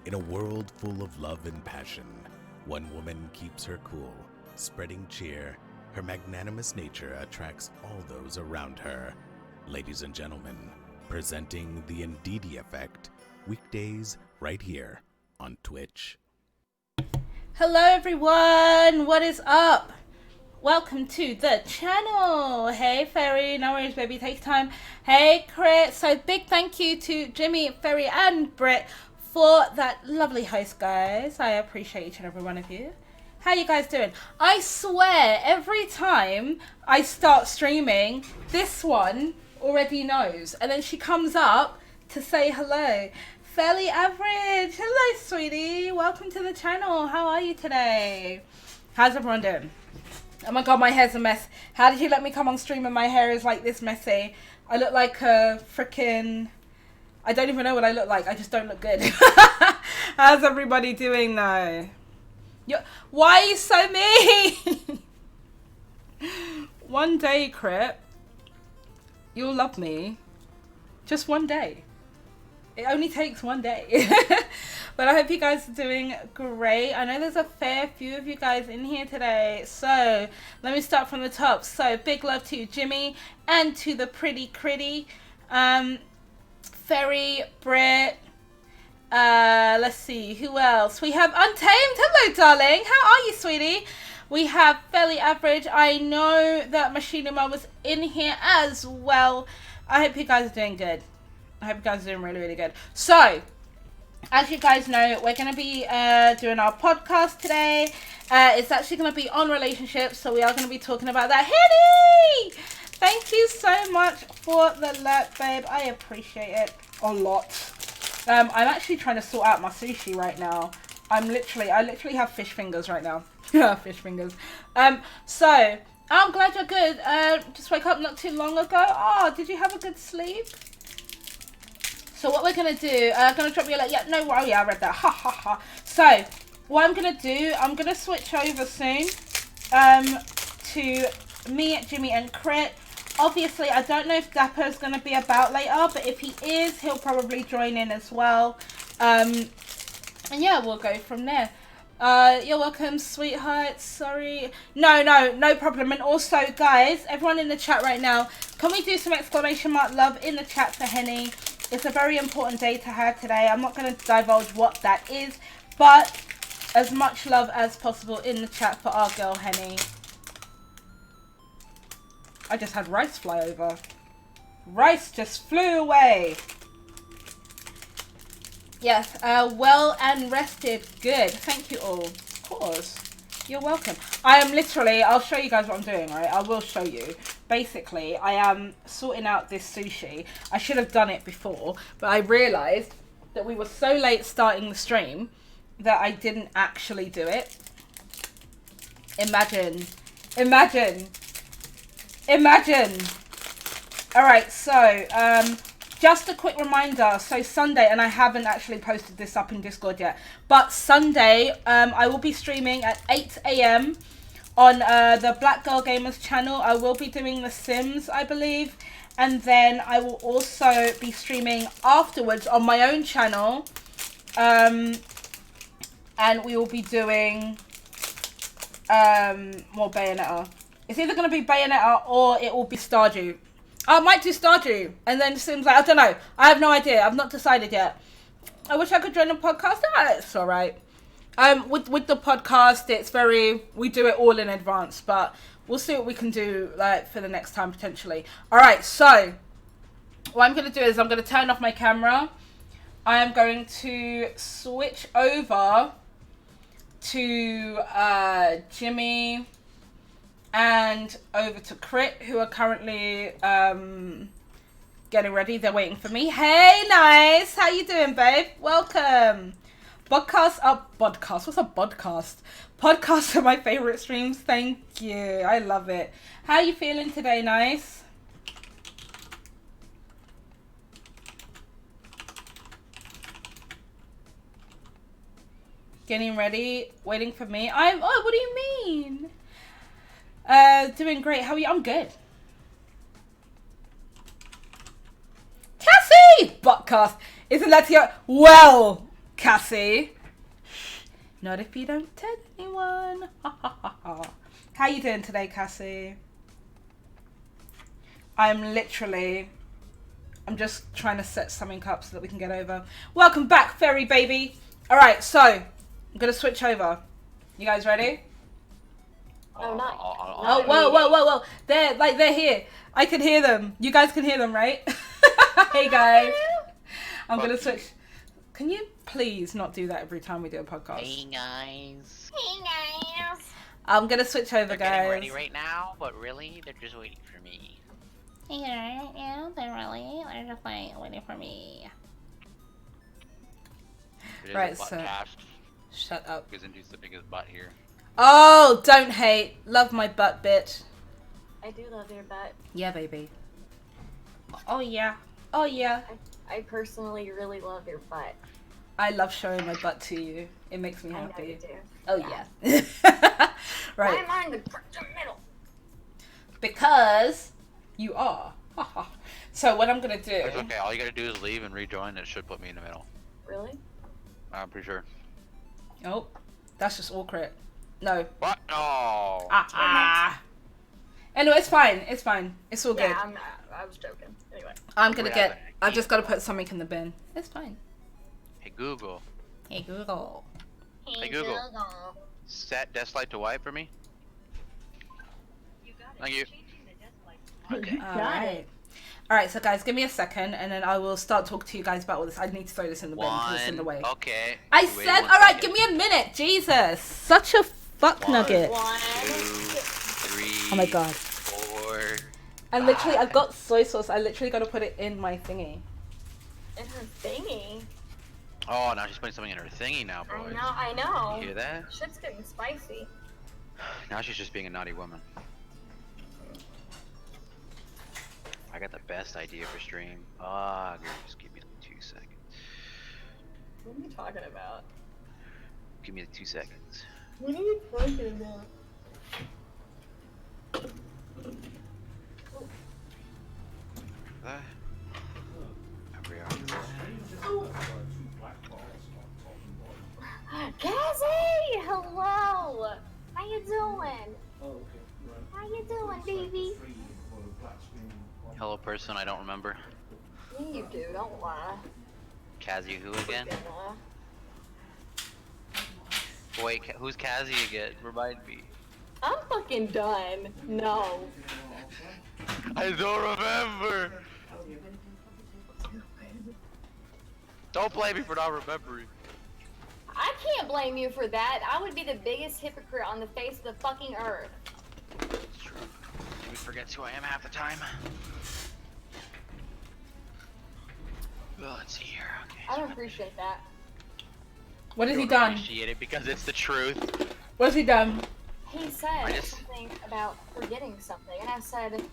In a world full of love and passion, one woman keeps her cool, spreading cheer. Her magnanimous nature attracts all those around her. Ladies and gentlemen, presenting the Indeedy Effect, weekdays right here on Twitch. Hello everyone, what is up? Welcome to the channel. Hey Ferry, no worries baby, takes time. Hey Crit, so big thank you to Jimmy, Ferry and Britt for that lovely host, guys. I appreciate each and every one of you. How you guys doing? I swear, every time I start streaming, this one already knows. And then she comes up to say hello. Fairly Average. Hello, sweetie. Welcome to the channel. How are you today? How's everyone doing? Oh my god, my hair's a mess. How did you let me come on stream and my hair is like this messy? I look like a freaking... I don't even know what I look like. I just don't look good. How's everybody doing though? Why are you so mean? One day, Crit, you'll love me. Just one day. It only takes one day. But I hope you guys are doing great. I know there's a fair few of you guys in here today. So let me start from the top. So big love to Jimmy and to the pretty Critty. Ferry, Britt, let's see, who else? We have Untamed. Hello, darling. How are you, sweetie? We have Fairly Average. I know that Machinima was in here as well. I hope you guys are doing good. I hope you guys are doing really, really good. So, as you guys know, we're going to be doing our podcast today. It's actually going to be on relationships, so we are going to be talking about that. Henny! Thank you so much for the alert, babe. I appreciate it a lot. I'm actually trying to sort out my sushi right now. I literally have fish fingers right now. Fish fingers. So, I'm glad you're good. Just woke up not too long ago. Oh, did you have a good sleep? So what we're going to do, I'm going to drop you a like, yeah, no worry, yeah, I read that. Ha, ha, ha. So, what I'm going to do, I'm going to switch over soon to me, Jimmy, and Crit. Obviously, I don't know if Dapper's going to be about later, but if he is, he'll probably join in as well. And yeah, we'll go from there. You're welcome, sweetheart. Sorry. No problem. And also, guys, everyone in the chat right now, can we do some exclamation mark love in the chat for Henny? It's a very important day to her today. I'm not going to divulge what that is, but as much love as possible in the chat for our girl, Henny. I just had rice fly over. Rice just flew away. Yes, well and rested. Good. Thank you all. Of course. You're welcome. I am literally, I'll show you guys what I'm doing, right? I will show you. Basically, I am sorting out this sushi. I should have done it before, but I realised that we were so late starting the stream that I didn't actually do it. Imagine. Alright, so, just a quick reminder. So Sunday, and I haven't actually posted this up in Discord yet, but Sunday, I will be streaming at 8 AM on the Black Girl Gamers channel. I will be doing The Sims, I believe. And then I will also be streaming afterwards on my own channel. And we will be doing more Bayonetta. It's either going to be Bayonetta or it will be Stardew. I might do Stardew. And then Sims, like, I don't know. I have no idea. I've not decided yet. I wish I could join the podcast. It's all right. With the podcast, it's we do it all in advance, but we'll see what we can do, like, for the next time, potentially. All right, so what I'm going to do is I'm going to turn off my camera. I am going to switch over to Jimmy and over to Crit, who are currently getting ready. They're waiting for me. Hey, nice. How you doing, babe? Welcome. Podcasts. What's a podcast? Podcasts are my favorite streams. Thank you. I love it. How you feeling today, nice? Getting ready, waiting for me. What do you mean? Doing great. How are you? I'm good. Cassie! Buttcast. Isn't that your... Well, Cassie. Not if you don't tell anyone. How you doing today, Cassie? I'm just trying to set something up so that we can get over. Welcome back, fairy baby. All right, so I'm going to switch over. You guys ready? Oh, not. Oh, whoa. They're here. I can hear them. You guys can hear them, right? Hey, guys. I'm going to switch. Can you please not do that every time we do a podcast? Hey, guys. I'm going to switch over, They're guys. getting ready right now, but really, they're just waiting for me. Yeah, they're just waiting for me. It is Right, a butt so- cast. Shut up. Because Indu's the biggest butt here. Oh, don't hate. Love my butt, bitch. I do love your butt. Yeah, baby. Oh, yeah. Oh, yeah. I personally really love your butt. I love showing my butt to you. It makes me I know you happy. do. Oh, Yeah. yeah. Right. Why am I in the freaking middle? Because you are. So what I'm going to do... It's okay, all you gotta do is leave and rejoin. It should put me in the middle. Really? I'm pretty sure. Oh, that's just all crit. No. What? No! Anyway, it's fine. It's fine. It's all good. Yeah, I was joking. Anyway. I'm going to We have get... a I've just got to put something in the bin. It's fine. Hey, Google. Hey, Google. Hey, Google. Set desk light to white for me. Thank you. Okay. Alright. Alright, so guys, give me a second and then I will start talking to you guys about all this. I need to throw this in the bin because it's in the way. Okay. I Wait said, one alright, second. give me a minute. Jesus. Such a fuck nugget. 1, 2, 1, 3. Oh my god. 4. And literally, I've got soy sauce. I literally got to put it in my thingy. in her thingy. Oh, now she's putting something in her thingy now, boys. I know. You hear that? Shit's getting spicy. Now she's just being a naughty woman. I got the best idea for stream. Ah, just give me 2 seconds. What are you talking about? Give me the 2 seconds. What are you talking about? Here we are. Cassie! Hello! How you doing? How you doing, baby? Hello, person I don't remember. Yeah, you do, don't lie. Kazi who again? Freaking lie. Wait, who's Kazi again? Remind me. I'm fucking done. No. I don't remember! Don't blame me for not remembering. I can't blame you for that. I would be the biggest hypocrite on the face of the fucking earth. It's true. Jimmy forgets who I am half the time. Well, let's see here. Okay. I don't appreciate that. What has You he don't done? appreciate it because it's the truth. What has he done? He said I just- something about forgetting something, and I said,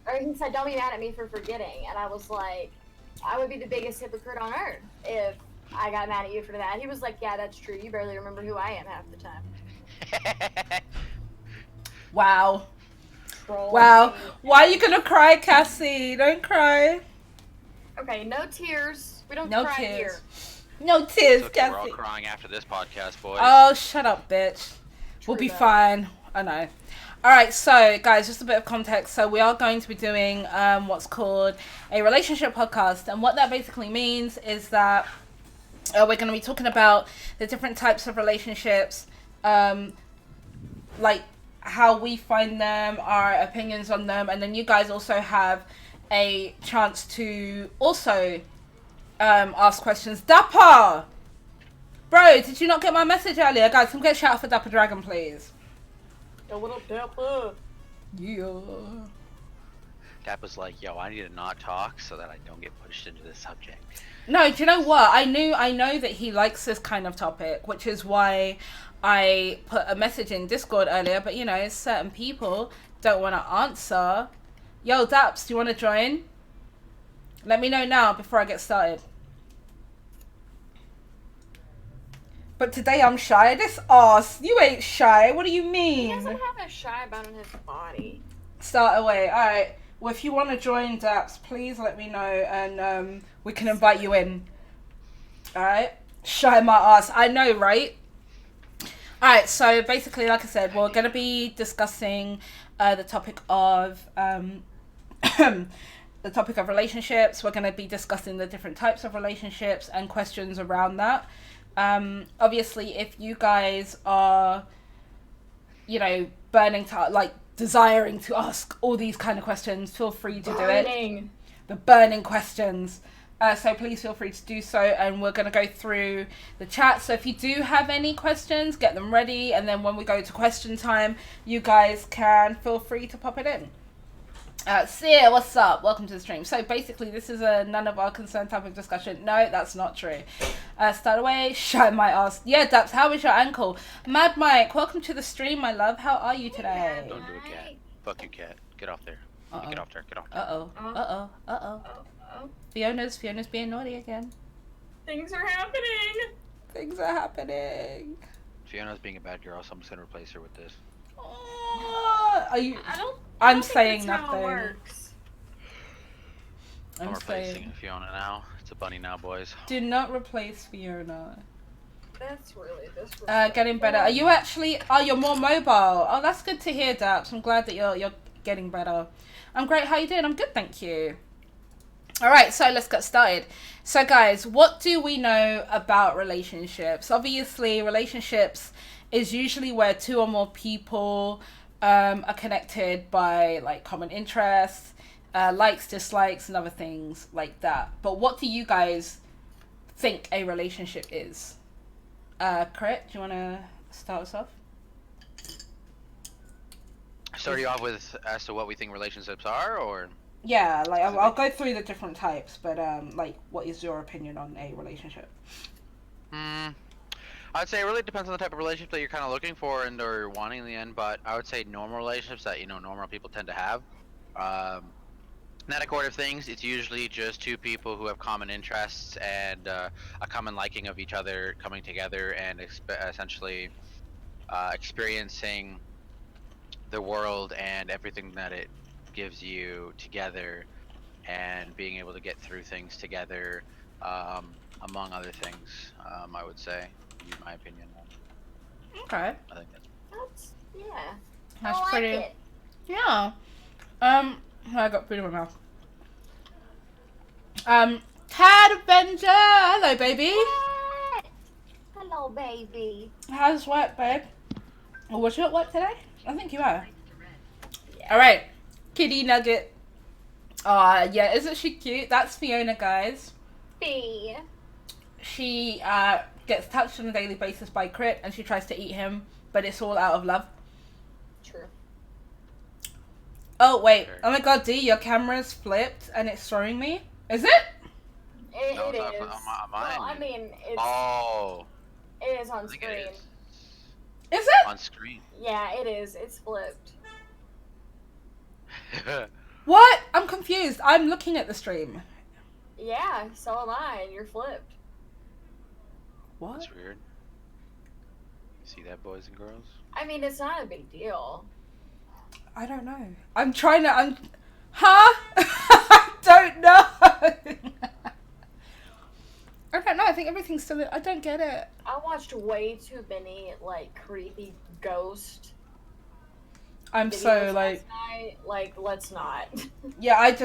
or he said, don't be mad at me for forgetting, and I was like, I would be the biggest hypocrite on earth if I got mad at you for that. He was like, yeah, that's true. You barely remember who I am half the time. Wow. Troll. Wow. Why are you gonna cry, Cassie? Don't cry. Okay, no tears. We don't No cry tears. here. No tears, It's okay, we're all Cassie. crying after this podcast, boys. Oh, shut up, bitch. We'll be True that. fine. I know. Alright, so guys, just a bit of context. So we are going to be doing what's called a relationship podcast. And what that basically means is that we're going to be talking about the different types of relationships, like how we find them, our opinions on them. And then you guys also have a chance to also ask questions. Dapper! Bro, did you not get my message earlier? Guys, come get a shout out for Dapper Dragon, please. A little dapper. Yeah. Dap was like, yo, I need to not talk so that I don't get pushed into this subject. No, do you know what? I know that he likes this kind of topic, which is why I put a message in Discord earlier, but you know, certain people don't want to answer. Yo, Daps, do you want to join? Let me know now before I get started. But today I'm shy. This ass, you ain't shy. What do you He mean? doesn't have a shy about in his body. Start away. All right. Well, if you want to join Daps, please let me know and we can invite you in. All right. Shy my ass. I know, right? All right. So basically, like I said, we're going to be discussing the topic of relationships. We're going to be discussing the different types of relationships and questions around that. Obviously, if you guys are, you know, desiring to ask all these kind of questions, feel free to do it. The burning questions. So please feel free to do so, and we're going to go through the chat. So if you do have any questions, get them ready, and then when we go to question time, you guys can feel free to pop it in. Sia, what's up? Welcome to the stream. So basically, this is a none of our concern type of discussion. No, that's not true. Start away. Shut my ass. Yeah, Daps, how is your ankle? Mad Mike, welcome to the stream, my love. How are you today? Don't do it, cat. Fuck you, cat. Get off there. Get off there. Get off there. Uh-oh. Fiona's being naughty again. Things are happening. Things are happening. Fiona's being a bad girl, so I'm just gonna replace her with this. Are you? I don't I'm think saying that's how it nothing. works. I'm replacing saying. Fiona now. It's a bunny now, boys. Do not replace Fiona. That's really disrespectful. Getting better. Are you actually? Oh, you're more mobile. Oh, that's good to hear, Daps. I'm glad that you're getting better. I'm great. How you doing? I'm good, thank you. All right, so let's get started. So, guys, what do we know about relationships? Obviously, relationships is usually where two or more people are connected by like common interests, likes, dislikes, and other things like that. But what do you guys think a relationship is? Crit, do you want to start us off? Start you off with as to what we think relationships are, or? Yeah, like I'll go through the different types, but like, what is your opinion on a relationship? I'd say it really depends on the type of relationship that you're kind of looking for and or wanting in the end. But I would say normal relationships that normal people tend to have. In that accord of things, it's usually just two people who have common interests and a common liking of each other coming together and essentially experiencing the world and everything that it gives you together, and being able to get through things together, among other things. I would say, in my opinion. Okay. I think That's That's I like pretty. it. Yeah. I got food in my mouth. Tad Avenger, hello, baby. What? Hello, baby. How's work, babe? Or was you at work today? I think you are. All right, Kitty Nugget. Yeah, isn't she cute? That's Fiona, guys. B. She gets touched on a daily basis by Crit, and she tries to eat him, but it's all out of love. True. Oh wait! Oh my God, D, your camera's flipped and it's showing me. Is it? It No, it's is. not on mine. Well, I mean, it's Oh, it is on I think screen. it is. Is it? On screen. Yeah, it is. It's flipped. What? I'm confused. I'm looking at the stream. Yeah, so am I, and you're flipped. What? That's weird. See that, boys and girls? I mean, it's not a big deal. I don't know. Huh? I don't know. I don't know. I think everything's still. I don't get it. I watched way too many like creepy ghost I'm videos so like. last night. Like, let's not. Yeah,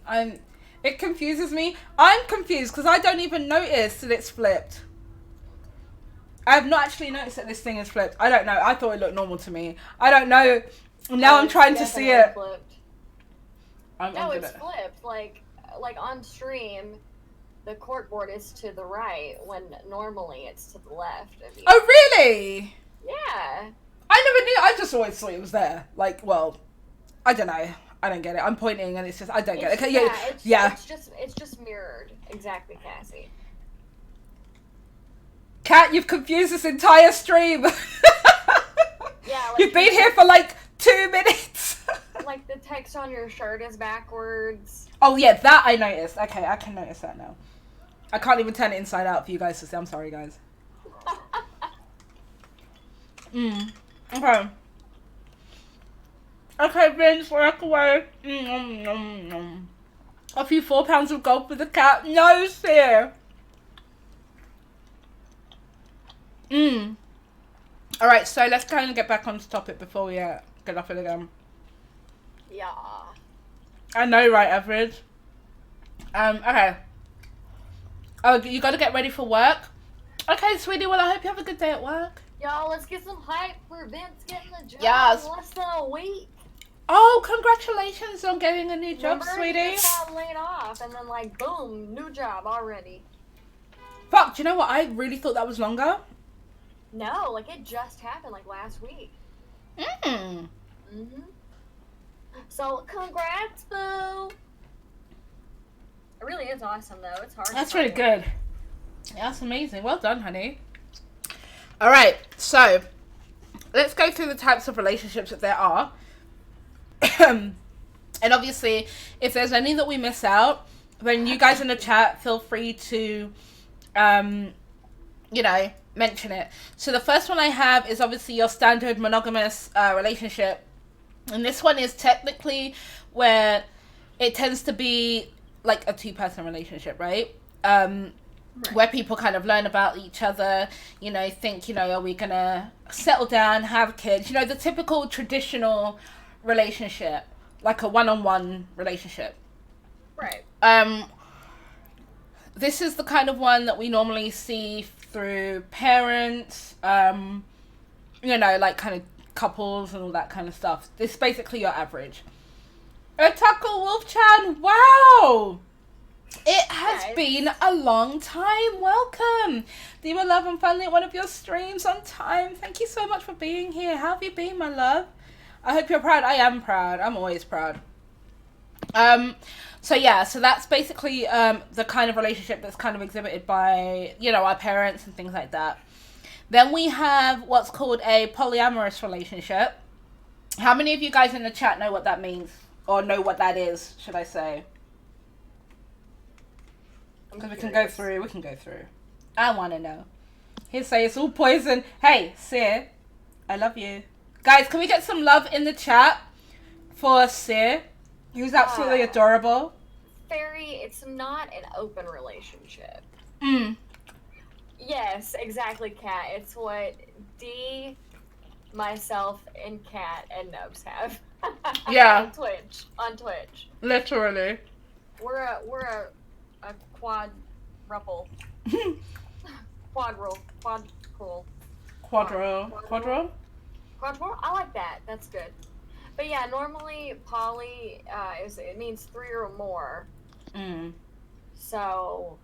I'm. It confuses me. I'm confused because I don't even notice that it's flipped. I have not actually noticed that this thing is flipped. I don't know. I thought it looked normal to me. I don't know. Now I'm It's trying to see definitely it. Flipped. I'm No, it's gonna... flipped. Like on stream, the corkboard is to the right when normally it's to the left of you. Oh really? Yeah. I never knew. I just always thought it was there. Like, well, I don't know. I don't get it. I'm pointing and it's just, I don't get it. Okay, It's just mirrored. Exactly, Cassie. Kat, you've confused this entire stream. Yeah, like You've been here for like 2 minutes. Like the text on your shirt is backwards. Oh yeah, that I noticed. Okay, I can notice that now. I can't even turn it inside out for you guys to see. I'm sorry, guys. Okay. Okay, Vince, work away. A few 4 pounds of gold for the cat. No, sir. Alright, so let's kind of get back on the topic before we get off it again. Yeah. I know, right, Average? Okay. Oh, you gotta get ready for work? Okay, sweetie, well, I hope you have a good day at work. Y'all, let's get some hype for Vince getting a job Yes. in less than a week. Oh, congratulations on getting a new job, Remember, sweetie. he just got laid off, and then like, boom, new job already. Fuck, do you know what? I really thought that was longer. No, like it just happened like last week. So congrats, boo. It really is awesome though. It's hard. That's really good. Yeah, that's amazing. Well done, honey. Alright, so let's go through the types of relationships that there are. And obviously, if there's any that we miss out, then you guys in the chat feel free to, you know, mention it. So the first one I have is obviously your standard monogamous relationship. And this one is technically where it tends to be like a 2-person relationship, right? Where people kind of learn about each other, you know, think, you know, are we gonna settle down, have kids? You know, the typical traditional relationship, like a one-on-one relationship. Right. This is the kind of one that we normally see through parents, you know, like kind of couples and all that kind of stuff. This is basically your average. Tackle Wolf-chan, wow! It has been a long time. Welcome. Diva Love, I'm finally at one of your streams on time. Thank you so much for being here. How have you been, my love? I hope you're proud. I am proud. I'm always proud. So yeah, so that's basically the kind of relationship that's kind of exhibited by, you know, our parents and things like that. Then we have what's called a polyamorous relationship. How many of you guys in the chat know what that means? Or know what that is, should I say? Because we can go through. I want to know. He'll say it's all poison. Hey, Sir, I love you. Guys, can we get some love in the chat for Sir? Who's absolutely adorable. Fairy, it's not an open relationship. Yes, exactly, Kat. It's what D, myself, and Kat and Nubs have. Yeah. On Twitch. Literally. We're a quadruple. Quadro. Quadro? I like that. That's good. But yeah, normally poly it means 3 or more. So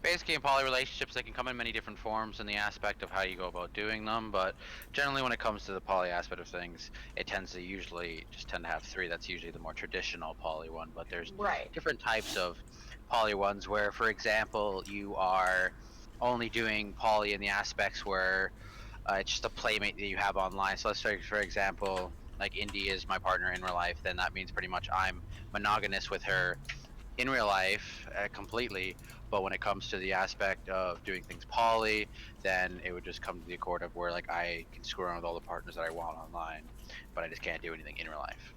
basically in poly relationships, they can come in many different forms in the aspect of how you go about doing them, but generally when it comes to the poly aspect of things, it tends to usually just tend to have 3. That's usually the more traditional poly one, but there's different types of poly ones where, for example, you are only doing poly in the aspects where it's just a playmate that you have online. So let's say, for example, like Indy is my partner in real life, then that means pretty much I'm monogamous with her in real life completely. But when it comes to the aspect of doing things poly, then it would just come to the accord of where like I can screw around with all the partners that I want online, but I just can't do anything in real life.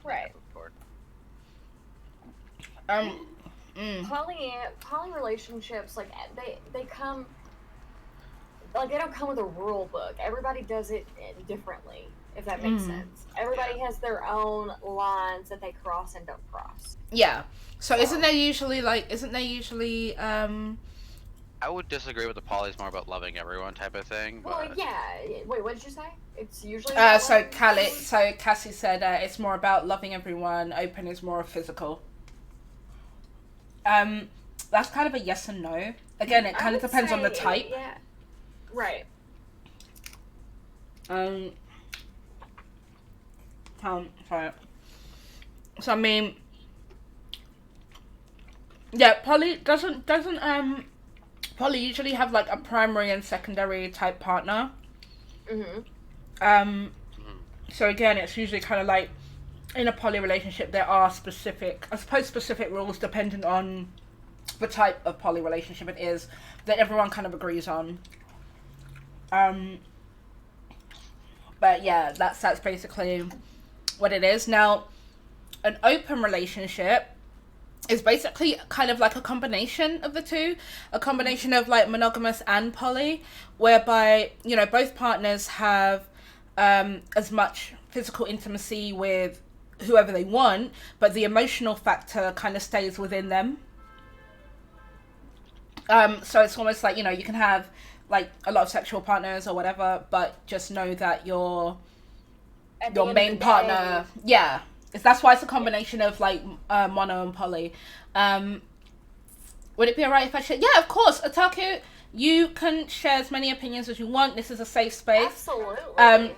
Right. Poly relationships, like they come, like they don't come with a rule book. Everybody does it differently, if that makes sense. Everybody has their own lines that they cross and don't cross. Yeah. So isn't there usually I would disagree with the poly is more about loving everyone type of thing. But... Well, yeah. Wait, what did you say? It's usually so Cassie said it's more about loving everyone. Open is more physical. That's kind of a yes and no. Again, it kind of depends on the type. Yeah. Right. Sorry. So I mean, yeah, poly doesn't poly usually have like a primary and secondary type partner. So again, it's usually kind of like in a poly relationship there are specific rules depending on the type of poly relationship it is that everyone kind of agrees on. But yeah, that's basically what it is. Now, an open relationship is basically kind of like a combination of the two, a combination of like monogamous and poly, whereby, you know, both partners have as much physical intimacy with whoever they want, but the emotional factor kind of stays within them. So it's almost like, you know, you can have like a lot of sexual partners or whatever, but just know that your main partner, yeah, that's why it's a combination of like mono and poly. Would it be alright if I share? Yeah, of course, Otaku, you can share as many opinions as you want. This is a safe space. Absolutely.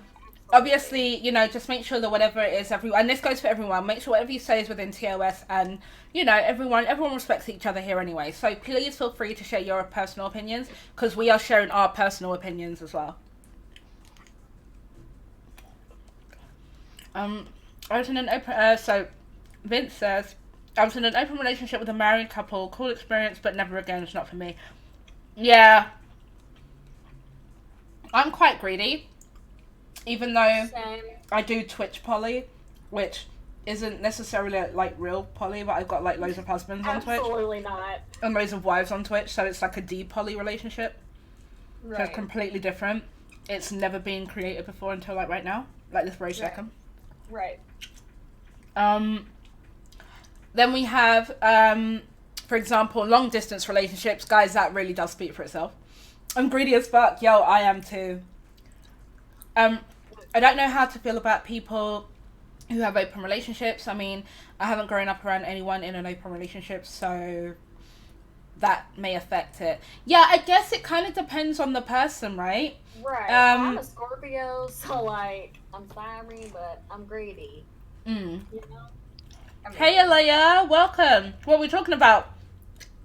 Obviously, you know, just make sure that whatever it is, and this goes for everyone, make sure whatever you say is within TOS, and, you know, everyone respects each other here anyway. So please feel free to share your personal opinions, because we are sharing our personal opinions as well. I was in an open, so Vince says, I was in an open relationship with a married couple, cool experience, but never again, it's not for me. Yeah. I'm quite greedy. Even though Same. I do Twitch poly, which isn't necessarily like real poly, but I've got like loads of husbands on Twitch. Absolutely not. And loads of wives on Twitch, so it's like a de-poly relationship. Right. So it's completely different. It's never been created before until like right now, like this very second. Right. Then we have, for example, long distance relationships. Guys, that really does speak for itself. I'm greedy as fuck. Yo, I am too. I don't know how to feel about people who have open relationships. I mean, I haven't grown up around anyone in an open relationship, so that may affect it. Yeah, I guess it kind of depends on the person, right? Right. I'm a Scorpio, so like, I'm sorry, but I'm greedy. You know? Hey, Alaya, welcome. What are we talking about?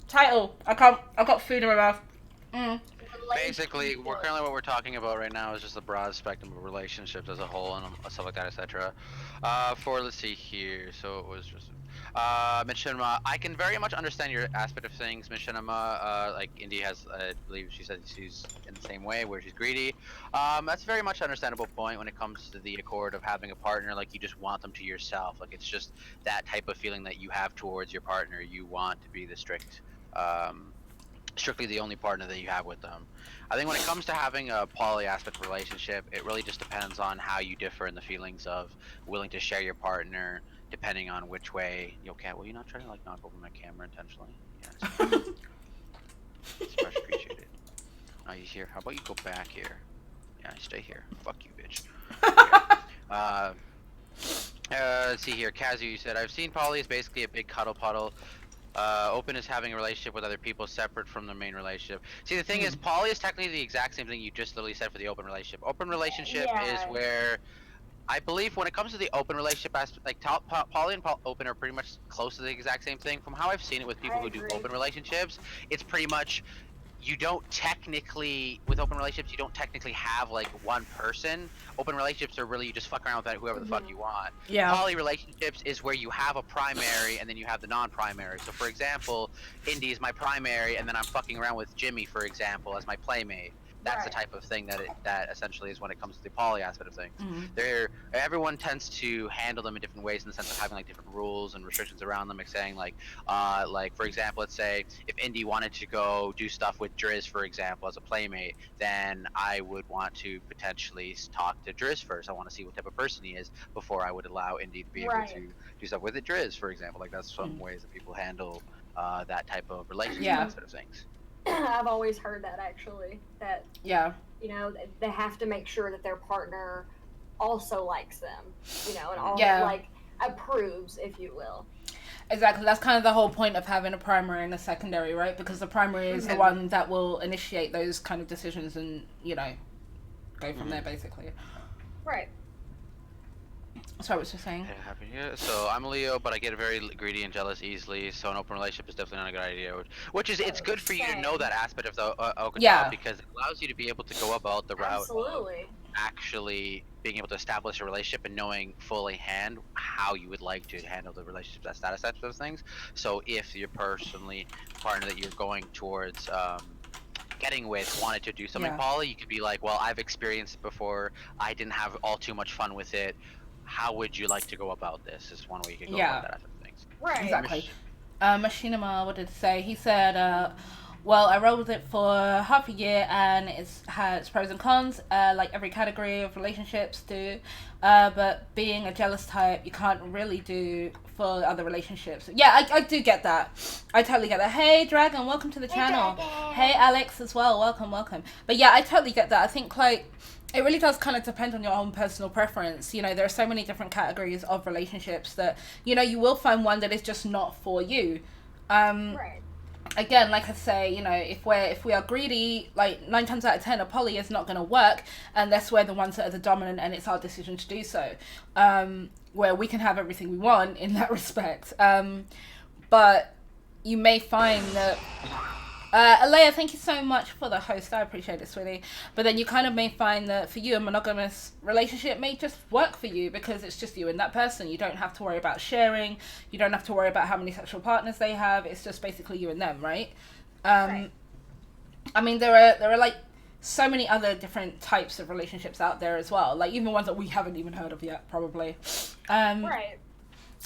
Title. I've got food in my mouth. Basically, currently what we're talking about right now is just the broad spectrum of relationships as a whole and stuff like that, etc. Let's see here. So it was just Machinima. I can very much understand your aspect of things, Machinima. Like Indy has, I believe she said she's in the same way where she's greedy. That's very much an understandable point when it comes to the accord of having a partner. Like you just want them to yourself. Like it's just that type of feeling that you have towards your partner. You want to be the strictly the only partner that you have with them. I think when it comes to having a poly aspect relationship, it really just depends on how you differ in the feelings of willing to share your partner, depending on which way. Yo, Kat, will you not try to like knock over my camera intentionally? Yeah, it's much appreciated. Oh, you here? How about you go back here? Yeah, stay here. Fuck you, bitch. Let's see here. Kazu, you said, I've seen poly is basically a big cuddle puddle. Open is having a relationship with other people separate from the main relationship. See, the thing is, poly is technically the exact same thing you just literally said for the open relationship. Open relationship is where, I believe, when it comes to the open relationship aspect, like poly and open are pretty much close to the exact same thing. From how I've seen it with people who do open relationships, it's pretty much, you don't technically, with open relationships, you don't technically have like one person. Open relationships are really, you just fuck around with whoever the fuck you want. Yeah. Poly relationships is where you have a primary and then you have the non-primary. So for example, Indy is my primary and then I'm fucking around with Jimmy, for example, as my playmate. That's the type of thing that essentially is when it comes to the poly aspect of things. Everyone tends to handle them in different ways in the sense of having like different rules and restrictions around them. Like saying like for example, let's say if Indy wanted to go do stuff with Driz, for example, as a playmate, then I would want to potentially talk to Driz first. I want to see what type of person he is before I would allow Indy to be able to do stuff with Driz, for example. Like that's some ways that people handle that type of relationship sort of things. I've always heard that actually. That you know, they have to make sure that their partner also likes them. You know, and all like approves, if you will. Exactly. That's kind of the whole point of having a primary and a secondary, right? Because the primary is the one that will initiate those kind of decisions and, you know, go from there, basically. Right. Sorry, what was you saying? Yeah, so I'm a Leo, but I get very greedy and jealous easily. So an open relationship is definitely not a good idea. Which is, it's good for you to know that aspect of the Okata because it allows you to be able to go about the route of actually being able to establish a relationship and knowing fully hand how you would like to handle the relationship, that status, types of things. So if you're personally partner that you're going towards getting with wanted to do something poly, you could be like, well, I've experienced it before. I didn't have all too much fun with it. How would you like to go about this? Is one way you can go about that aspect of things. Right. Exactly. Machinima, what did it say? He said, well, I rolled with it for half a year and it's had its pros and cons, like every category of relationships do. But being a jealous type, you can't really do for other relationships. Yeah, I do get that. I totally get that. Hey, Dragon, welcome to the channel. Hey, Alex as well. Welcome. But yeah, I totally get that. I think, like, it really does kind of depend on your own personal preference. You know, there are so many different categories of relationships that, you know, you will find one that is just not for you. Right. Again, like I say, you know, if we are greedy, like 9 times out of 10, a poly is not going to work unless we're the ones that are the dominant and it's our decision to do so. Where we can have everything we want in that respect. But you may find that Alea, thank you so much for the host. I appreciate it, sweetie. But then you kind of may find that for you, a monogamous relationship may just work for you because it's just you and that person. You don't have to worry about sharing. You don't have to worry about how many sexual partners they have. It's just basically you and them, right? Right. I mean, there are like so many other different types of relationships out there as well. Like even ones that we haven't even heard of yet, probably. Right.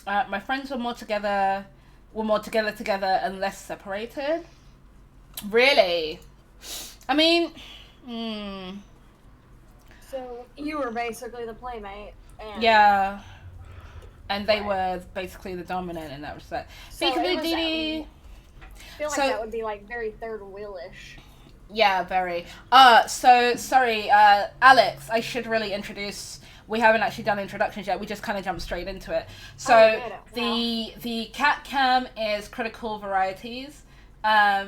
My friends were more together and less separated. Really? I mean, So you were basically the playmate. And yeah. And they were basically the dominant in that respect. So Because it was, Didi. I feel like that would be like very third wheel-ish. Yeah, very. So sorry, Alex. I should really introduce. We haven't actually done introductions yet. We just kind of jumped straight into it. So the cat cam is Critical Varieties.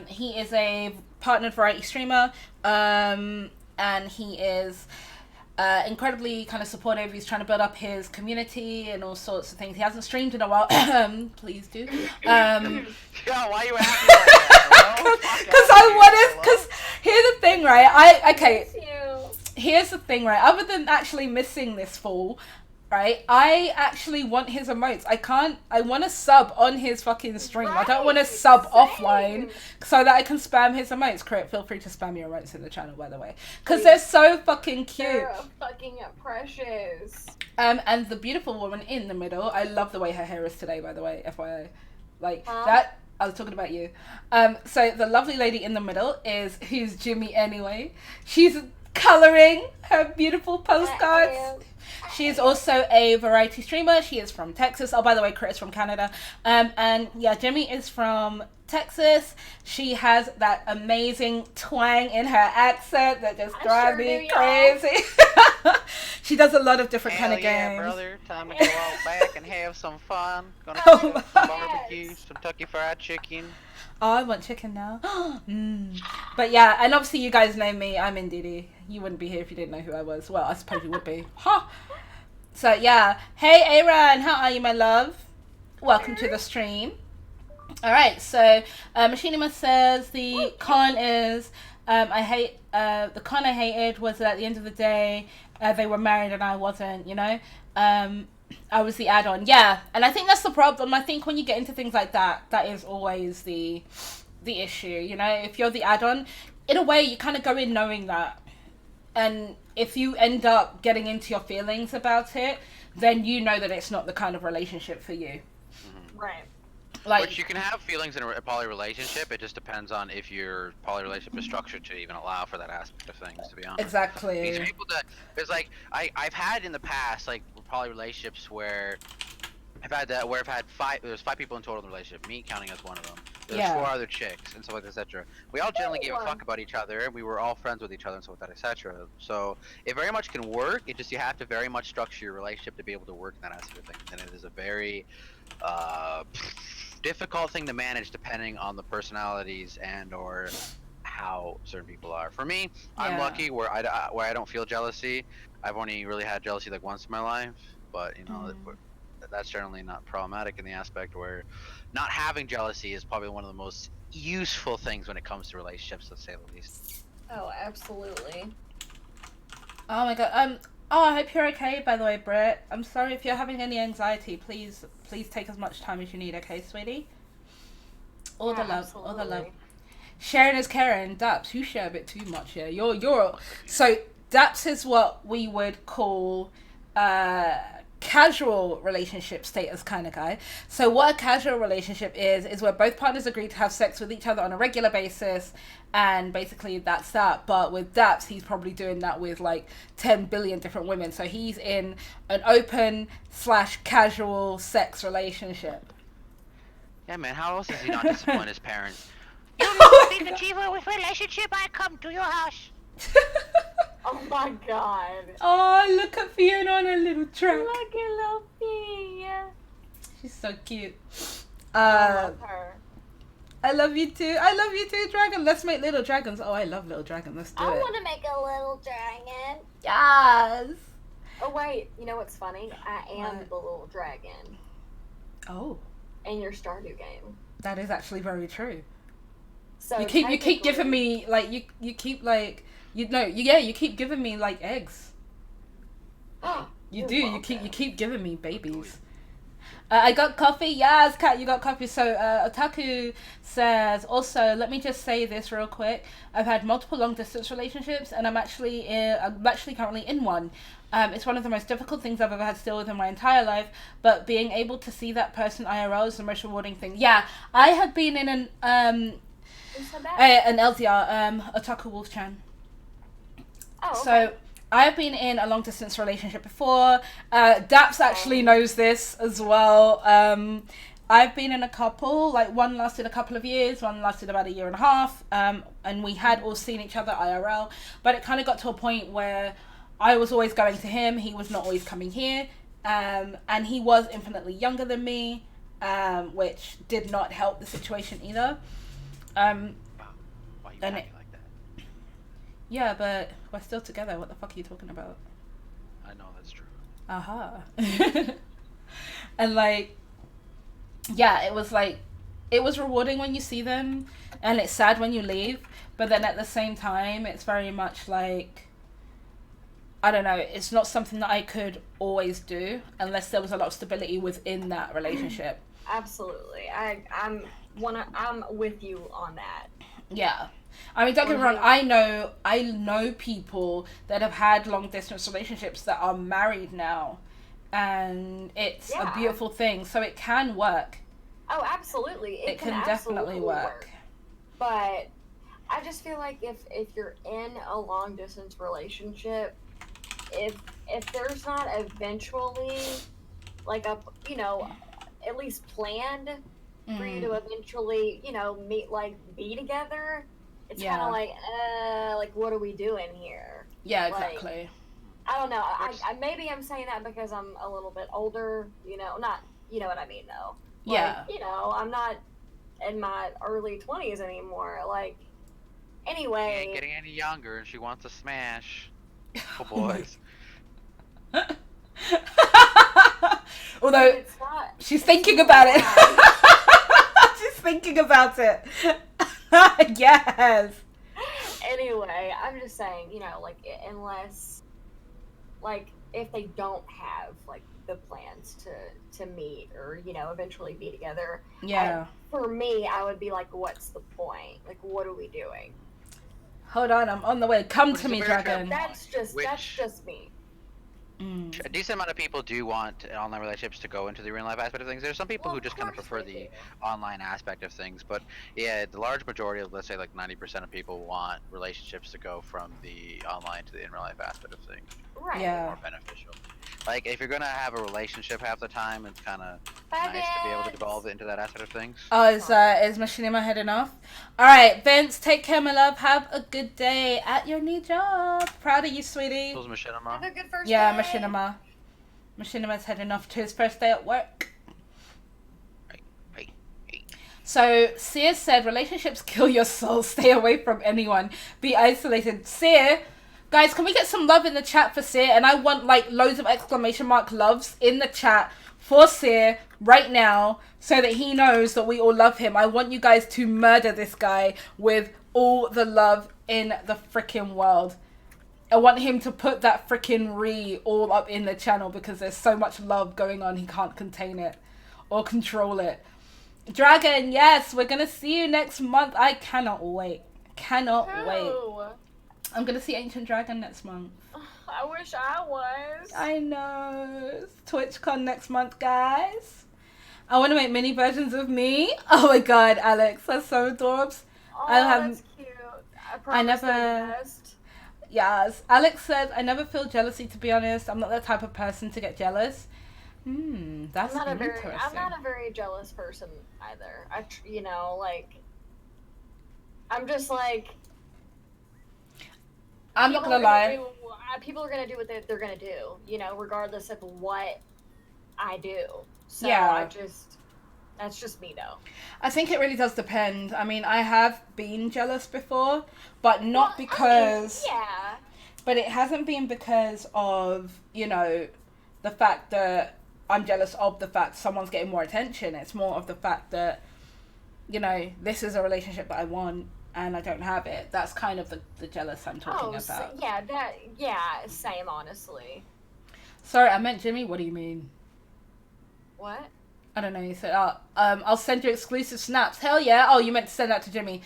He is a partnered variety streamer, and he is incredibly kind of supportive. He's trying to build up his community and all sorts of things. He hasn't streamed in a while. Please do. Yeah, why are you asking that? Because here's the thing, right? Here's the thing, right? Other than actually missing this fool, right? I actually want his emotes. I want to sub on his fucking stream. I don't want to sub offline so that I can spam his emotes. Crit, feel free to spam your emotes in the channel, by the way. Because they're so fucking cute. They're fucking precious. And the beautiful woman in the middle, I love the way her hair is today, by the way, FYI. Like, that, I was talking about you. So the lovely lady in the middle who's Jimmy anyway. She's colouring her beautiful postcards. She is also a variety streamer. She is from Texas. Oh, by the way, Crit is from Canada. And yeah, Jimmy is from Texas. She has that amazing twang in her accent that just drives me crazy. She does a lot of different kind of games. Brother, time to go out back and have some fun. Gonna have some barbecue, some Kentucky Fried Chicken. Oh, I want chicken now. But yeah, and obviously you guys know me. I'm in Didi. You wouldn't be here if you didn't know who I was. Well, I suppose you would be. Ha! So yeah. Hey, Aaron, how are you, my love? Welcome to the stream. All right. So Machinima says the con is the con I hated was that at the end of the day they were married and I wasn't. You know. I was the add-on, yeah, and I think that's the problem. I think when you get into things like that, that is always the issue. You know, if you're the add-on, in a way, you kind of go in knowing that, and if you end up getting into your feelings about it, then you know that it's not the kind of relationship for you. Right. Like, which you can have feelings in a poly relationship. It just depends on if your poly relationship is structured to even allow for that aspect of things. To be honest, exactly. There's like I've had in the past like poly relationships where I've had there's 5 people in total in the relationship, me counting as one of them. There's 4 other chicks and stuff like that, etc. We all generally gave a fuck about each other, and we were all friends with each other and stuff like that, etc. So it very much can work. It just you have to very much structure your relationship to be able to work in that aspect of things, and it is a very difficult thing to manage depending on the personalities and or how certain people are. For me, I'm Yeah. lucky where I don't feel jealousy. I've only really had jealousy like once in my life, but that's generally not problematic in the aspect where not having jealousy is probably one of the most useful things when it comes to relationships, to say the least. Oh, absolutely. Oh my god. Oh, I hope you're okay. By the way, Britt. I'm sorry if you're having any anxiety. Please take as much time as you need. Okay, sweetie. All the love. Absolutely. All the love. Sharing is caring. Daps, you share a bit too much here. You're so Daps is what we would call casual relationship status kind of guy. So what a casual relationship is where both partners agree to have sex with each other on a regular basis, and basically that's that. But with Daps, he's probably doing that with like 10 billion different women. So he's in an open/casual sex relationship. Yeah, man. How else does he not disappoint his parents? You know, big achiever with relationship, I come to your house. Oh my god. Oh, look at Fiona on a little track. Look at little Fee. She's so cute. I love her. I love you too. I love you too, Dragon. Let's make little dragons. Oh, I love little dragon. Let's do I it. want to make a little dragon. Yes. Oh wait, you know what's funny? I am What? the little dragon Oh, in your Stardew game. that is actually very true. So You keep giving me like you keep like you keep giving me like eggs. You You're do. welcome. You keep giving me babies. I got coffee. Yes, Kat, you got coffee. So Otaku says, also, let me just say this real quick. I've had multiple long distance relationships, and I'm actually currently in one. It's one of the most difficult things I've ever had to deal with in my entire life. But being able to see that person IRL is the most rewarding thing. Yeah, I have been in an Who said that? an LDR Otaku Wolf-chan. Oh, okay. So I've been in a long distance relationship before. Daps actually knows this as well. I've been in a couple, like one lasted a couple of years, one lasted about 1.5 years, and we had all seen each other IRL, but it kind of got to a point where I was always going to him, he was not always coming here, and he was infinitely younger than me, which did not help the situation either. Why you And gotta it- be like that? Yeah, but we're still together. What the fuck are you talking about? I know that's true. Aha. And like, yeah, it was rewarding when you see them, and it's sad when you leave, but then at the same time, it's very much like, I don't know, it's not something that I could always do unless there was a lot of stability within that relationship. Absolutely. I'm with you on that. Yeah. I mean, don't get me wrong, I know people that have had long distance relationships that are married now, and it's a Yeah. beautiful thing, so it can work. Oh, absolutely. It can absolutely definitely work. But I just feel like if you're in a long distance relationship, if there's not eventually like a at least planned for you to eventually be together, it's Yeah. kind of like what are we doing here? Yeah, Like, exactly. I don't know. I maybe I'm saying that because I'm a little bit older, not, you know what I mean though. Yeah. Like, I'm not in my early 20s anymore. Like, She anyway. ain't getting any younger, and she wants to smash. Oh boys. Although It's not. she's thinking about it. She's thinking about it. Yes. Anyway, I'm just saying, unless, if they don't have, the plans to meet or, eventually be together. Yeah. For me, I would be like, what's the point? Like, what are we doing? Hold on, I'm on the way. Come Which to is a me, very dragon. That's just me. A decent amount of people do want online relationships to go into the real life aspect of things. There's some people Well, who of just kind of course prefer they the do. online aspect of things, but yeah, the large majority of, let's say, like 90% of people want relationships to go from the online to the in real life aspect of things. Right. Yeah. More beneficial. Like, if you're gonna have a relationship half the time, it's kind of Bye, nice to be able to Vince. devolve it into that aspect of things. Oh, is Machinima heading off? Alright, Vince, take care, my love. Have a good day at your new job. Proud of you, sweetie. Those machinima. Have a good first Yeah, day. Machinima. Machinima's heading off to his first day at work. Hey. So Sear said, relationships kill your soul. Stay away from anyone. Be isolated. Sear, guys, can we get some love in the chat for Sear? And I want like loads of exclamation mark loves in the chat for Sear right now so that he knows that we all love him. I want you guys to murder this guy with all the love in the freaking world. I want him to put that freaking re all up in the channel because there's so much love going on he can't contain it or control it. Dragon, yes, we're gonna see you next month. I cannot wait. Cannot wait. I'm gonna see Ancient Dragon next month. I wish I was. I know. It's TwitchCon next month, guys. I want to make mini versions of me. Oh my god, Alex, that's so adorbs. Oh, that's cute. I never. Yes, Alex said, I never feel jealousy, to be honest. I'm not that type of person to get jealous. That's interesting. I'm not a very jealous person either. I'm just like. I'm not gonna lie. People are gonna do what they're gonna do, regardless of what I do. So yeah. That's just me though. I think it really does depend. I mean, I have been jealous before, but not because... yeah. But it hasn't been because of, the fact that I'm jealous of the fact someone's getting more attention. It's more of the fact that, this is a relationship that I want and I don't have it. That's kind of the jealous I'm talking about. Same, honestly. Sorry, I meant Jimmy. What do you mean? What? I don't know. You said, I'll send you exclusive snaps. Hell yeah. Oh, you meant to send that to Jimmy.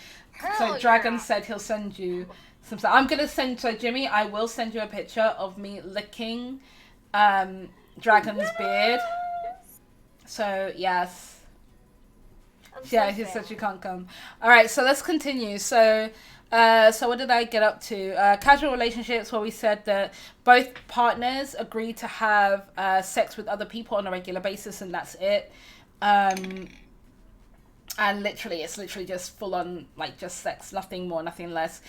So Dragon said he'll send you some stuff. I'm going to send, so Jimmy, I will send you a picture of me licking Dragon's beard. So, yes. He said she can't come. All right, so let's continue. So what did I get up to? Casual relationships, where we said that both partners agree to have sex with other people on a regular basis, and that's it. And it's literally just full on, like, just sex, nothing more, nothing less.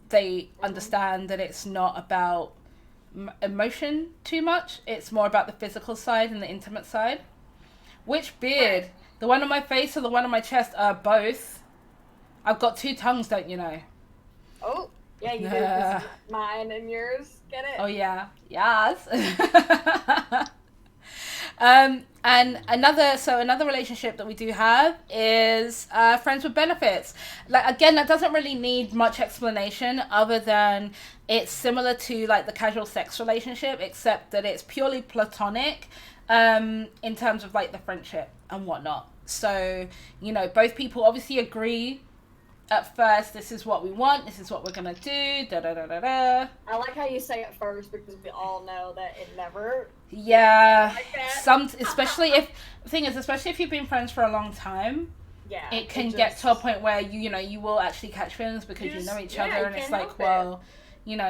They understand that it's not about emotion too much. It's more about the physical side and the intimate side. Which beard? The one on my face or the one on my chest? Both. I've got two tongues, don't you know? Oh, yeah, you do. 'Cause mine and yours. Get it? Oh, yeah. Yes. And another relationship that we do have is friends with benefits. Like, again, that doesn't really need much explanation other than it's similar to like the casual sex relationship, except that it's purely platonic in terms of like the friendship and whatnot. So, both people obviously agree at first, this is what we want, this is what we're gonna do, da-da-da-da-da. I like how you say it first because we all know that it never... Yeah. Like that. Especially if you've been friends for a long time, yeah, it can get to a point where you will actually catch feelings because you know each other, and it's like, well,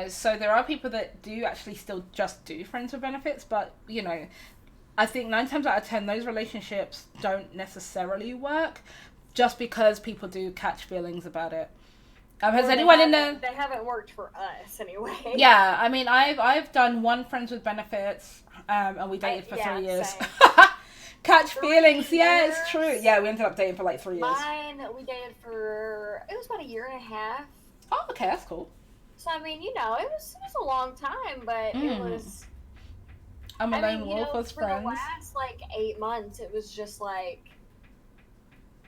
so there are people that do actually still just do friends with benefits, but, I think 9 times out of 10, those relationships don't necessarily work, just because people do catch feelings about it. Has anyone in there? They haven't worked for us anyway. Yeah, I mean, I've done one friends with benefits, and we dated for 3 years. Catch feelings, yeah, it's true. Yeah, we ended up dating for like 3 years. Mine, we dated for, it was about 1.5 years. Oh, okay, that's cool. So I mean, it was a long time, but it was. I'm a lone wolf as friends. For the last like 8 months, it was just like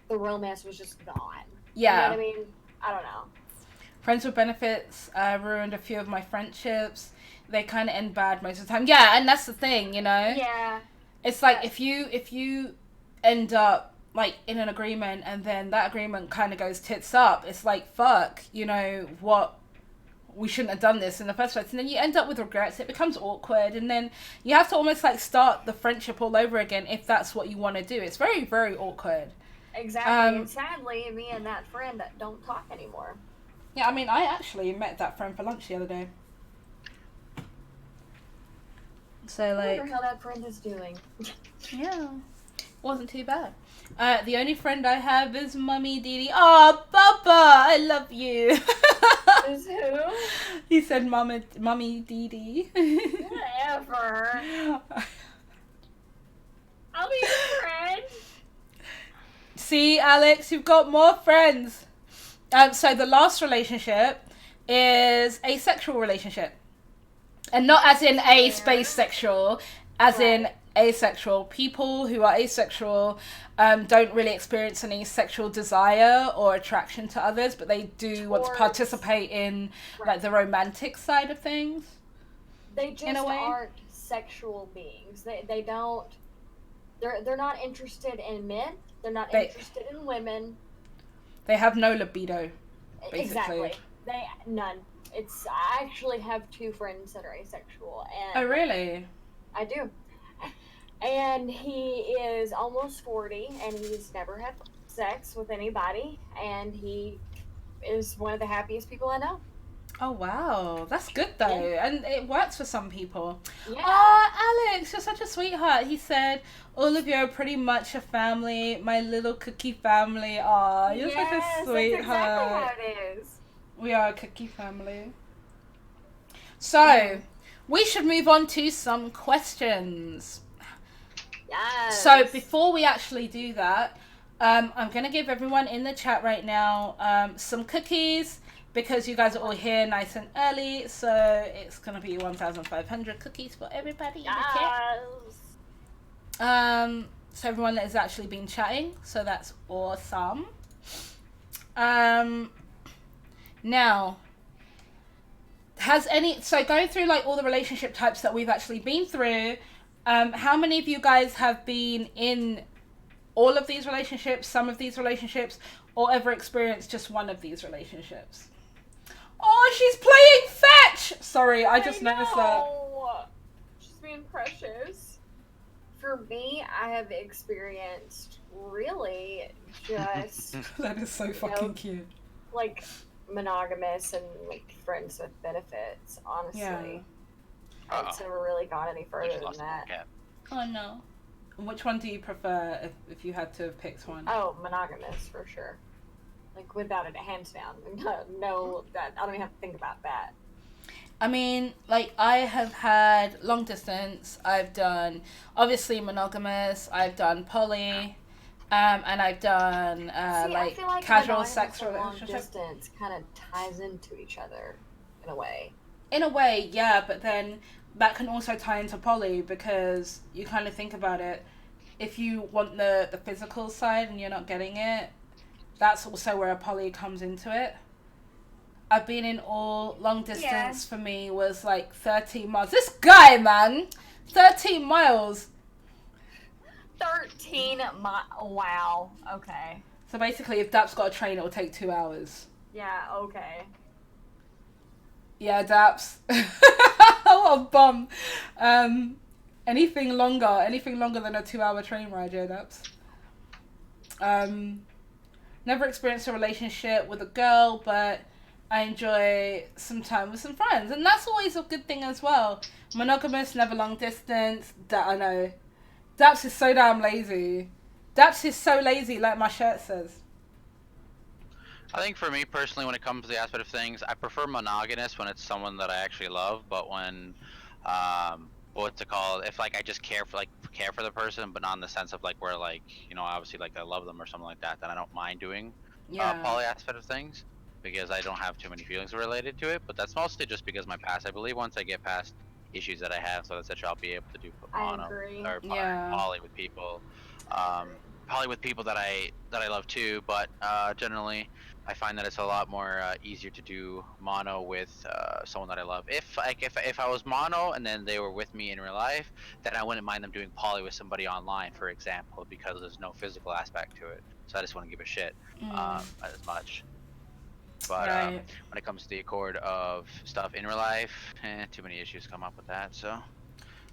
the romance was just gone. Yeah. You know what I mean? I don't know. Friends with benefits ruined a few of my friendships. They kind of end bad most of the time. Yeah, and that's the thing, Yeah. It's like if you end up like in an agreement and then that agreement kind of goes tits up, it's like, fuck, what? We shouldn't have done this in the first place, and then you end up with regrets. It becomes awkward, and then you have to almost like start the friendship all over again if that's what you want to do. It's very, very awkward. Exactly. And sadly, me and that friend don't talk anymore. Yeah, I mean, I actually met that friend for lunch the other day. So like, I wonder how that friend is doing. Yeah, wasn't too bad. The only friend I have is Mummy Dee. Oh, Baba, I love you. Is who? He said Mummy Dee. Whatever. I'll be your friend. See, Alex, you've got more friends. So the last relationship is a sexual relationship. And not as in a space sexual, as in asexual. People who are asexual don't really experience any sexual desire or attraction to others, but they do want to participate in like the romantic side of things. They just aren't sexual beings. They don't. They're not interested in men. They're not interested in women. They have no libido. Basically. Exactly. None. I actually have 2 friends that are asexual. And oh, really? I do. And he is almost 40, and he's never had sex with anybody, and he is one of the happiest people I know. Oh, wow. That's good, though. Yeah. And it works for some people. Yeah. Oh, Alex, you're such a sweetheart. He said, all of you are pretty much a family, my little cookie family. Oh, you're such a sweetheart. That's exactly how it is. We are a cookie family. So, we should move on to some questions. Yes. So, before we actually do that, I'm going to give everyone in the chat right now some cookies, because you guys are all here nice and early. So, it's going to be 1,500 cookies for everybody in the chat. So, everyone that has actually been chatting. So, that's awesome. Now, so going through like all the relationship types that we've actually been through, how many of you guys have been in all of these relationships, some of these relationships, or ever experienced just one of these relationships? Oh, she's playing fetch! Sorry, I just noticed that. She's being precious. For me, I have experienced really just... That is so fucking cute. Like... monogamous and like friends with benefits, honestly. Yeah. It's never really gone any further than that. Oh no. Which one do you prefer if you had to have picked one? Oh, monogamous for sure. Like without it, hands down. No, that I don't even have to think about that. I mean, like I have had long distance. I've done obviously monogamous. I've done poly. And I've done I feel like casual sex relationship. Long distance kind of ties into each other in a way. In a way, yeah, but then that can also tie into poly, because you kind of think about it. If you want the physical side and you're not getting it, that's also where a poly comes into it. I've been in all long distance. For me was like 13 miles. This guy, man, 13 miles. 13 miles. Wow. Okay. So basically, if Dap's got a train, it'll take 2 hours. Yeah, okay. Yeah, Daps. What a bum. Anything longer than a 2-hour train ride, yeah, Daps. Never experienced a relationship with a girl, but I enjoy some time with some friends. And that's always a good thing as well. Monogamous, never long distance. I know. Daps is so damn lazy. Daps is so lazy, like my shirt says. I think for me personally, when it comes to the aspect of things, I prefer monogamous when it's someone that I actually love. But when, what's it called? If like I just care for the person, but not in the sense of like where like obviously like I love them or something like that, then I don't mind doing poly aspect of things, because I don't have too many feelings related to it. But that's mostly just because my past. I believe once I get past issues that I have, so etc., I'll be able to do mono or poly with people, poly with people that I love too. But generally, I find that it's a lot more easier to do mono with someone that I love. If I was mono and then they were with me in real life, then I wouldn't mind them doing poly with somebody online, for example, because there's no physical aspect to it. So I just wouldn't give a shit as much. But when it comes to the accord of stuff in real life, too many issues come up with that. So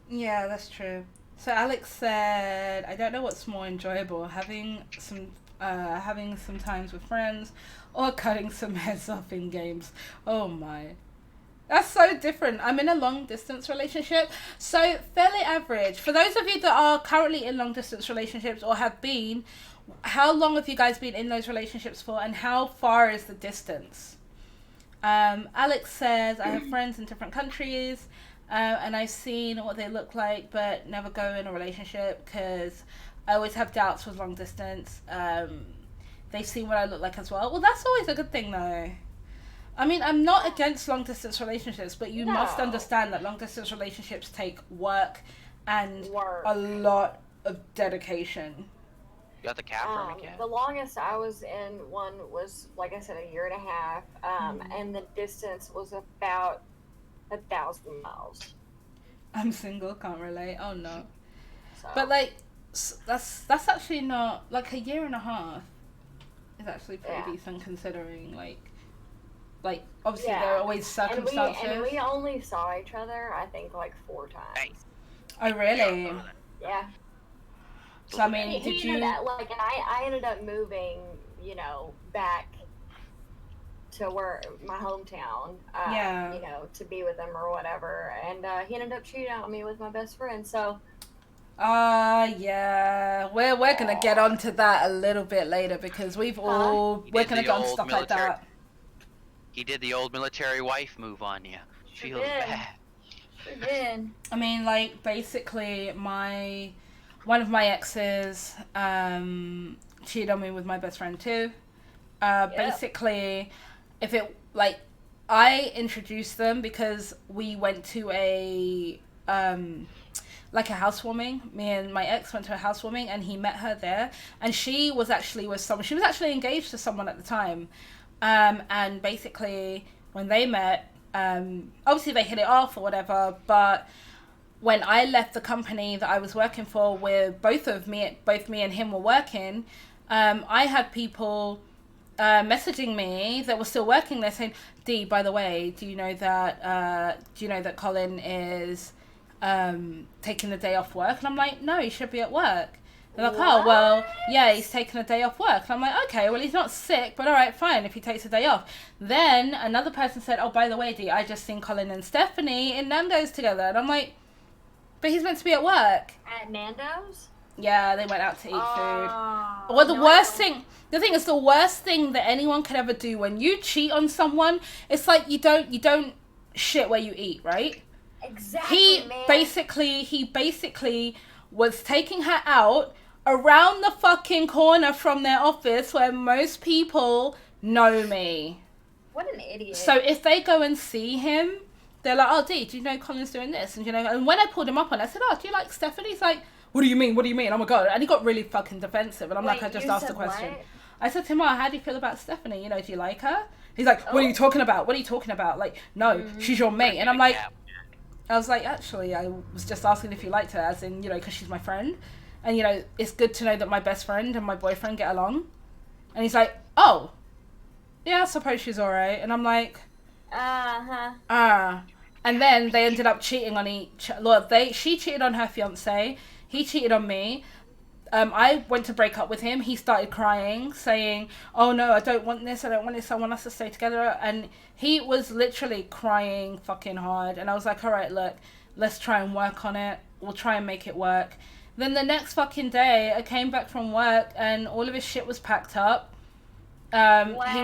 yeah, that's true. So Alex said, I don't know what's more enjoyable, having some times with friends or cutting some heads off in games. Oh my. That's so different. I'm in a long distance relationship. So fairly average. For those of you that are currently in long distance relationships or have been, how long have you guys been in those relationships for, and how far is the distance? Alex says, I have friends in different countries, and I've seen what they look like, but never go in a relationship because I always have doubts with long distance. They've seen what I look like as well. Well, that's always a good thing, though. I mean, I'm not against long distance relationships, but you must understand that long distance relationships take work and a lot of dedication. You got the cat for me, Kat? The longest I was in one was, like I said, 1.5 years. And the distance was about 1,000 miles. I'm single, can't relate. Oh no. So. But like, that's actually not, like, 1.5 years is actually pretty decent considering, like obviously there are always circumstances. And we only saw each other, I think, like 4 times. Nice. Oh really? Yeah. So I mean, did you? Like, and I ended up moving, you know, back to where my hometown, you know, to be with him or whatever, and he ended up cheating on me with my best friend. So. Yeah, we're gonna get onto that a little bit later because we're gonna go on stuff like that. He did the old military wife move on you. Feels bad. Sure did. I mean, like, basically, one of my exes cheated on me with my best friend too. Basically, if it, like, I introduced them because we went to a like a housewarming. Me and my ex went to a housewarming, and he met her there, and she was actually with someone. She was actually engaged to someone at the time, and basically when they met, obviously they hit it off or whatever. But when I left the company that I was working for, where both me and him were working, I had people messaging me that were still working there saying, "Dee, by the way, do you know that Colin is taking the day off work?" And I'm like, "No, he should be at work." They're like, "Oh, well, yeah, he's taking a day off work." And I'm like, "Okay, well, he's not sick, but all right, fine, if he takes a day off." Then another person said, "Oh, by the way, Dee, I just seen Colin and Stephanie in Nando's together." And I'm like, "But he's meant to be at work." At Nando's? Yeah, they went out to eat food. Well, the worst thing that anyone could ever do when you cheat on someone, it's like you don't shit where you eat, right? Exactly, He basically was taking her out around the fucking corner from their office where most people know me. What an idiot. So if they go and see him, they're like, "Oh, Dee, do you know Colin's doing this?" And and when I pulled him up on it, I said, "Oh, do you like Stephanie?" He's like, What do you mean? Oh my God. And he got really fucking defensive. And I'm like, I just asked a question. What? I said to him, how do you feel about Stephanie? You know, do you like her? He's like, what are you talking about? Like, no, she's your mate. And I'm like, I was like, actually, I was just asking if you liked her, as in, because she's my friend. And, it's good to know that my best friend and my boyfriend get along. And he's like, oh, yeah, I suppose she's all right. And I'm like, And then they ended up cheating on each other. She cheated on her fiance. He cheated on me. I went to break up with him. He started crying, saying, "Oh no, I don't want this. I want us to stay together." And he was literally crying fucking hard. And I was like, all right, look, let's try and work on it. We'll try and make it work. Then the next fucking day, I came back from work and all of his shit was packed up. Wow. He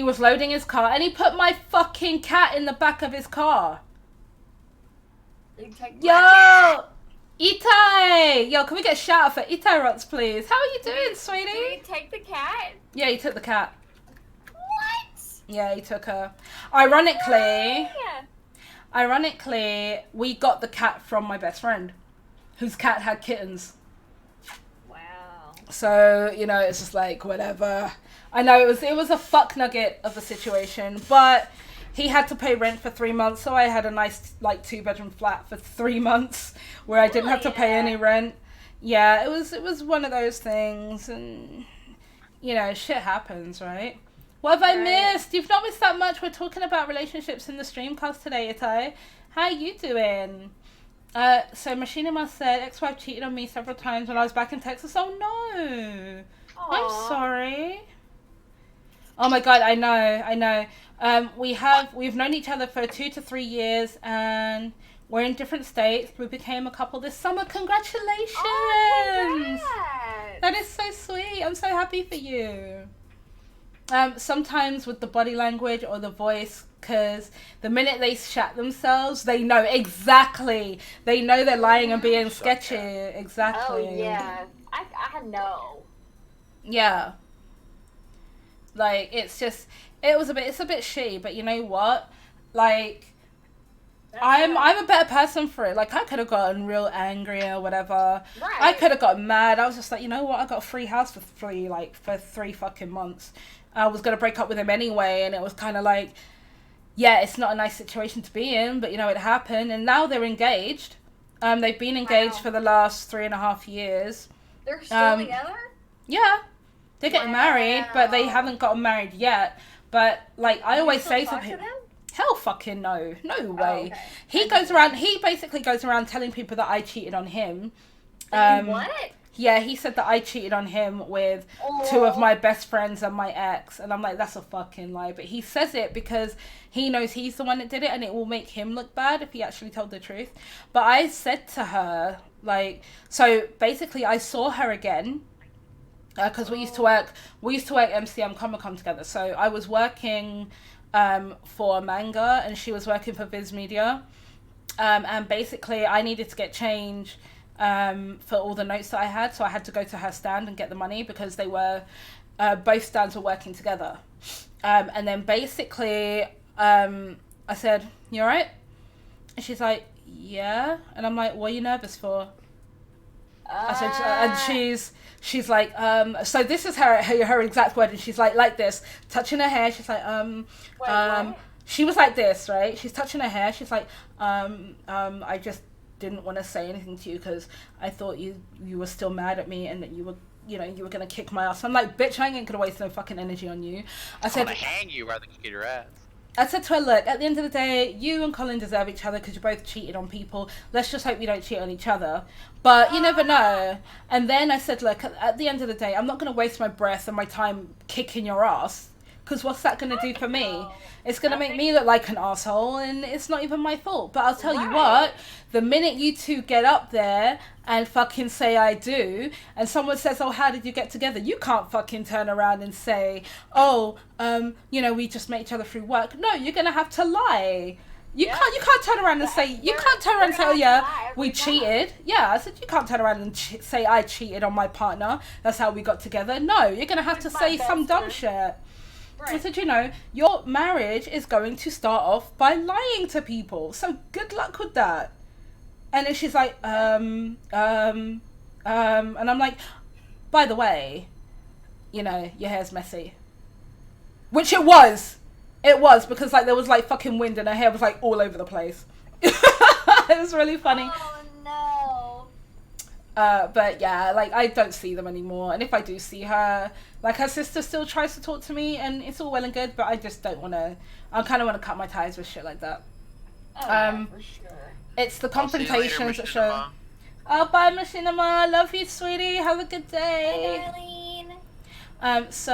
was loading his car, and he put my fucking cat in the back of his car. Yo! Itai! Yo, can we get a shout out for Itai Rots, please? How are you doing, sweetie? Did he take the cat? Yeah, he took the cat. What? Yeah, he took her. Ironically, we got the cat from my best friend, whose cat had kittens. Wow. So, it's just like, whatever. I know it was a fuck nugget of a situation, but he had to pay rent for 3 months, so I had a nice, 2-bedroom flat for 3 months where I didn't have to pay any rent. Yeah, it was one of those things, and, shit happens, right? What have I missed? You've not missed that much. We're talking about relationships in the StreamCast today, Itai. How are you doing? So Machinima said, ex-wife cheated on me several times when I was back in Texas. Oh, no. Aww. I'm sorry. Oh my God, I know. We've known each other for 2 to 3 years, and we're in different states. We became a couple this summer. Congratulations! Oh, that is so sweet. I'm so happy for you. Sometimes with the body language or the voice, because the minute they shat themselves, they know exactly. They know they're lying and being sketchy. Exactly. Oh yeah, I know. Yeah. Like, it's a bit shitty, but you know what? Like, I'm a better person for it. Like, I could have gotten real angry or whatever. Right. I could have got mad. I was just like, you know what? I got a free house for 3 fucking months. I was gonna break up with him anyway, and it was kind of like, yeah, it's not a nice situation to be in, but you know, it happened, and now they're engaged. They've been engaged for the last 3.5 years. They're still together? Yeah. They're getting married, but they haven't gotten married yet. But, like, I always say to people, hell fucking no. No way. Oh, okay. He basically goes around telling people that I cheated on him. What? Yeah, he said that I cheated on him with 2 of my best friends and my ex. And I'm like, that's a fucking lie. But he says it because he knows he's the one that did it, and it will make him look bad if he actually told the truth. But I said to her, like, so basically I saw her again. Because we used to work MCM Comic Con together. So I was working for manga, and she was working for Viz Media. And basically I needed to get change for all the notes that I had. So I had to go to her stand and get the money because they were, both stands were working together. And then basically I said, you all right? And she's like, yeah. And I'm like, what are you nervous for? I said, and she's like, so this is her exact word, and she's like this, touching her hair. She's like, what? She was like this, right? She's touching her hair. She's like, I just didn't want to say anything to you because I thought you were still mad at me and that you were gonna kick my ass. I'm like, bitch, I ain't gonna waste no fucking energy on you. I said, I'm gonna hang you rather than kick your ass. I said to her, look, at the end of the day, you and Colin deserve each other because you both cheated on people. Let's just hope you don't cheat on each other. But you never know. And then I said, look, at the end of the day, I'm not going to waste my breath and my time kicking your ass. Because what's that going to do for me? It's going to make me look like an asshole, and it's not even my fault. But I'll tell you what, the minute you two get up there and fucking say I do, and someone says, oh, how did you get together? You can't fucking turn around and say, oh, we just met each other through work. No, you're going to have to lie. You can't turn around and say, oh yeah, we cheated. Yeah, I said, you can't turn around and say I cheated on my partner. That's how we got together. No, you're going to have to say some dumb shit. Right. I said, your marriage is going to start off by lying to people. So good luck with that. And then she's like, and I'm like, by the way, your hair's messy. Which it was. It was, because like there was like fucking wind and her hair was like all over the place. It was really funny. Oh no. But yeah, like I don't see them anymore, and if I do see her, like her sister still tries to talk to me, and it's all well and good, but I just don't want to. I kind of want to cut my ties with shit like that. Oh, yeah, for sure. It's the confrontations that show. Oh, bye, Machinima. Love you, sweetie. Have a good day. Bye, Darlene. So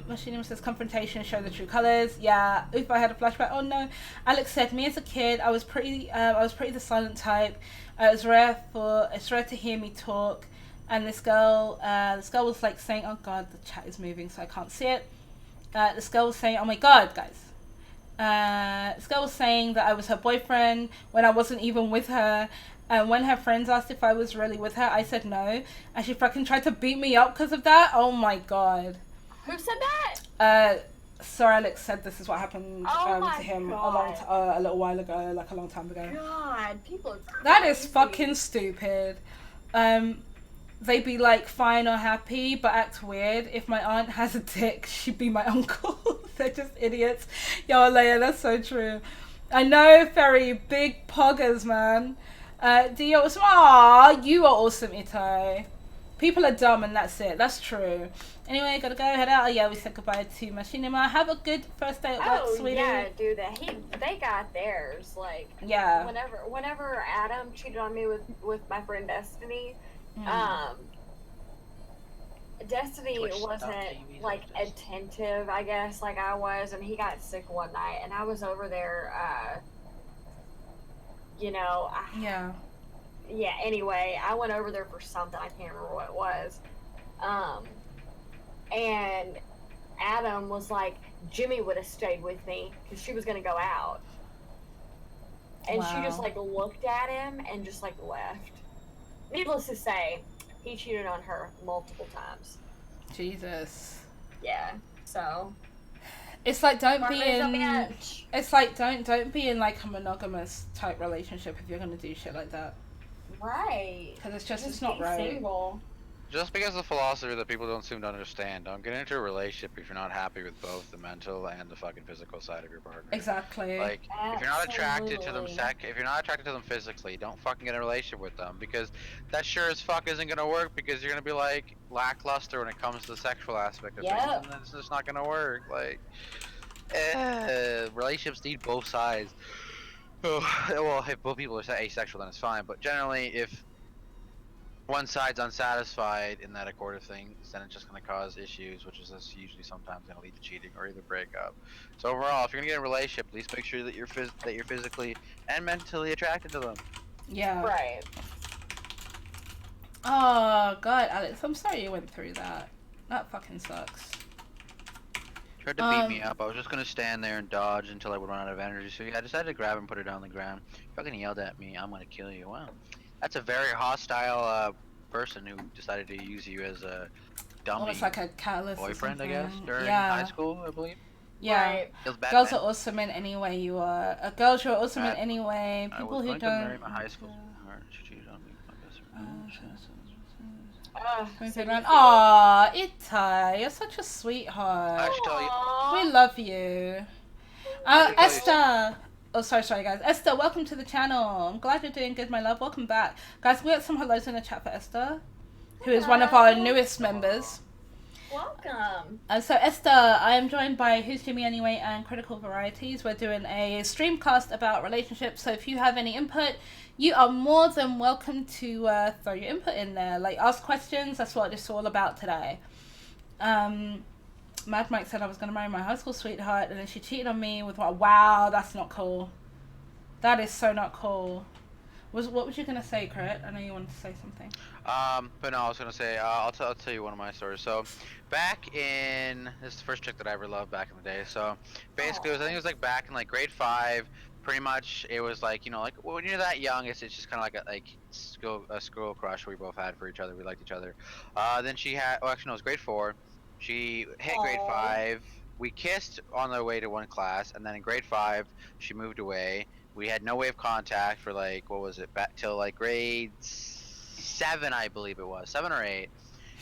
Machinima says confrontation show the true colors. Yeah. Oof, I had a flashback. Oh no. Alex said, me as a kid, I was pretty the silent type. It's rare to hear me talk. And this girl was like saying, oh god, the chat is moving so I can't see it. This girl was saying, oh my god, guys. This girl was saying that I was her boyfriend when I wasn't even with her. And when her friends asked if I was really with her, I said no. And she fucking tried to beat me up because of that. Oh my god. Who said that? Sir Alex said this is what happened to him God. a little while ago, like a long time ago. God, people are crazy. That is fucking stupid. They be like fine or happy, but act weird. If my aunt has a dick, she'd be my uncle. They're just idiots. Yo, Alea, that's so true. I know, Ferry, big poggers, man. Dio, awesome. You are awesome, Ito. People are dumb and that's it. That's true. Anyway, gotta go, head out. Oh yeah, we said goodbye to Machinima. Have a good first day at work, sweetie. Yeah, dude, they got theirs. Like, yeah. Whenever Adam cheated on me with my friend Destiny, Destiny wasn't like attentive, I guess, like I was, and he got sick one night, and I was over there. Yeah, anyway, I went over there for something, I can't remember what it was. And Adam was like Jimmy would have stayed with me because she was gonna go out. And she just Wow. like looked at him and just like left. Needless to say, he cheated on her multiple times. Jesus. Yeah. So It's like don't Mark be is a in. bitch. It's like don't be in like a monogamous type relationship if you're gonna do shit like that. Right. Because it's Just not be right. single. Just because of philosophy that people don't seem to understand. Don't get into a relationship if you're not happy with both the mental and the fucking physical side of your partner. Exactly. Like, if you're not attracted to them Absolutely. if you're not attracted to them physically, don't fucking get in a relationship with them, because that sure as fuck isn't gonna work, because you're gonna be like lackluster when it comes to the sexual aspect of things, Yep. and it's just not gonna work. Like, relationships need both sides. Oh, well, if both people are asexual, then it's fine. But generally, if one side's unsatisfied in that accord of things, then it's just going to cause issues, which is just usually sometimes going to lead to cheating or either breakup. So overall, if you're going to get in a relationship, at least make sure that you're physically and mentally attracted to them. Yeah. Right. Oh god, Alex, I'm sorry you went through that. That fucking sucks. Tried to beat me up. I was just going to stand there and dodge until I would run out of energy. So yeah, I decided to grab and put her down on the ground. Fucking yelled at me, "I'm going to kill you." Wow, that's a very hostile person who decided to use you as a dummy Almost like a catalyst boyfriend, or I guess, something. during Yeah. high school, I believe. Yeah. Right. Feels bad, Girls man. are awesome in any way you are. Girls, you're awesome in Bad. any way. I People was who going to don't. marry my high school sweetheart. She cheated on me. My best friend. So you Aw, Itai, you're such a sweetheart. I should tell you. We love you. I should tell you. Esther. Oh, sorry, guys. Esther, welcome to the channel. I'm glad you're doing good, my love. Welcome back. Guys, we got some hellos in the chat for Esther, who is one of our newest members. Welcome. So, Esther, I am joined by Who's Jimmy Anyway and Critical Varieties. We're doing a streamcast about relationships, so if you have any input, you are more than welcome to throw your input in there. Like, ask questions. That's what it's all about today. Mad Mike said I was going to marry my high school sweetheart, and then she cheated on me with what? Wow, that's not cool. That is so not cool. What was you going to say, Crit? I know you wanted to say something. But no, I was gonna say I'll tell you one of my stories. So, back in this is the first chick that I ever loved back in the day. So, basically, I think it was like back in like grade 5. Pretty much, it was like like when you're that young, it's just kind of like a school crush we both had for each other. We liked each other. Then she had, oh, actually no, it was grade 4. She hit grade 5. We kissed on the way to one class, and then in grade 5, she moved away. We had no way of contact for like, what was it, back till like grade 7, I believe it was, 7 or 8.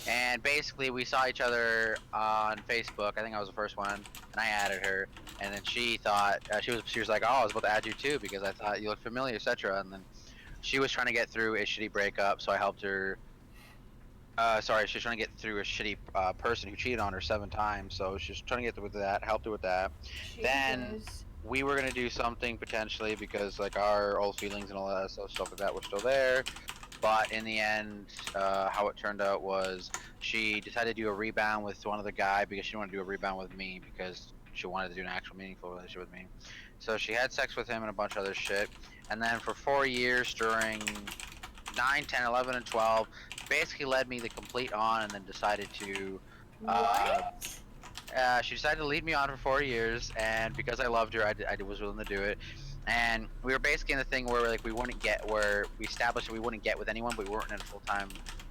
And basically, we saw each other on Facebook. I think I was the first one, and I added her. And then she thought she was like, "Oh, I was about to add you too because I thought you looked familiar, etc." And then she was trying to get through a shitty breakup, so I helped her. Sorry, she was trying to get through a shitty person who cheated on her 7 times. So she was trying to get through with that, helped her with that. Then we were gonna do something potentially because like our old feelings and all that stuff like that were still there. But in the end, how it turned out was she decided to do a rebound with one other guy because she didn't want to do a rebound with me because she wanted to do an actual meaningful relationship with me. So she had sex with him and a bunch of other shit. And then for 4 years during 9, 10, 11, and 12, basically led me the complete on and then decided to... What? She decided to lead me on for 4 years, and because I loved her, I was willing to do it. And we were basically in the thing where like we established that we wouldn't get with anyone, but we weren't in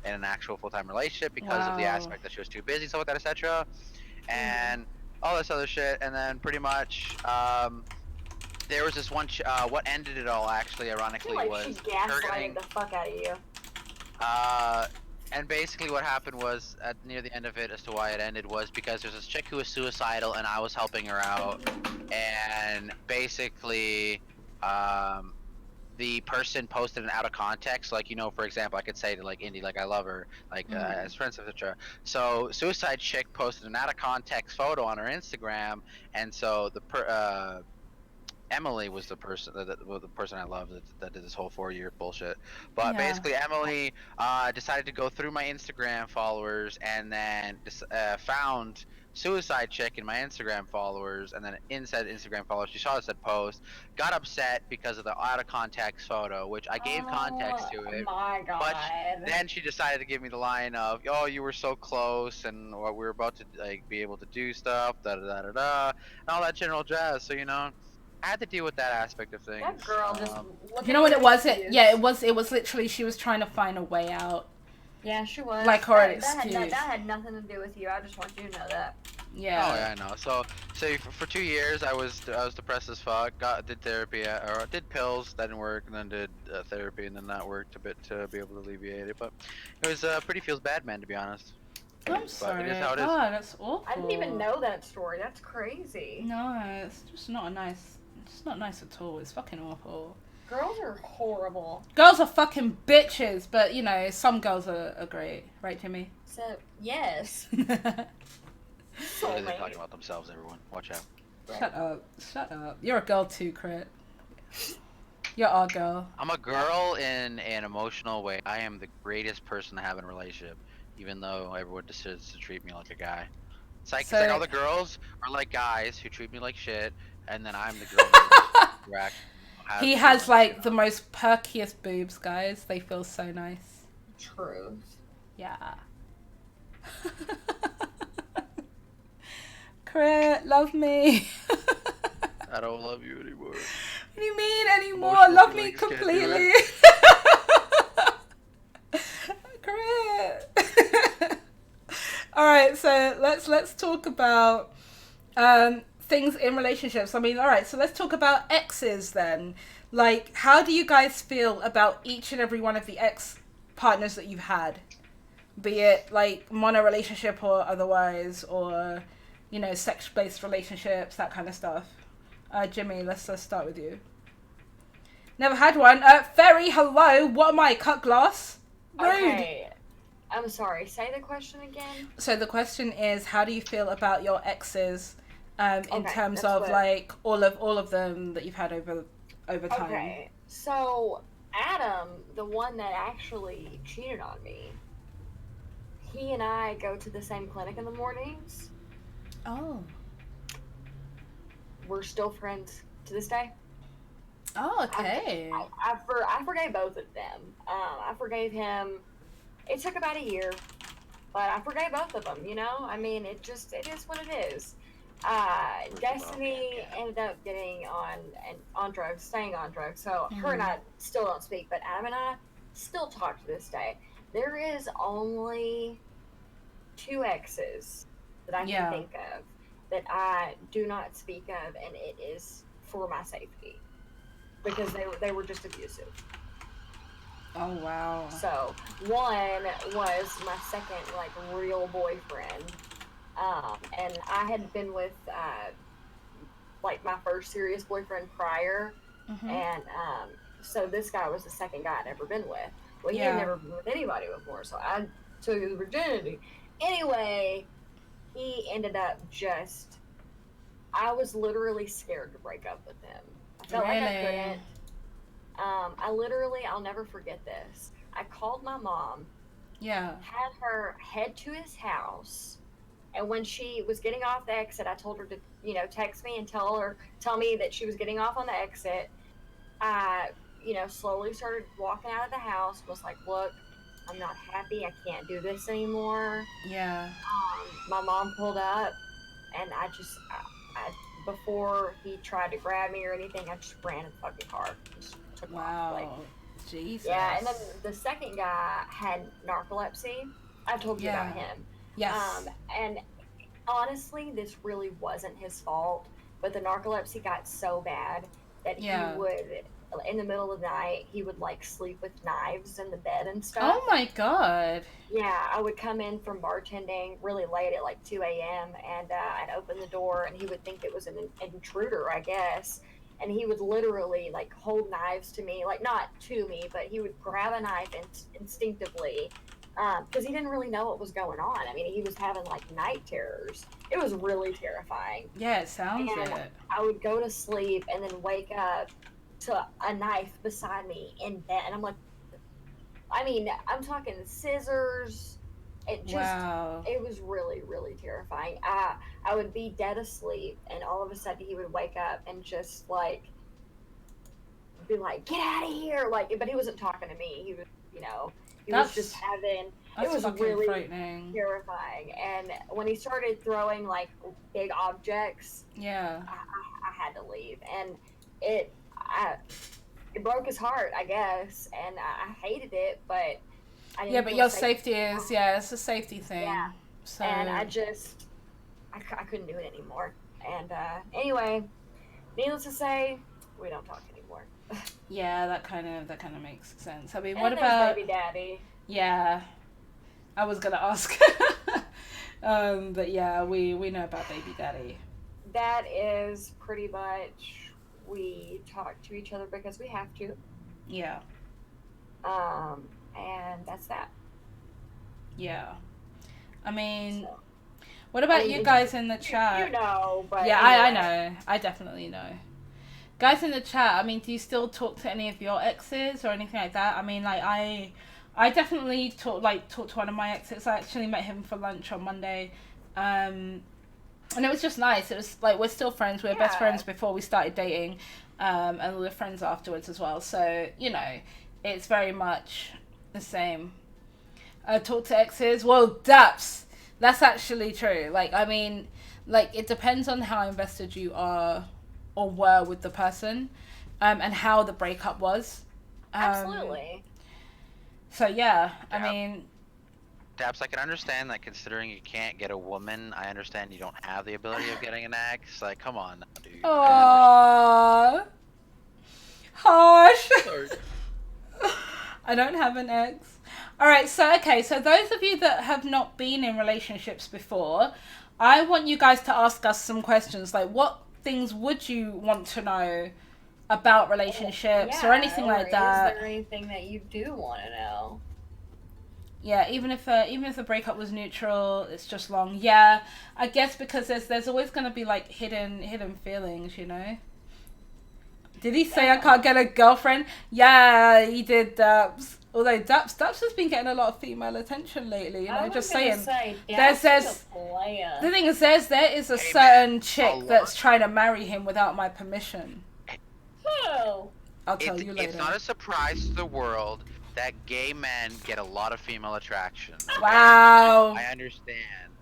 an actual full-time relationship because of the aspect that she was too busy, stuff like that, etc. And all this other shit. And then pretty much there was this one. What ended it all, actually, ironically, I feel was like she her gaslighted getting. the fuck out of you. And basically what happened was, near the end of it, as to why it ended, was because there's this chick who was suicidal and I was helping her out. And basically, the person posted an out of context, like, for example, I could say to like Indy, like, I love her, like, as friends, etc. So suicide chick posted an out of context photo on her Instagram, and so Emily was the person the person I loved that did this whole 4-year bullshit. But basically, Emily decided to go through my Instagram followers and then found suicide chick in my Instagram followers, and then in said Instagram followers, she saw said post, got upset because of the out of context photo, which I gave context to Oh it. my But god. then she decided to give me the line of, "Oh, you were so close, and what we were about to like be able to do stuff, da da da da da, and all that general jazz." So I had to deal with that aspect of things. That girl just looking You know what at it was? reviews. It was literally she was trying to find a way out. Yeah, she was. Like her that excuse. that had nothing to do with you. I just want you to know that. Yeah. Oh yeah, I know. So for 2 years, I was depressed as fuck. Did therapy or did pills, that didn't work, and then did therapy, and then that worked a bit to be able to alleviate it. But it was pretty feels bad, man, to be honest. I'm sorry. But it is how it is. God, that's awful. I didn't even know that story. That's crazy. No, it's just not nice. It's not nice at all. It's fucking awful. Girls are horrible. Girls are fucking bitches, but some girls are great, right, Jimmy? So yes. So They're many. talking about themselves, everyone. Watch out. Shut up. You're a girl too, Crit. You're our girl. I'm a girl in an emotional way. I am the greatest person to have in a relationship, even though everyone decides to treat me like a guy. It's like all the girls are like guys who treat me like shit, and then I'm the girl who He has like the most perkiest boobs, guys. They feel so nice. Truth. Yeah. Crit, love me. I don't love you anymore. What do you mean anymore? Emotional Love me feelings can't do completely. Crit. All right, so let's talk about things in relationships. I mean, all right, so let's talk about exes then. Like, how do you guys feel about each and every one of the ex partners that you've had? Be it like mono relationship or otherwise, or sex-based relationships, that kind of stuff. Jimmy, let's start with you. Never had one. Fairy, hello. What am I? Cut glass? Rude. Okay. I'm sorry. Say the question again. So the question is, how do you feel about your exes, in terms of like all of them that you've had over time? Okay. So Adam, the one that actually cheated on me, he and I go to the same clinic in the mornings. Oh. We're still friends to this day. Oh, okay. I forgave both of them. I forgave him. It took about a year, but I forgave both of them. I mean, it is what it is. Destiny ended up getting on drugs, staying on drugs. So her and I still don't speak, but Adam and I still talk to this day. There is only 2 exes that I can think of that I do not speak of, and it is for my safety because they were just abusive. Oh wow. So one was my second real boyfriend, and I had been with my first serious boyfriend prior, and so this guy was the second guy I'd ever been with. Well, he had never been with anybody before, so I took his virginity. Anyway, he ended up I was literally scared to break up with him. I felt like I couldn't. I'll never forget this. I called my mom. Yeah. Had her head to his house, and when she was getting off the exit, I told her to, text me and tell me that she was getting off on the exit. I, slowly started walking out of the house. Was like, look, I'm not happy. I can't do this anymore. Yeah. My mom pulled up, and I before he tried to grab me or anything, I just ran in the fucking car. Just took off. Jesus. Yeah, and then the second guy had narcolepsy. I've told you about him. Yes. And honestly, this really wasn't his fault, but the narcolepsy got so bad that he would, in the middle of the night, he would sleep with knives in the bed and stuff. Oh my god. Yeah, I would come in from bartending really late at 2 a.m. and I'd open the door and he would think it was an intruder, I guess. And he would literally hold knives to me, not to me, but he would grab a knife instinctively because he didn't really know what was going on. I mean, he was having night terrors. It was really terrifying. Yeah, it sounds it. I would go to sleep and then wake up to a knife beside me in bed, and I'm like, I mean, I'm talking scissors, It just, Wow. it was really, really terrifying. I would be dead asleep, and all of a sudden he would wake up and just like be like, "Get out of here!" Like, but he wasn't talking to me. He was, he was just having. It That's was fucking really frightening. terrifying. And when he started throwing like big objects, Yeah. I had to leave, and it broke his heart, I guess, and I hated it, but I didn't Yeah, but feel your safe. safety is, it's a safety thing. Yeah. So. And I couldn't do it anymore. And anyway, needless to say, we don't talk anymore. Yeah, that kind of makes sense. I mean, And what there's about baby daddy? Yeah, I was gonna ask. But yeah, we know about baby daddy. That is pretty much, we talk to each other because we have to. Yeah. And that's that. Yeah. I mean, So, what about you guys in the chat? You know, but Yeah, anyway. I know. I definitely know. Guys in the chat, I mean, do you still talk to any of your exes or anything like that? I mean, like, I definitely talk to one of my exes. I actually met him for lunch on Monday. And it was just nice. It was like, we're still friends. We were best friends before we started dating. And we were friends afterwards as well. So, it's very much the same. Talk to exes. Well, Daps. That's actually true. Like, I mean, like, it depends on how invested you are or were with the person, and how the breakup was. Absolutely. So, yeah, I mean... Daps, I can understand that considering you can't get a woman, I understand you don't have the ability of getting an ex. Like, come on now, dude. Aww. Harsh. I don't have an ex. Alright, so those of you that have not been in relationships before, I want you guys to ask us some questions. Like, what things would you want to know about relationships or anything like that? Is there anything that you do want to know? Yeah, even if the breakup was neutral, it's just long. Yeah, I guess because there's always gonna be like hidden feelings, Did he say I can't get a girlfriend? Yeah, he did, Dubs. Although Dubs has been getting a lot of female attention lately, just saying. There's the thing is, there is a certain chick that's trying to marry him without my permission. Who? I'll tell you later. It's not a surprise to the world that gay men get a lot of female attraction. Wow. I understand.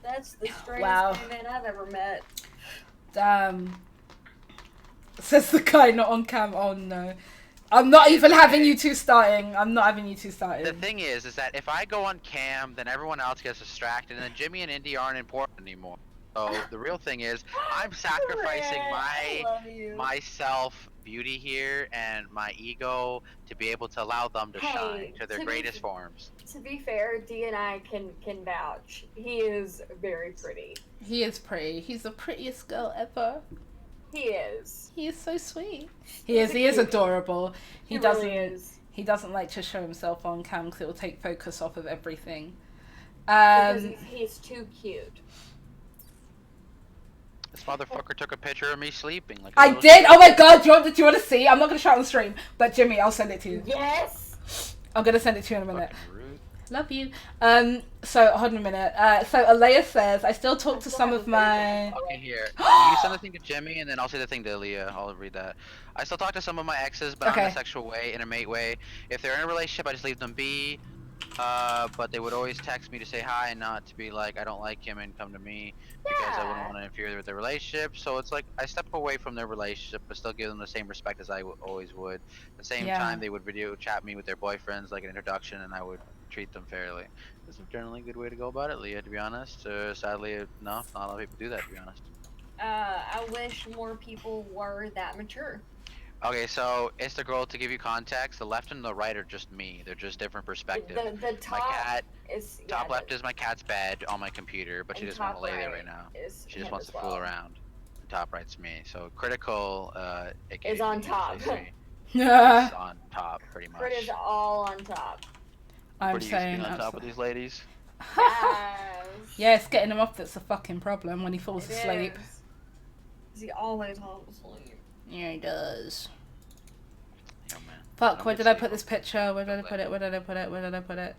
That's the strangest man I've ever met. Damn. Says the guy not on cam. Oh no. I'm not even having you two starting. The thing is that if I go on cam, then everyone else gets distracted, and then Jimmy and Indy aren't important anymore. So the real thing is, I'm sacrificing my self beauty here and my ego to be able to allow them to shine to their greatest forms. To be fair, D and I can vouch. He is very pretty. He is pretty. He's the prettiest girl ever. He is. He is so sweet. He is adorable. He doesn't. Really is. He doesn't like to show himself on cam because it will take focus off of everything. Because he's too cute. This motherfucker took a picture of me sleeping. Like I did. Oh my god! Do you want to see? I'm not gonna show it on stream, but Jimmy, I'll send it to you. Yes. I'm gonna send it to you in a minute. Rude. Love you. So hold on a minute. So Alea says, I still talk to some of my... Okay, here. You send the thing to Jimmy, and then I'll say the thing to Leah. I'll read that. I still talk to some of my exes, but not in a sexual way, in a mate way. If they're in a relationship, I just leave them be. But they would always text me to say hi and not to be like, I don't like him and come to me because I wouldn't want to interfere with their relationship. So it's like, I step away from their relationship, but still give them the same respect as I always would. At the same time, they would video chat me with their boyfriends, like an introduction, and I would treat them fairly. This is generally a good way to go about it, Leah, to be honest. Sadly, no, not a lot of people do that, to be honest. I wish more people were that mature. Okay, so it's the girl, to give you context. The left and the right are just me. They're just different perspectives. The top my cat is top left is my cat's bed on my computer, but she doesn't want to lay there right now. She just wants to fool around. The top right's me. So Critical is on top. Is on top, pretty much. Crit is all on top. I'm saying on top of these ladies. Yeah, it's getting him off that's a fucking problem when he falls asleep. He always falls asleep. Yeah, he does. Yeah, man. Fuck, where did I put this picture? Where did I put it? Where did I put it? Where did I put it?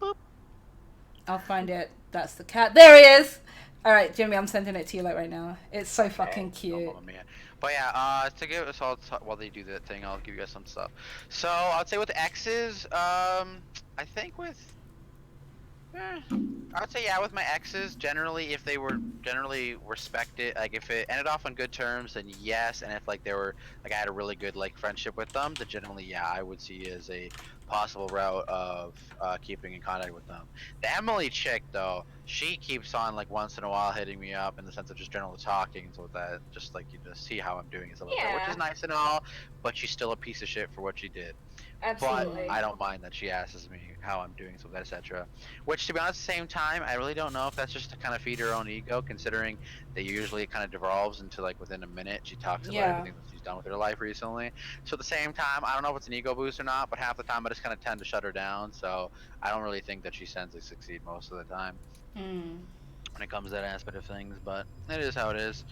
Boop. I'll find it. That's the cat. There he is! Alright, Jimmy, I'm sending it to you like right now. It's so fucking cute. But yeah, to give us all while they do that thing, I'll give you guys some stuff. So I'd say with exes, I think with I would say yeah, with my exes, generally if they were generally respected, like if it ended off on good terms, then yes, and if like they were like I had a really good like friendship with them, then generally yeah, I would see as a possible route of keeping in contact with them. The Emily chick though, she keeps on like once in a while hitting me up in the sense of just general talking, so that just like you just see how I'm doing and stuff like that, which is nice and all, but she's still a piece of shit for what she did. Absolutely. But I don't mind that she asks me how I'm doing, so that etc. Which, to be honest, at the same time, I really don't know if that's just to kind of feed her own ego, considering that usually it kind of devolves into like within a minute she talks about everything that she's done with her life recently. So at the same time, I don't know if it's an ego boost or not, but half the time I just kind of tend to shut her down. So I don't really think that she tends to succeed most of the time when it comes to that aspect of things. But it is how it is.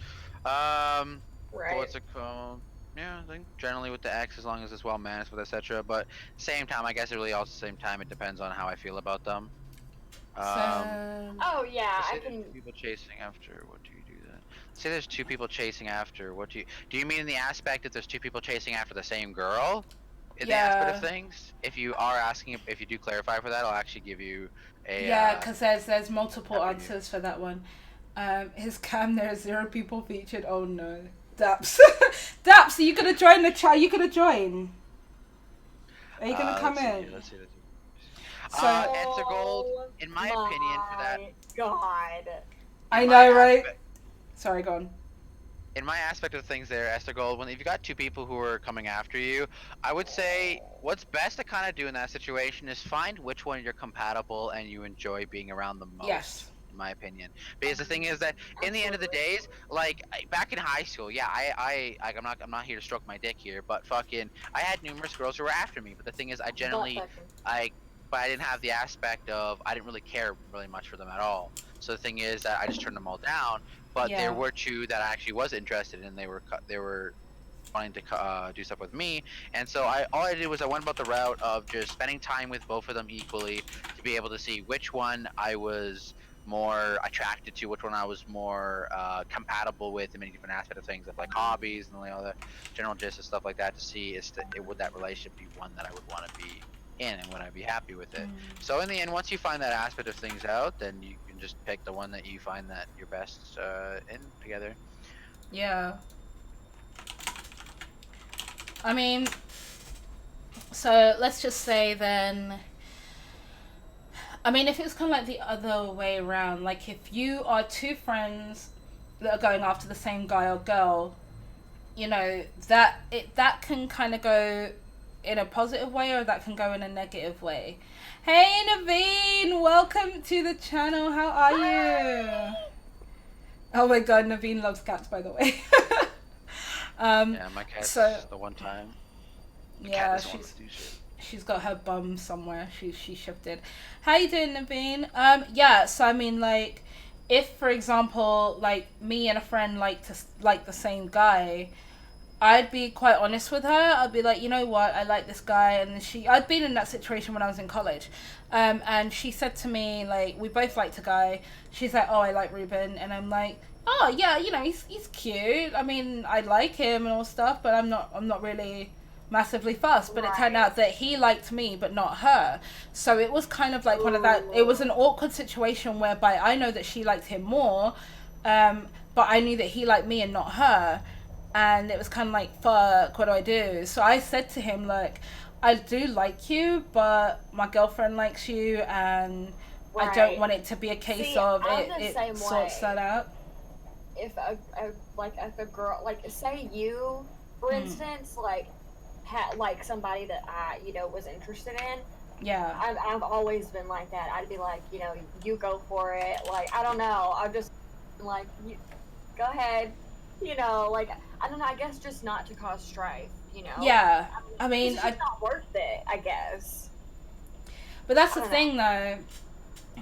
Right. What's it called? Yeah, I think generally with the X, as long as it's well managed with etc. But same time, I guess it really also same time it depends on how I feel about them. Oh yeah, I can. People chasing after. What do you do then? Say there's two people chasing after. What do you mean in the aspect that there's two people chasing after the same girl? In the aspect of things, if you are asking, if you do clarify for that, I'll actually give you a. Yeah, because there's multiple answers for that one. His cam, there's 0 people featured. Oh no. Daps. Daps, are you gonna join the chat? Are you gonna join? Are you gonna come in? Let's see. So, Answer gold, in my opinion, for that. God. I know, right? Sorry, go on. In my aspect of things there, Esther Gold, if you got two people who are coming after you, I would say what's best to kind of do in that situation is find which one you're compatible and you enjoy being around the most. Yes. In my opinion, because the thing is that in the end of the days, like back in high school, yeah, I'm not here to stroke my dick here, but fucking, I had numerous girls who were after me. But the thing is, I generally, but I didn't have the aspect of I didn't really care really much for them at all. So the thing is that I just turned them all down. But there were two that I actually was interested in. They were wanting to do stuff with me, and so all I did was I went about the route of just spending time with both of them equally to be able to see which one I was more attracted to, which one I was more compatible with in many different aspects of things, like hobbies and all the general gist and stuff like that, to see would that relationship be one that I would want to be in and would I be happy with it. So in the end, once you find that aspect of things out, then you can just pick the one that you find that you're best in together. Yeah. I mean, so let's just say then, I mean, if it's kind of like the other way around, like if you are two friends that are going after the same guy or girl, you know, that can kind of go in a positive way or that can go in a negative way. Hey Naveen, welcome to the channel. How are you? Oh my god, Naveen loves cats, by the way. Yeah, my cat's the one time. Yeah, she's got her bum somewhere. She shifted. How you doing, Naveen? Yeah, so I mean, like, if for example, like me and a friend like the same guy, I'd be quite honest with her. I'd be like, you know what, I like this guy, and I'd been in that situation when I was in college, and she said to me, like, we both liked a guy. She's like, oh, I like Ruben, and I'm like, oh yeah, you know, he's cute. I mean, I like him and all stuff, but I'm not really massively fussed. But it turned out that he liked me but not her, so it was kind of like one of that, it was an awkward situation whereby I know that she liked him more, but I knew that he liked me and not her, and it was kind of like, fuck, what do I do? So I said to him, like, I do like you, but my girlfriend likes you, and I don't want it to be a case of it sorts that out. If a girl, like, say you, for instance, like, had like somebody that I, you know, was interested in. Yeah. I've always been like that. I'd be like, you know, you go for it. Like, I don't know. I'll just like, you go ahead. You know, like, I don't know. I guess just not to cause strife. You know. Yeah. I mean, it's just not worth it, I guess. But that's the thing, though.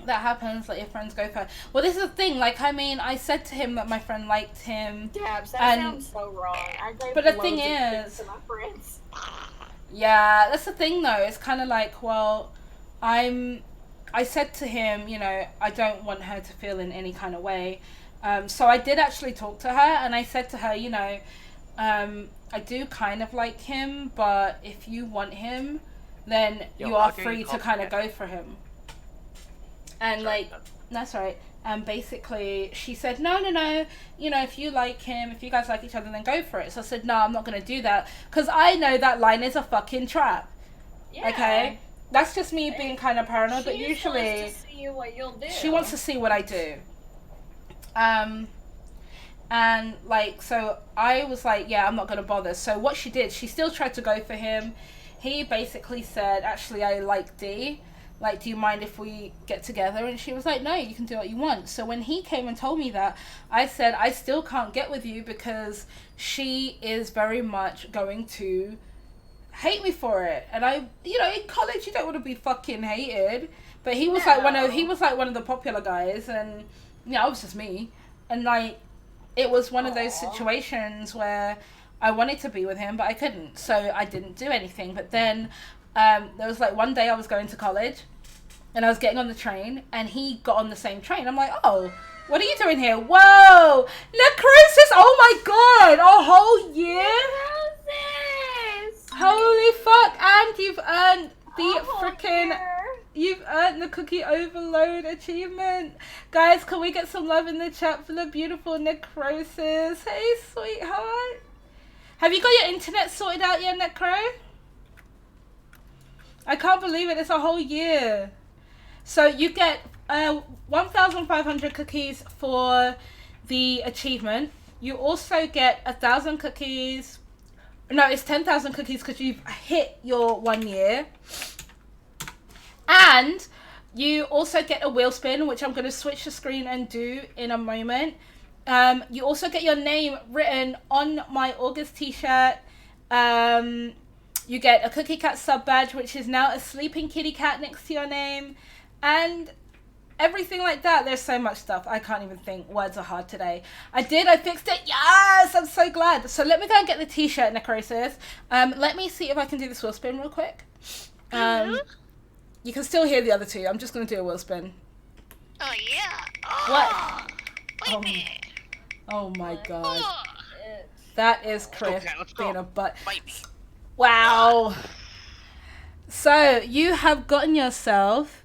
that happens, like your friends go for. Well, this is the thing. Like, I mean, I said to him that my friend liked him. Dabs, that And- sounds so wrong. I gave But the loads thing of things is- to my friends. Yeah, that's the thing though. It's kind of like, well, I said to him, you know, I don't want her to feel in any kind of way. So I did actually talk to her, and I said to her, you know, I do kind of like him, but if you want him, then you are free to kind of go for him. And like, that's right. And basically, she said, no, you know, if you like him, if you guys like each other, then go for it. So I said, no, I'm not going to do that, because I know that line is a fucking trap. Yeah. Okay? That's just me being kind of paranoid, but She just usually wants to see what you'll do. she wants to see what I do. And like, so I was like, yeah, I'm not going to bother. So what she did, she still tried to go for him. He basically said, actually, I like D. Like, do you mind if we get together? And she was like, no, you can do what you want. So when he came and told me that, I said, I still can't get with you because she is very much going to hate me for it. And I, you know, in college, you don't want to be fucking hated. But he was like one of the popular guys, and yeah, it was just me. And like, it was one of those situations where I wanted to be with him, but I couldn't. So I didn't do anything. But then there was like one day I was going to college, and I was getting on the train, and he got on the same train. I'm like, oh, what are you doing here? Whoa, necrosis! Oh my god, a whole year? Necrosis! Holy fuck! And you've earned the Oh, freaking. dear. You've earned the cookie overload achievement. Guys, can we get some love in the chat for the beautiful necrosis? Hey, sweetheart. Have you got your internet sorted out yet, Necro? I can't believe it. It's a whole year. So you get 1,500 cookies for the achievement. You also get 1,000 cookies. No, it's 10,000 cookies because you've hit your 1 year. And you also get a wheel spin, which I'm going to switch the screen and do in a moment. You also get your name written on my August t-shirt. You get a Cookie Cat sub badge, which is now a sleeping kitty cat next to your name. And everything like that. There's so much stuff. I can't even think. Words are hard today. I fixed it. Yes! I'm so glad. So let me go and get the t-shirt, Necrosis. Let me see if I can do this wheel spin real quick. You can still hear the other two. I'm just going to do a wheel spin. Oh, yeah. Oh, What? Wait Oh, a minute. oh my god. Oh, That is Chris Okay, let's go. being a butt. bite me. Wow. So you have gotten yourself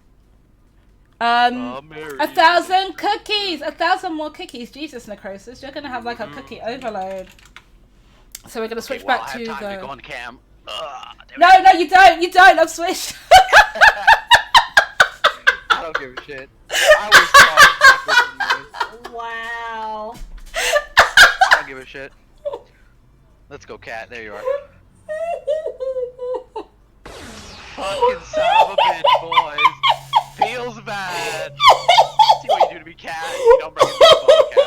1,000 cookies. 1,000 more cookies. Jesus, Necrosis. You're going to have like a cookie overload. So we're going to switch back to I have time to go the... on cam. No, you don't. You don't. I've switched. I don't give a shit. I was Wow. I don't give a shit. Let's go, cat. There you are. Fucking son of a bitch, boys. Feels bad. See what you do to me, cat. You don't bring in the ball caps.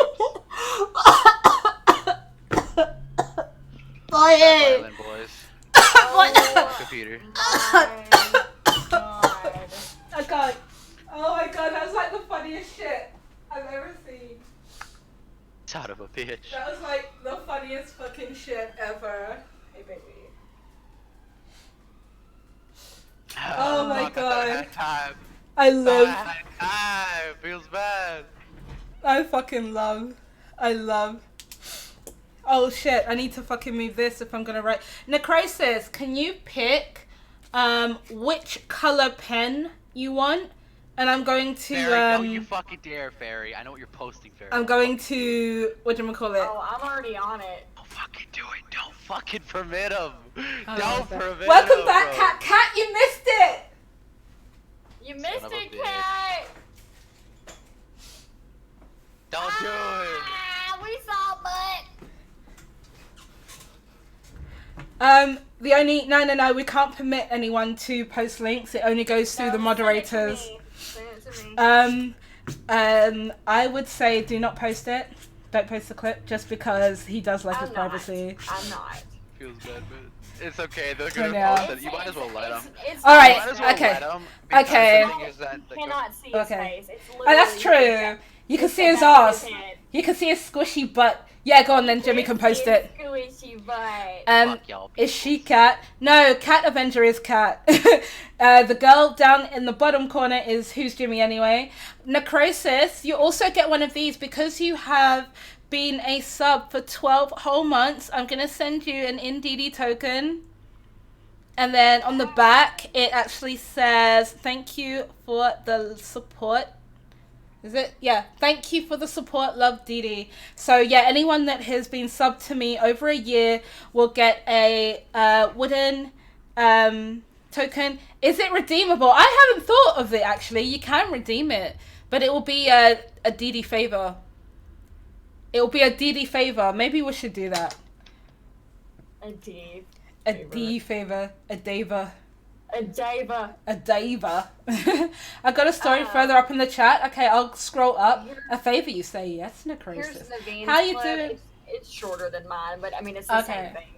Violin, boys. Oh, Computer. my God. I can't. Oh my god, that was like the funniest shit I've ever seen. Son of a bitch. That was like the funniest fucking shit ever. Hey baby. Oh my Fuck, god. I had time. I love. I had time. Feels bad. I fucking love. I love. Oh shit, I need to fucking move this if I'm gonna write. Necrosis, can you pick which color pen you want? And I'm going to Fairy, don't you fucking dare, Fairy. I know what you're posting, Fairy. I'm going to whatchamacallit? Oh, I'm already on it. Don't fucking do it. Don't fucking permit him. Oh, Don't okay. permit him. Welcome back, bro. Cat. Cat, you missed it. You missed of a it, bitch. Cat. Don't do it. Ah, we saw butt. The only no, we can't permit anyone to post links. It only goes through the moderators. Send it to me. I would say do not post it. Don't post the clip just because he does like his I'm not. privacy. I'm not. feels bad, but it's okay. They're I gonna know. post it. You might as well let them. All right, You might as well okay. let them. Okay. The thing is that You cannot see his Okay. face. It's Oh, that's literally true. You can it's see the his back of ass. his head. You can see his squishy butt. Yeah, go on then, Jimmy can post it. Squishy butt. Fuck y'all Is people. she Cat? No, Cat Avenger is Cat. The girl down in the bottom corner is Who's Jimmy Anyway. Necrosis, you also get one of these because you have been a sub for 12 whole months. I'm going to send you an InDD token. And then on the back, it actually says, thank you for the support. Is it? Yeah. Thank you for the support. Love, Dee. So, yeah, anyone that has been subbed to me over a year will get a wooden token. Is it redeemable? I haven't thought of it, actually. You can redeem it. But it will be a Dee favor. It will be a Dee favor. Maybe we should do that. A D. A D favor. A Dava. A Dava. A Dava. I got a story further up in the chat. Okay, I'll scroll up. A favor, you say? Yes, Here's Necrosis. Naveen's How you clip. doing? It's shorter than mine, but I mean, it's the same thing.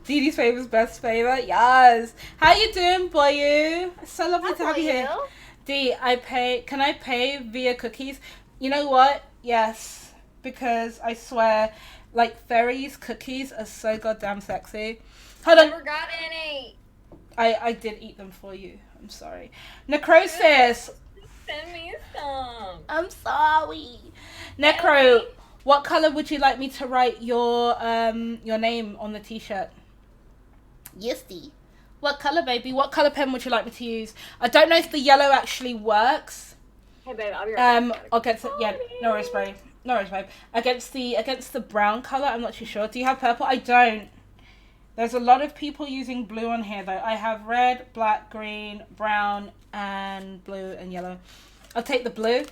Dee Dee's favor's best favor. Yes. How you doing, boy? You? So lovely to have you here. Dee, can I pay via cookies? You know what? Yes. Because I swear, like, Fairy's cookies are so goddamn sexy. Hold on. Never got any. I did eat them for you. I'm sorry. Necrosis. Send me some. I'm sorry. Necro, what color would you like me to write your name on the t-shirt? Yes, Dee. What color, baby? What color pen would you like me to use? I don't know if the yellow actually works. Hey, babe, I'll be right back. Against no worries, babe. No worries, babe. Against the brown color, I'm not too sure. Do you have purple? I don't. There's a lot of people using blue on here, though. I have red, black, green, brown, and blue and yellow. I'll take the blue.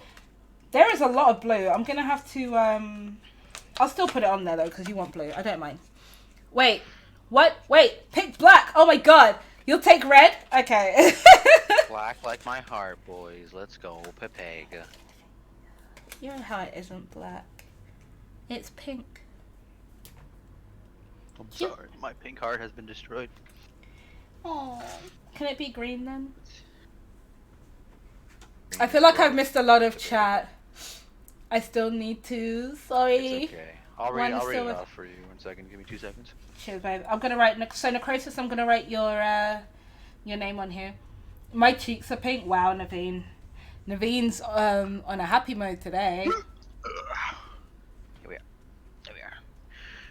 There is a lot of blue. I'm going to have to... I'll still put it on there, though, because you want blue. I don't mind. Wait. What? Wait. Pick black. Oh, my God. You'll take red? Okay. Black like my heart, boys. Let's go, Pepega. Your heart isn't black. It's pink. I'm sorry, my pink heart has been destroyed. Oh, can it be green then? I feel like I've missed a lot of chat. I still need to. Sorry. It's okay. I'll read it off for you. 1 second. Give me 2 seconds. Cheers, babe. I'm gonna write. So Necrosis, I'm gonna write your name on here. My cheeks are pink. Wow, Naveen. Naveen's on a happy mode today. There we are.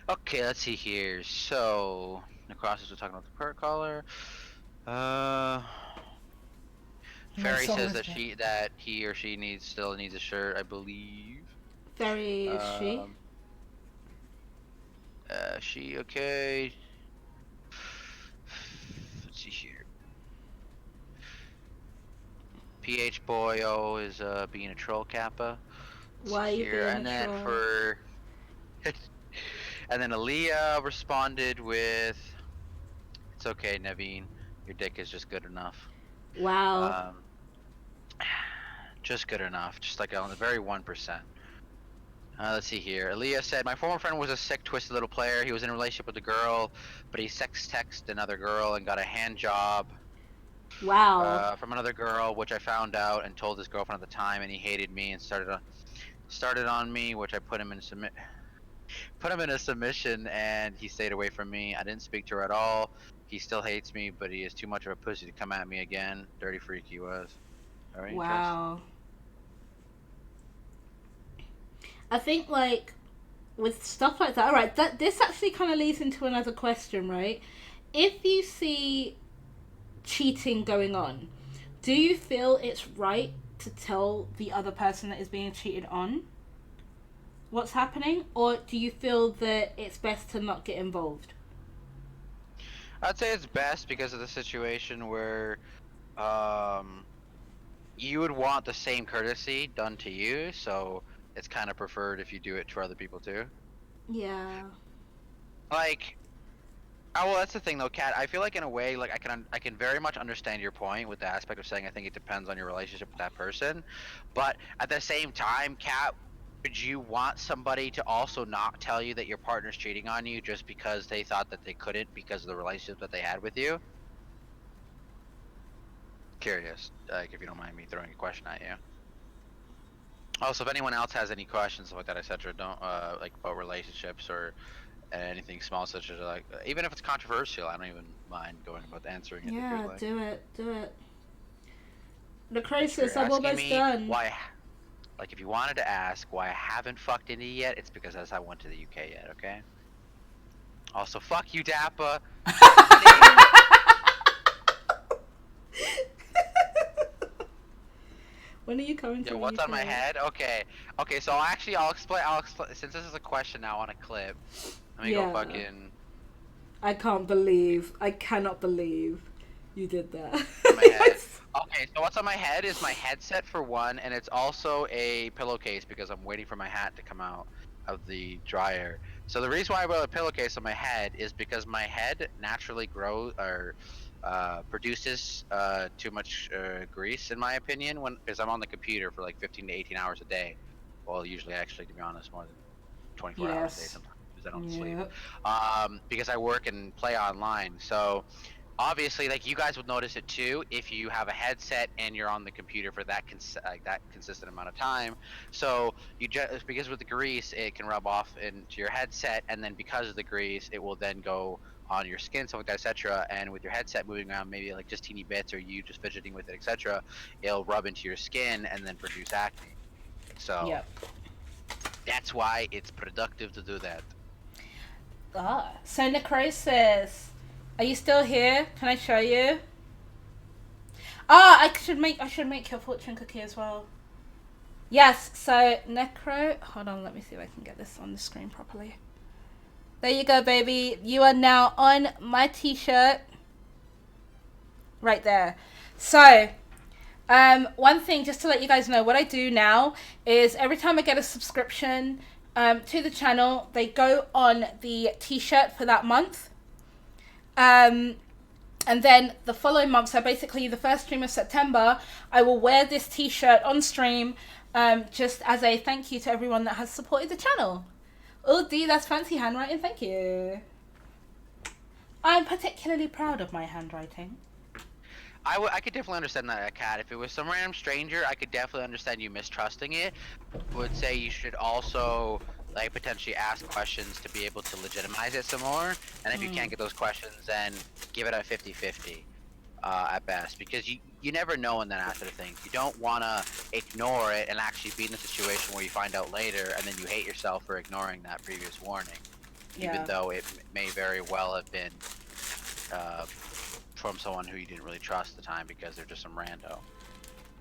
Okay, let's see here. So, Necrosis was talking about the perk collar. Fairy says that he or she still needs a shirt, I believe. Fairy is she? She okay. Let's see here. PH Boyo is being a troll kappa. Why are you being and a then troll? for and then Aaliyah responded with, "It's okay, Naveen. Your dick is just good enough." Wow. Just good enough. Just like on the very 1%. Let's see here. Aaliyah said, "My former friend was a sick, twisted little player. He was in a relationship with a girl, but he sex texted another girl and got a hand job Wow. from another girl, which I found out and told his girlfriend at the time, and he hated me and started on me, which I put him in a submission, and he stayed away from me. I didn't speak to her at all. He still hates me, but he is too much of a pussy to come at me again. Dirty freak he was." Very Wow. I think, like, with stuff like that, alright, this actually kind of leads into another question, right? If you see cheating going on, do you feel it's right to tell the other person that is being cheated on what's happening? Or do you feel that it's best to not get involved? I'd say it's best because of the situation where you would want the same courtesy done to you, so it's kind of preferred if you do it to other people too. Yeah. Like, oh well, that's the thing though, Kat. I feel like in a way, like I can very much understand your point with the aspect of saying I think it depends on your relationship with that person, but at the same time, Kat, Would you want somebody to also not tell you that your partner's cheating on you just because they thought that they couldn't because of the relationship that they had with you? Curious, like if you don't mind me throwing a question at you. Also, if anyone else has any questions like that, etc., don't like about relationships or anything small, such as like even if it's controversial, I don't even mind going about answering it. Yeah, If you'd like. do it. The If crisis, you're I'm asking almost me done. why, like if you wanted to ask why I haven't fucked India yet, it's because I went to the UK yet. Okay. Also, fuck you, Dappa. When are you coming to Yo, the what's on my UK? head? Okay. Okay, so actually I'll explain since this is a question now on a clip. Let me go Yeah. fucking I cannot believe you did that. on my head. Okay, so what's on my head is my headset for one, and it's also a pillowcase because I'm waiting for my hat to come out of the dryer. So the reason why I wear a pillowcase on my head is because my head naturally grows or produces too much grease, in my opinion, because I'm on the computer for like 15 to 18 hours a day. Well, usually, actually, to be honest, more than 24 hours a day Yes. sometimes because I don't sleep. Yep. Because I work and play online, so obviously, like you guys would notice it too if you have a headset and you're on the computer for that that consistent amount of time. So you just because with the grease, it can rub off into your headset, and then because of the grease, it will then go on your skin, something like that, etc. And with your headset moving around, maybe like just teeny bits, or you just fidgeting with it, etc., it'll rub into your skin and then produce acne. So Yep. that's why it's productive to do that. So necrosis. Are you still here? Can I show you? I should make your fortune cookie as well. Yes, so necro, hold on, let me see if I can get this on the screen properly. There you go, baby. You are now on my t-shirt. Right there. So, one thing, just to let you guys know, what I do now is every time I get a subscription to the channel, they go on the t-shirt for that month. And then the following month, so basically the first stream of September, I will wear this t-shirt on stream just as a thank you to everyone that has supported the channel. Oh, Dee, that's fancy handwriting. Thank you. I'm particularly proud of my handwriting. I could definitely understand that, Kat. If it was some random stranger, I could definitely understand you mistrusting it. I would say you should also like potentially ask questions to be able to legitimize it some more. And if you can't get those questions, then give it a 50-50 at best, because you never know in that aspect of things. You don't want to ignore it and actually be in a situation where you find out later and then you hate yourself for ignoring that previous warning, even though it may very well have been from someone who you didn't really trust at the time because they're just some rando.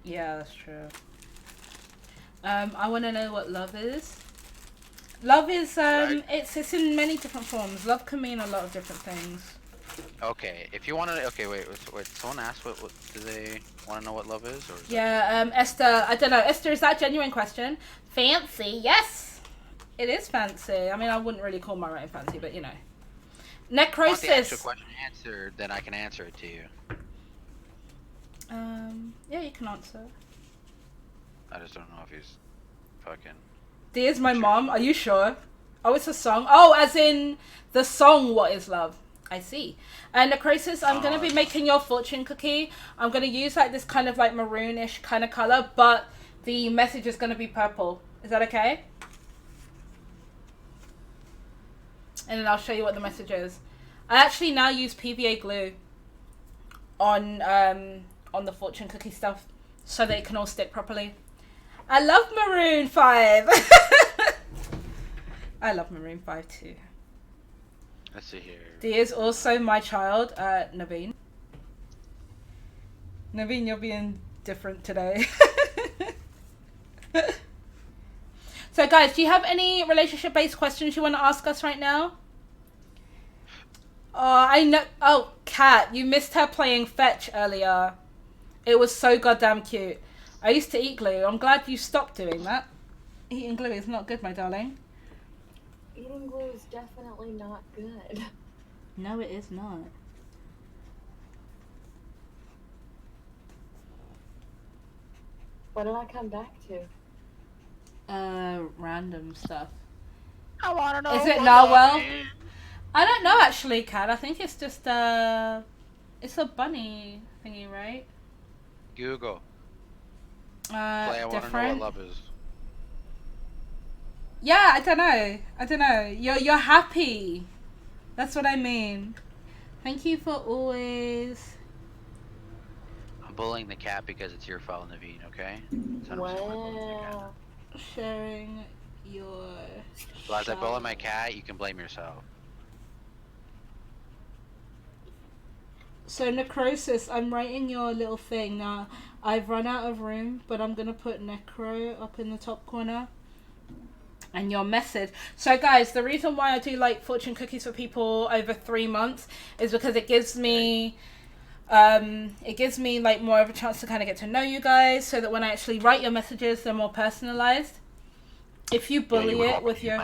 Yeah, that's true. I want to know what love is. Love is Right. it's in many different forms. Love can mean a lot of different things. Okay, if you want to, okay, wait. Someone asked what do they want to know what love is, or is Yeah, Esther, I don't know. Esther, is that a genuine question? Fancy, yes. It is fancy. I mean, I wouldn't really call my writing fancy, but you know. If you want the actual Necrosis. question answered, then I can answer it to you. Yeah, you can answer. I just don't know if he's fucking. Dear's my Sure. mom. Are you sure? Oh, it's a song. Oh, as in the song "What Is Love." I see. And Necrosis, I'm gonna be making your fortune cookie. I'm gonna use like this kind of like maroonish kind of color, but the message is gonna be purple. Is that okay? And then I'll show you what the message is. I actually now use PVA glue on the fortune cookie stuff so that it can all stick properly. I love Maroon 5. I love Maroon 5 too. Let's see here. Dee is also my child, Naveen. Naveen, you're being different today. So guys, do you have any relationship-based questions you want to ask us right now? I know. Oh, Kat, you missed her playing fetch earlier. It was so goddamn cute. I used to eat glue. I'm glad you stopped doing that. Eating glue is not good, my darling. Eating glue is definitely not good. No, it is not. What did I come back to? random stuff. I want to know. Is it narwhal? I don't know actually, Kat. I think it's just it's a bunny thingy, right? Google. Play, I want to know Different. what love is. Yeah, I don't know. You're happy. That's what I mean. Thank you for always. I'm bullying the cat because it's your fault, Naveen. Okay? So Wow. Sharing your. So as I bully my cat, you can blame yourself. So necrosis, I'm writing your little thing now. I've run out of room, but I'm gonna put necro up in the top corner. And your message. So guys, the reason why I do like fortune cookies for people over 3 months is because it gives me like more of a chance to kind of get to know you guys, so that when I actually write your messages, they're more personalized. If you bully it with your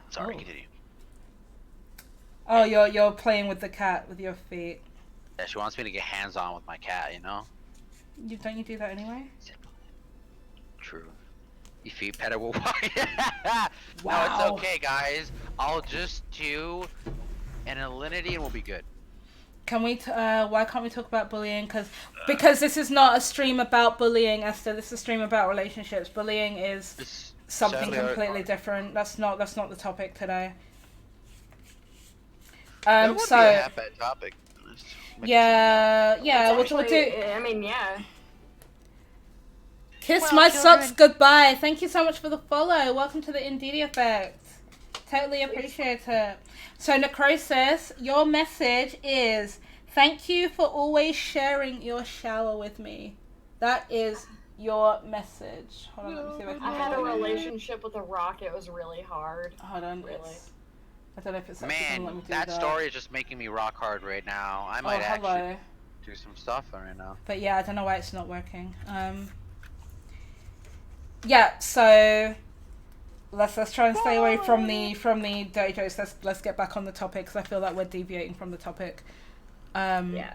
Sorry, continue. Oh, you're playing with the cat with your feet. Yeah, she wants me to get hands on with my cat, you know? Don't you do that anyway? True. You feet pet it will walk. No, Wow. it's okay, guys. I'll just do an alinity and we'll be good. Can we? Why can't we talk about bullying? Because this is not a stream about bullying, Esther. This is a stream about relationships. Bullying is It's something certainly completely different. That's not the topic today. That would So be a half bad topic. yeah, we'll do. I mean, yeah. Kiss Well, my children. socks goodbye. Thank you so much for the follow. Welcome to the Indeed Effect. Totally appreciate it. So necrosis, your message is thank you for always sharing your shower with me. That is your message. Hold on, let me see if I can I had a get it. relationship with a rock. It was really hard. Hold on, Really. I don't know if it's actually gonna let me Man, do that story is just making me rock hard right now. I might hello. actually do some stuff right now. But yeah, I don't know why it's not working. Yeah, so let's try and stay away from the dirty jokes. Let's get back on the topic because I feel like we're deviating from the topic. Yeah.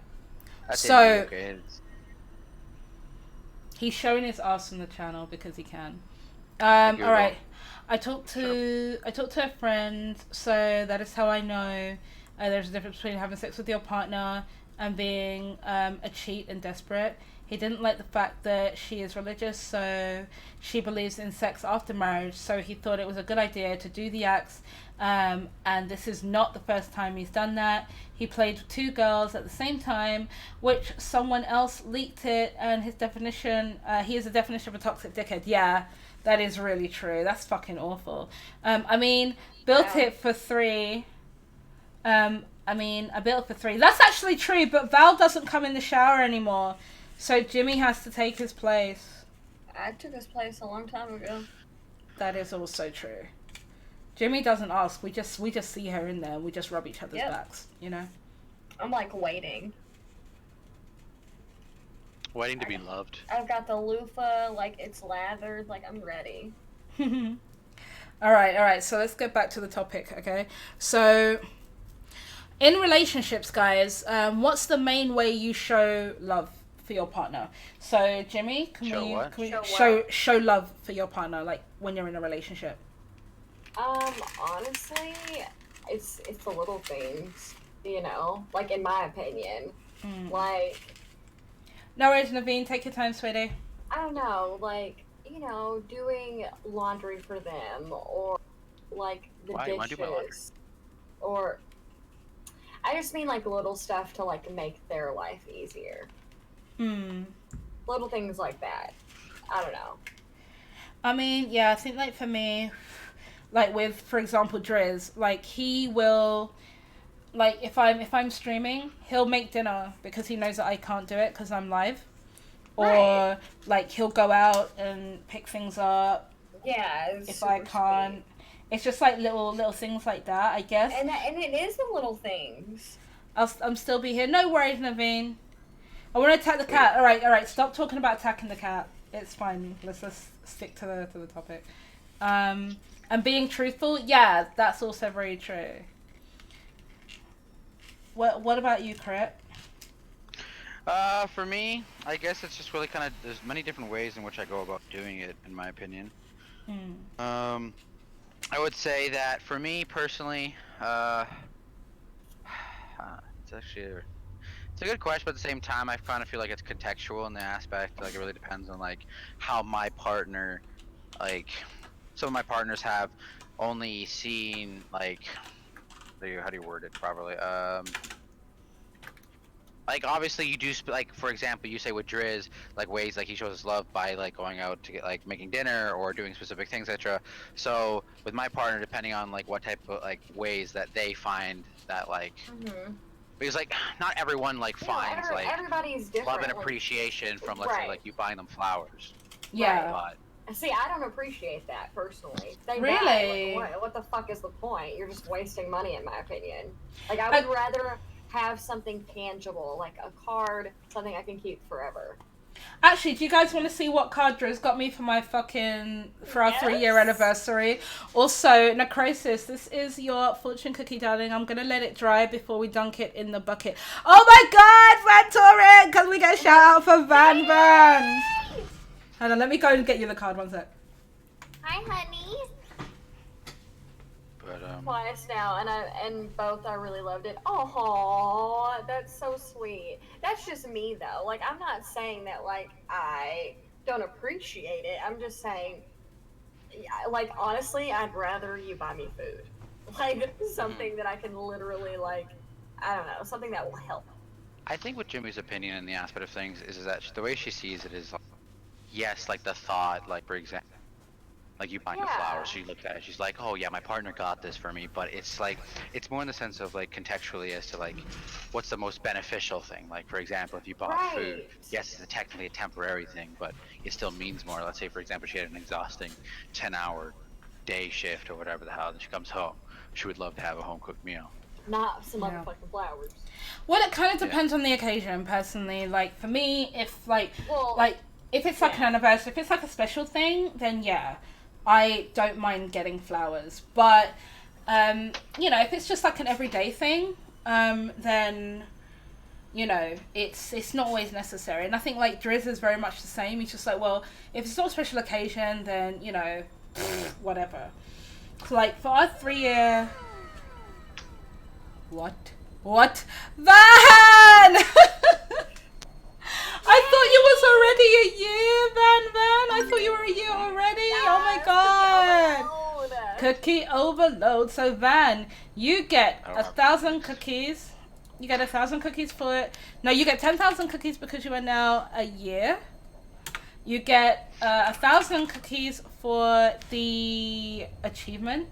That's So- okay. It's- He's showing his ass on the channel because he can. Thank you, All right. I talked to a friend, so that is how I know there's a difference between having sex with your partner and being a cheat and desperate. He didn't like the fact that she is religious, so she believes in sex after marriage, so he thought it was a good idea to do the acts, and this is not the first time he's done that. He played with 2 girls at the same time, which someone else leaked it, and his definition, he is a definition of a toxic dickhead. Yeah, that is really true. That's fucking awful. I mean, built Wow. it for 3. I built it for 3. That's actually true, but Val doesn't come in the shower anymore. So Jimmy has to take his place. I took his place a long time ago. That is also true. Jimmy doesn't ask. We just see her in there and we just rub each other's Yep. backs, you know? I'm like waiting. Waiting to be loved. I've got the loofah, like it's lathered, like I'm ready. Alright, so let's get back to the topic, okay? So, in relationships, guys, what's the main way you show love for your partner? So, Jimmy, can Show we what? show love for your partner, like when you're in a relationship? Honestly, it's the little things, you know, like in my opinion. Like, No worries, Naveen, take your time, sweetie. I don't know, like, you know, doing laundry for them, or like the Why? You wanna do my laundry? dishes, or I just mean like little stuff to like make their life easier. Little things like that. I don't know. I mean, yeah, I think like for me, like with, for example, Driz, like he will, like if I'm streaming, he'll make dinner because he knows that I can't do it because I'm live. Or Right. like he'll go out and pick things up Yeah, it's if I super can't. sweet. It's just like little things like that, I guess. And it is the little things. I'm still be here. No worries, Naveen. I want to attack the cat. All right. Stop talking about attacking the cat. It's fine. Let's stick to the topic. And being truthful, yeah, that's also very true. What about you, Crit? For me, I guess it's just really kind of, there's many different ways in which I go about doing it, in my opinion. I would say that for me personally, it's actually it's a good question, but at the same time, I kind of feel like it's contextual in the aspect. Like it really depends on like how my partner, like some of my partners have only seen like, how do you word it properly? Like obviously you do like for example you say with Driz like ways like he shows his love by like going out to get like making dinner or doing specific things, etc. So with my partner, depending on like what type of like ways that they find that like because like not everyone like finds like everybody's different. love and appreciation from let's say like you buying them flowers. Yeah. But see, I don't appreciate that personally. Really? Like, what the fuck is the point? You're just wasting money, in my opinion. Like I would rather have something tangible, like a card, something I can keep forever. Actually, do you guys want to see what card Drew's got me for my for our 3-year anniversary? Also, Necrosis, this is your fortune cookie, darling. I'm going to let it dry before we dunk it in the bucket. Oh my god, Van Torrent! Can we get a shout out for Van Van? Hold on, let me go and get you the card, one sec. Hi, honey. but Twice now, and both I really loved it. Oh, that's so sweet. That's just me though. Like I'm not saying that like I don't appreciate it. I'm just saying, like honestly, I'd rather you buy me food, like something that I can literally like, I don't know, something that will help. I think what Jimmy's opinion in the aspect of things is that the way she sees it is like, yes, like the thought, like for example. Like you buying the flowers, she looked at it, she's like, oh yeah, my partner got this for me, but it's like, it's more in the sense of like contextually as to like, what's the most beneficial thing? Like for example, if you bought food, yes, it's technically a temporary thing, but it still means more. Let's say for example, she had an exhausting 10-hour day shift or whatever the hell, and she comes home, she would love to have a home-cooked meal. Not some motherfucking flowers. Well, it kind of depends on the occasion, personally. Like for me, if like, if it's like an anniversary, if it's like a special thing, then yeah. I don't mind getting flowers, but you know, if it's just like an everyday thing, then you know, it's not always necessary. And I think like Driz is very much the same. He's just like, well, if it's not a special occasion, then you know, whatever. So like for our 3-year, what Van? I thought you was already a year, Van. I thought you were a year already. Oh my god. Cookie overload. So Van, you get 1,000 cookies. You get 1,000 cookies for it. No, you get 10,000 cookies because you are now a year. You get 1,000 cookies for the achievement.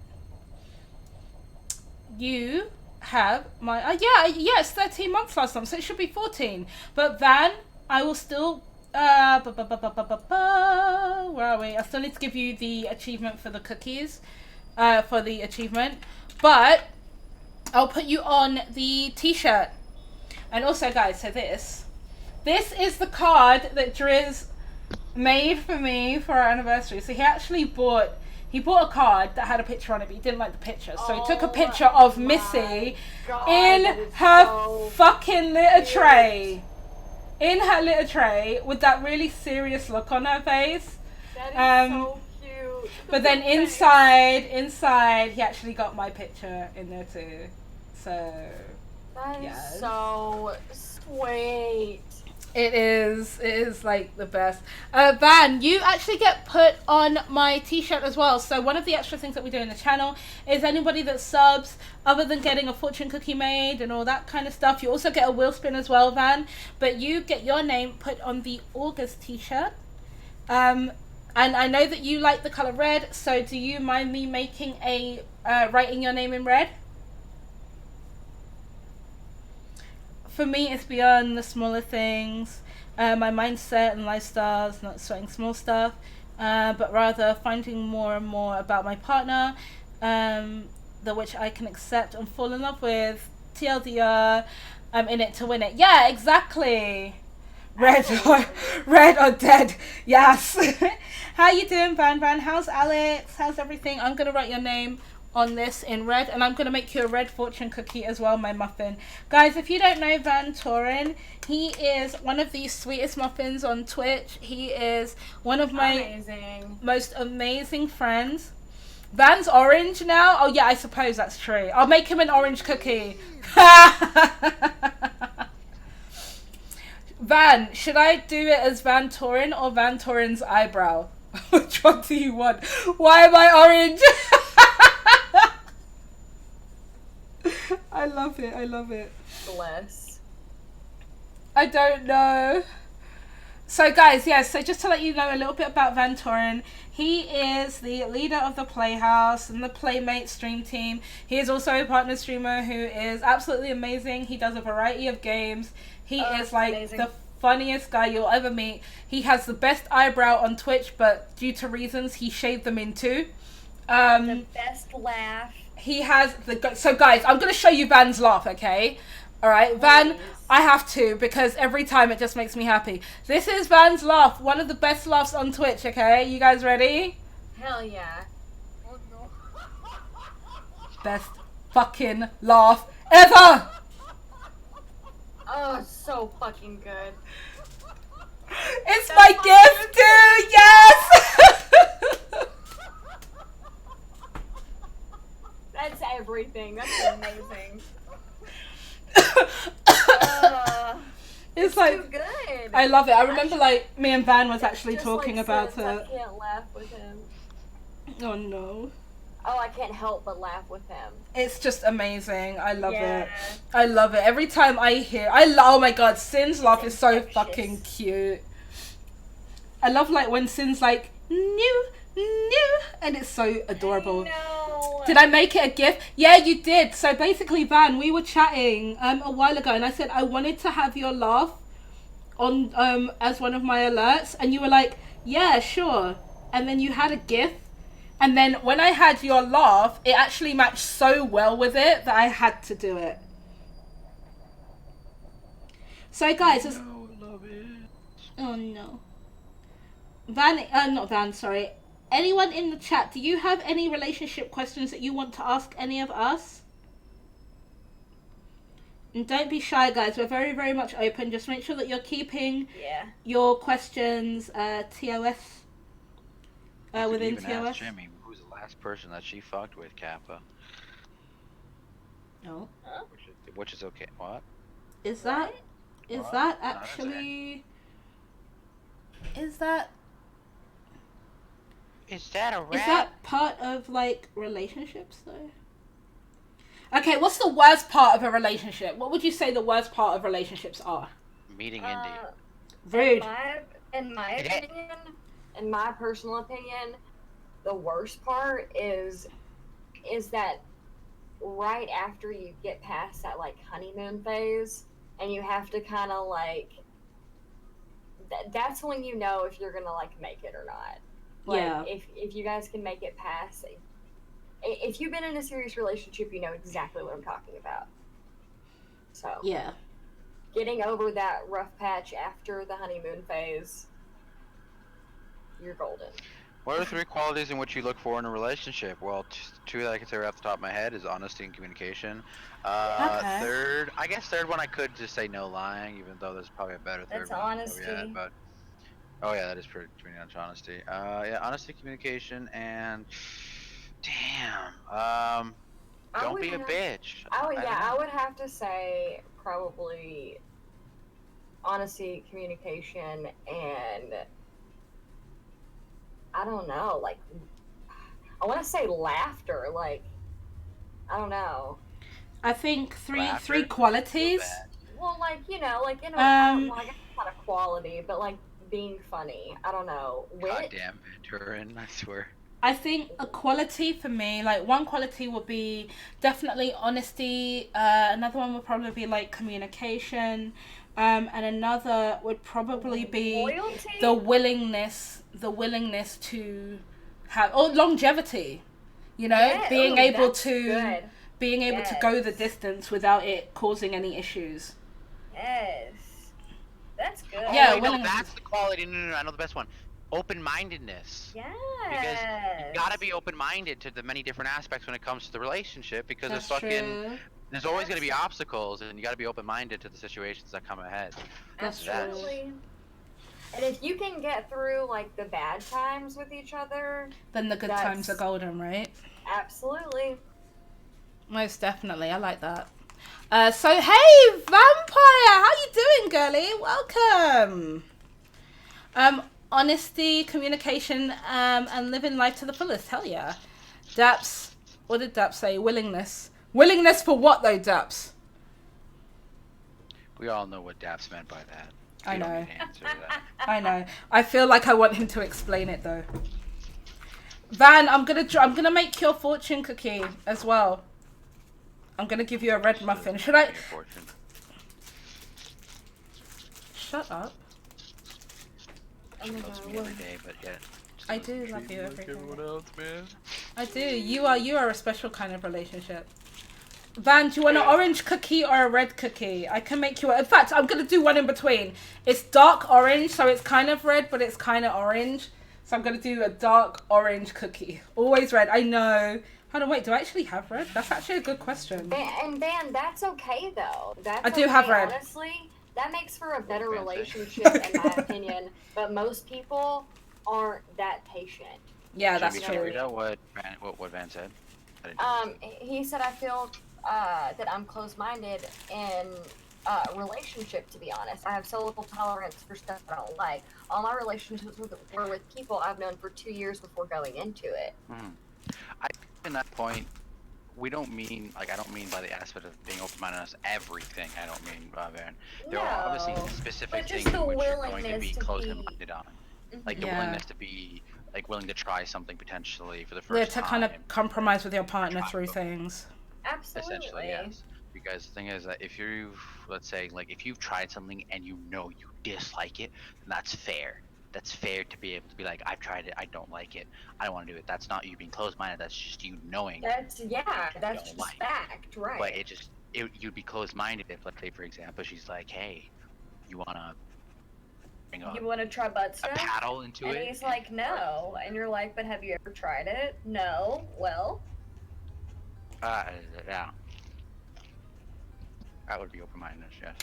You have my it's 13 months last time, so it should be 14. But Van, I will still where are we? I still need to give you the achievement for the cookies, for the achievement, but I'll put you on the t-shirt. And also guys, so this is the card that Driz made for me for our anniversary. So he actually bought a card that had a picture on it, but he didn't like the picture. So he took a picture of Missy in her fucking litter tray. In her litter tray with that really serious look on her face. That is so cute. But then inside he actually got my picture in there too. So that is so sweet. It is like the best. Van, you actually get put on my t-shirt as well. So one of the extra things that we do in the channel is anybody that subs, other than getting a fortune cookie made and all that kind of stuff, you also get a wheel spin as well, Van. But you get your name put on the August t-shirt. And I know that you like the color red, so do you mind me making writing your name in red? For me, it's beyond the smaller things, my mindset and lifestyles, not sweating small stuff, but rather finding more and more about my partner, the which I can accept and fall in love with. TLDR, I'm in it to win it. Yeah, exactly. Red or dead. Yes. How you doing, Van? How's Alex? How's everything? I'm gonna write your name on this in red, and I'm going to make you a red fortune cookie as well, my muffin. Guys, if you don't know Van Toren, he is one of the sweetest muffins on Twitch. He is one of my most amazing friends. Van's orange now? Oh yeah, I suppose that's true. I'll make him an orange cookie. Van, should I do it as Van Toren or Van Toren's eyebrow? Which one do you want? Why am I orange? I love it. I love it. Bless. I don't know. So guys, yeah, so just to let you know a little bit about Van Toren, he is the leader of the Playhouse and the Playmate stream team. He is also a partner streamer who is absolutely amazing. He does a variety of games. He is like amazing. The funniest guy you'll ever meet. He has the best eyebrow on Twitch, but due to reasons, he shaved them in two. The best laugh. He has so guys, I'm gonna show you Van's laugh, okay? All right, Van, I have to because every time it just makes me happy. This is Van's laugh, one of the best laughs on Twitch, okay? You guys ready? Hell yeah. Oh no. Best fucking laugh ever! Oh, so fucking good. It's my gift too, yes! That's everything. That's amazing. It's too like good. I love it. I remember like me and Van was actually Just talking like about since it. I can't laugh with him. Oh no. Oh, I can't help but laugh with him. It's just amazing. I love Yeah. it. I love it. Every time I hear oh my god, Sin's laugh is so Infectious. fucking cute. I love like when Sin's like new, and it's so adorable. No. Did I make it a GIF? Yeah, you did. So basically, Van, we were chatting a while ago, and I said I wanted to have your laugh on as one of my alerts, and you were like, yeah, sure. And then you had a GIF, and then when I had your laugh, it actually matched so well with it that I had to do it. So guys, oh no, Van, not Van, sorry. Anyone in the chat, do you have any relationship questions that you want to ask any of us? And don't be shy, guys. We're very, very much open. Just make sure that you're keeping your questions TOS within even TOS. ask Jimmy, who's the last person that she fucked with, Kappa? No. Which is okay. What? Is that actually? Is that a rap? Is that part of like relationships though? Okay, what's the worst part of a relationship? What would you say the worst part of relationships are? Meeting Indy. Rude. In my opinion, In my personal opinion, the worst part is that right after you get past that like honeymoon phase and you have to kind of like that's when you know if you're gonna like make it or not. Like, Yeah. If you guys can make it past, if you've been in a serious relationship, you know exactly what I'm talking about. So Yeah. getting over that rough patch after the honeymoon phase, you're golden. What are 3 qualities in which you look for in a relationship? Well, 2 that I can say right off the top of my head is honesty and communication. Okay. Third one I could just say no lying, even though there's probably a better third That's one. honesty. Yeah, but that is pretty much honesty. Yeah, honesty, communication, and damn, don't be a bitch. I would have to say probably honesty, communication, and I don't know, like I want to say laughter, like I don't know. I think three Laughter? qualities. Well, like you know, like in a well, I guess it's not a quality, but like being funny. I don't know. Wit. Goddamn Venturin, I swear. I think a quality for me, like one quality would be definitely honesty. Another one would probably be like communication. And another would probably be Loyalty? the willingness to have, or longevity. You know, Yeah, being ooh, able that's to good. being able to go the distance without it causing any issues. yes, that's good. Yeah, wait, no, willingness. that's the quality. No, I know the best one. open-mindedness. Yes. Because you gotta be open-minded to the many different aspects when it comes to the relationship, because That's there's always gonna be obstacles, and you gotta be open-minded to the situations that come ahead. That's true. Absolutely. And if you can get through like the bad times with each other, Then the good times are golden, right? absolutely. Most definitely. I like that. So hey, Vampire, how you doing, girly? Welcome. Honesty, communication, and living life to the fullest. Hell yeah. Daps. What did Daps say? Willingness. Willingness for what though, Daps? We all know what Daps meant by that. I We don't know. need to answer that. I know. I feel like I want him to explain it though. Van, I'm gonna make your fortune cookie as well. I'm gonna give you a red muffin. Should I? Shut up. She loves me every day, but yet. I do love you every day. Everyone else, man. I do. You are a special kind of relationship. Van, do you want an orange cookie or a red cookie? I can make you. In fact, I'm gonna do one in between. It's dark orange, so it's kind of red, but it's kind of orange. So I'm gonna do a dark orange cookie. Always red. I know. Hold on, wait. Do I actually have red? That's actually a good question. And Van, that's okay though. That's I do have red. Honestly, that makes for a better Fancy. relationship, in my opinion. But most people aren't that patient. Yeah, that's Can you true. read out what Van said? I didn't He said, I feel that I'm closed-minded in relationship, to be honest. I have so little tolerance for stuff I don't like. All my relationships were with people I've known for 2 years before going into it. I think in that point, we don't mean, like, I don't mean by the aspect of being open-minded on everything. I don't mean, Van. There are obviously specific but just things the in which you're going to willingness be to closed-minded on. Like the Yeah. willingness to be, like, willing to try something potentially for the Yeah, first to time. kind of compromise with your partner Try through both. things. Absolutely. Essentially, yes. Because the thing is that if you've, let's say, like, if you've tried something and you know you dislike it, then that's fair. That's fair to be able to be like, I've tried it, I don't like it, I don't want to do it. That's not you being closed-minded, that's just you knowing. That's don't just like. fact, right? But you'd be closed-minded if, let's say, for example, she's like, hey, you want to bring You want to try butt a stuff? paddle into And it? he's like, no. And you're like, but have you ever tried it? No. Well, Yeah. That would be open-mindedness, yes.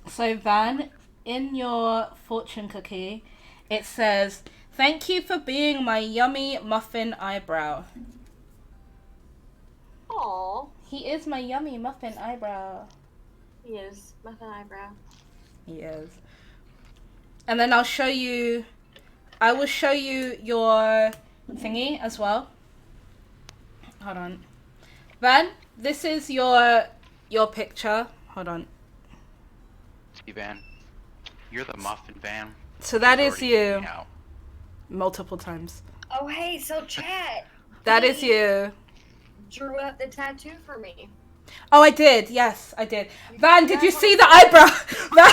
So Van, in your fortune cookie, it says, "Thank you for being my yummy muffin eyebrow." Aw, He is my yummy muffin eyebrow. he is. Muffin eyebrow. He is. And then I will show you your thingy as well. Hold on. Van, this is your picture. Hold on. See, Van, you're the muffin, Van. So that She's is already you. freaking out. Multiple times. oh hey, so chat. That is you. Drew up the tattoo for me. Oh, I did. Yes, I did. Van, did you see the eyebrow? Van,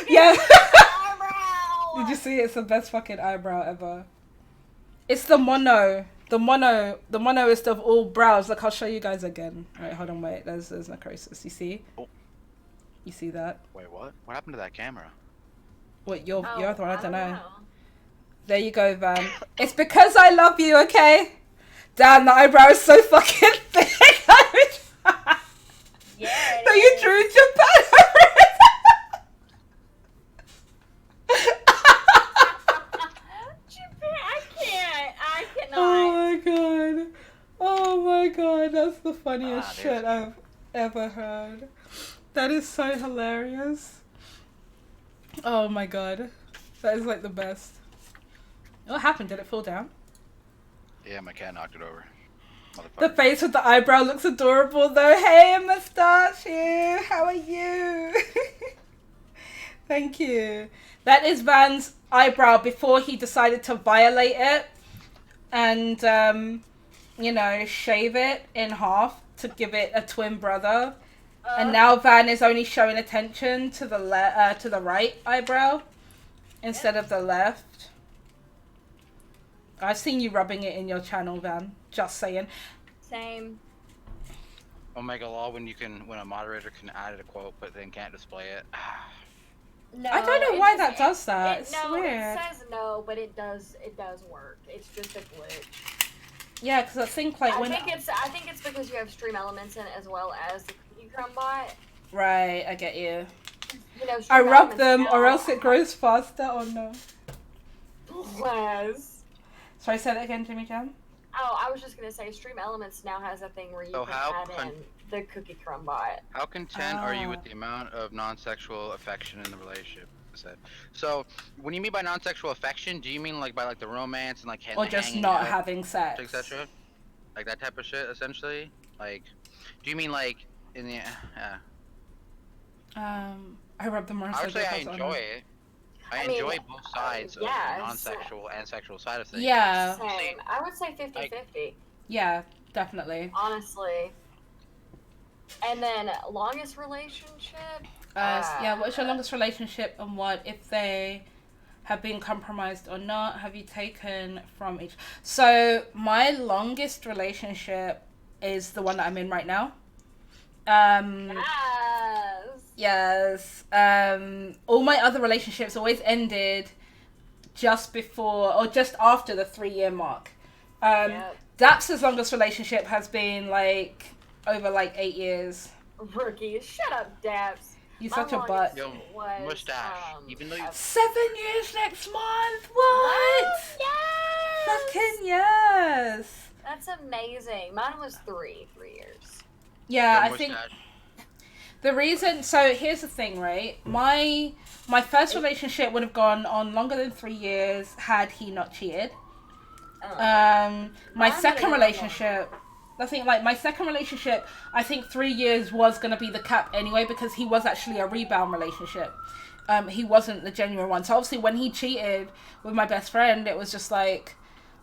yeah. Eyebrow! Did you see? It's the best fucking eyebrow ever. It's the mono. The monoest of all brows. Look, I'll show you guys again. Wait, hold on, wait. There's necrosis. You see? Oh. You see that? Wait, what? What happened to that camera? What, your Oh, other one? I don't know. know. There you go, Van. It's because I love you, okay? Damn, the eyebrow is so fucking thick. Yeah. So you drew Japan. I cannot. Oh my god. Oh my god. That's the funniest there's- shit I've ever heard. That is so hilarious. Oh my god. That is like the best. What happened? Did it fall down? Yeah, my cat knocked it over. The Motherfucker. face with the eyebrow looks adorable though. Hey, Mustache, how are you? Thank you. That is Van's eyebrow before he decided to violate it and, you know, shave it in half to give it a twin brother. And now Van is only showing attention to the right eyebrow instead of the left. I've seen you rubbing it in your channel, Van. Just saying. Same. Omega Law, when a moderator can add a quote but then can't display it. No, I don't know it why just- that does that. It, It's no, weird. it says no, but it does work. It's just a glitch. Yeah, because I think like I when think it's because you have Stream Elements in it as well as the Cookie Crumb bot. right, I get you. You know, I Stream rub Elements them, now or else it grows faster. Oh no. has. Sorry, say that again, Jimmy Jam. Oh, I was just gonna say, Stream Elements now has a thing where you So can how add in the Cookie Crumb bot. How content are you with Ah. the amount of non-sexual affection in the relationship? I said. So, when you mean by non-sexual affection, do you mean like by like the romance and like Or just hanging not out, having sex. etc.? Like that type of shit, essentially. Like, do you mean like in the? I rub them around. I would say I enjoy it. I mean, enjoy both sides of yeah, the non-sexual and sexual side of things. Yeah, Same. I would say 50-50, yeah, definitely. honestly. And then longest relationship. Yeah, what's your longest relationship, and what if they have been compromised or not? Have you taken from each? So my longest relationship is the one that I'm in right now. Yes. Yes. All my other relationships always ended just before or just after the 3-year mark. Yep. Daps's longest relationship has been like over like 8 years. Rookie. Shut up, Dabs. You're My such a longest butt. Yo, was, mustache. Even though you 7 years next month. What? Yes! Fucking yes. That's amazing. Mine was 3 years. Yeah, your I think mustache. the reason. So here's the thing, right? My first relationship would have gone on longer than 3 years had he not cheated. My Mine second would've relationship, I think like my second relationship, I think 3 years was gonna be the cap anyway because he was actually a rebound relationship. He wasn't the genuine one. So obviously when he cheated with my best friend, it was just like,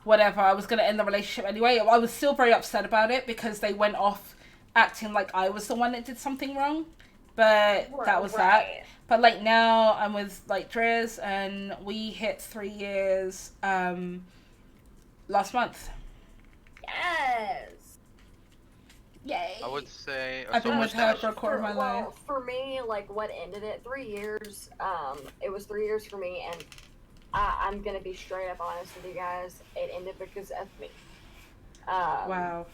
whatever. I was gonna end the relationship anyway. I was still very upset about it because they went off acting like I was the one that did something wrong. But that was that. Right. But like now I'm with like Driz and we hit 3 years last month. Yes. Yay. I would say. I've been so with her mustache. for a quarter of my life. Well, for me, like what ended it, 3 years. It was 3 years for me, and I'm gonna be straight up honest with you guys. It ended because of me. Wow.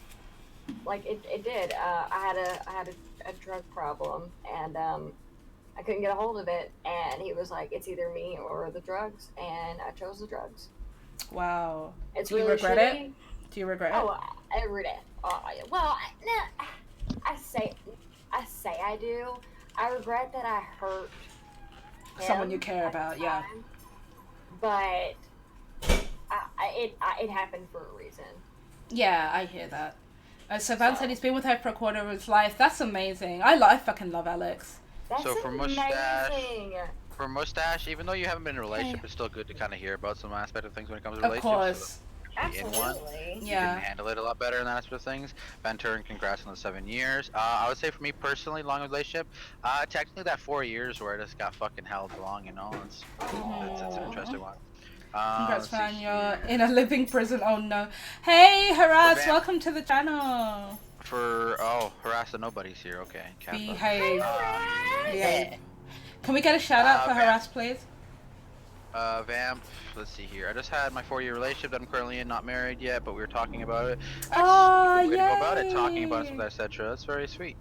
Like it did. I had a drug problem, and I couldn't get a hold of it. And he was like, "It's either me or the drugs," and I chose the drugs. Wow. It's Do you really regret shitty. it? Do you regret Oh, it? every day. Well, I say I do. I regret that I hurt Someone him you care at the about, yeah. time, But it happened for a reason. Yeah, I hear that. So Van said he's been with her for a quarter of his life. That's amazing. I fucking love Alex. That's So for mustache- amazing. For mustache, even though you haven't been in a relationship, it's still good to kind of hear about some aspect of things when it comes to Of relationships. course. In one, Absolutely. you Yeah. can handle it a lot better in that aspect of things. Ventura, congrats on the 7 years. I would say for me personally, long relationship, technically that 4 years where I just got fucking held long, you know, it's an interesting one. Congrats, let's see Van. You're here. in a living prison. Oh no. Hey, Haraz, Van- welcome to the channel. Harass the nobodies here, okay. Kappa. Behave. Uh, Behave. Can we get a shout out for Van- Haraz, please? Vamp, let's see here. I just had my 4-year relationship that I'm currently in, not married yet, but we were talking about it. That's Oh, a good way to go about it, talking yay. about something, etc. That's very sweet.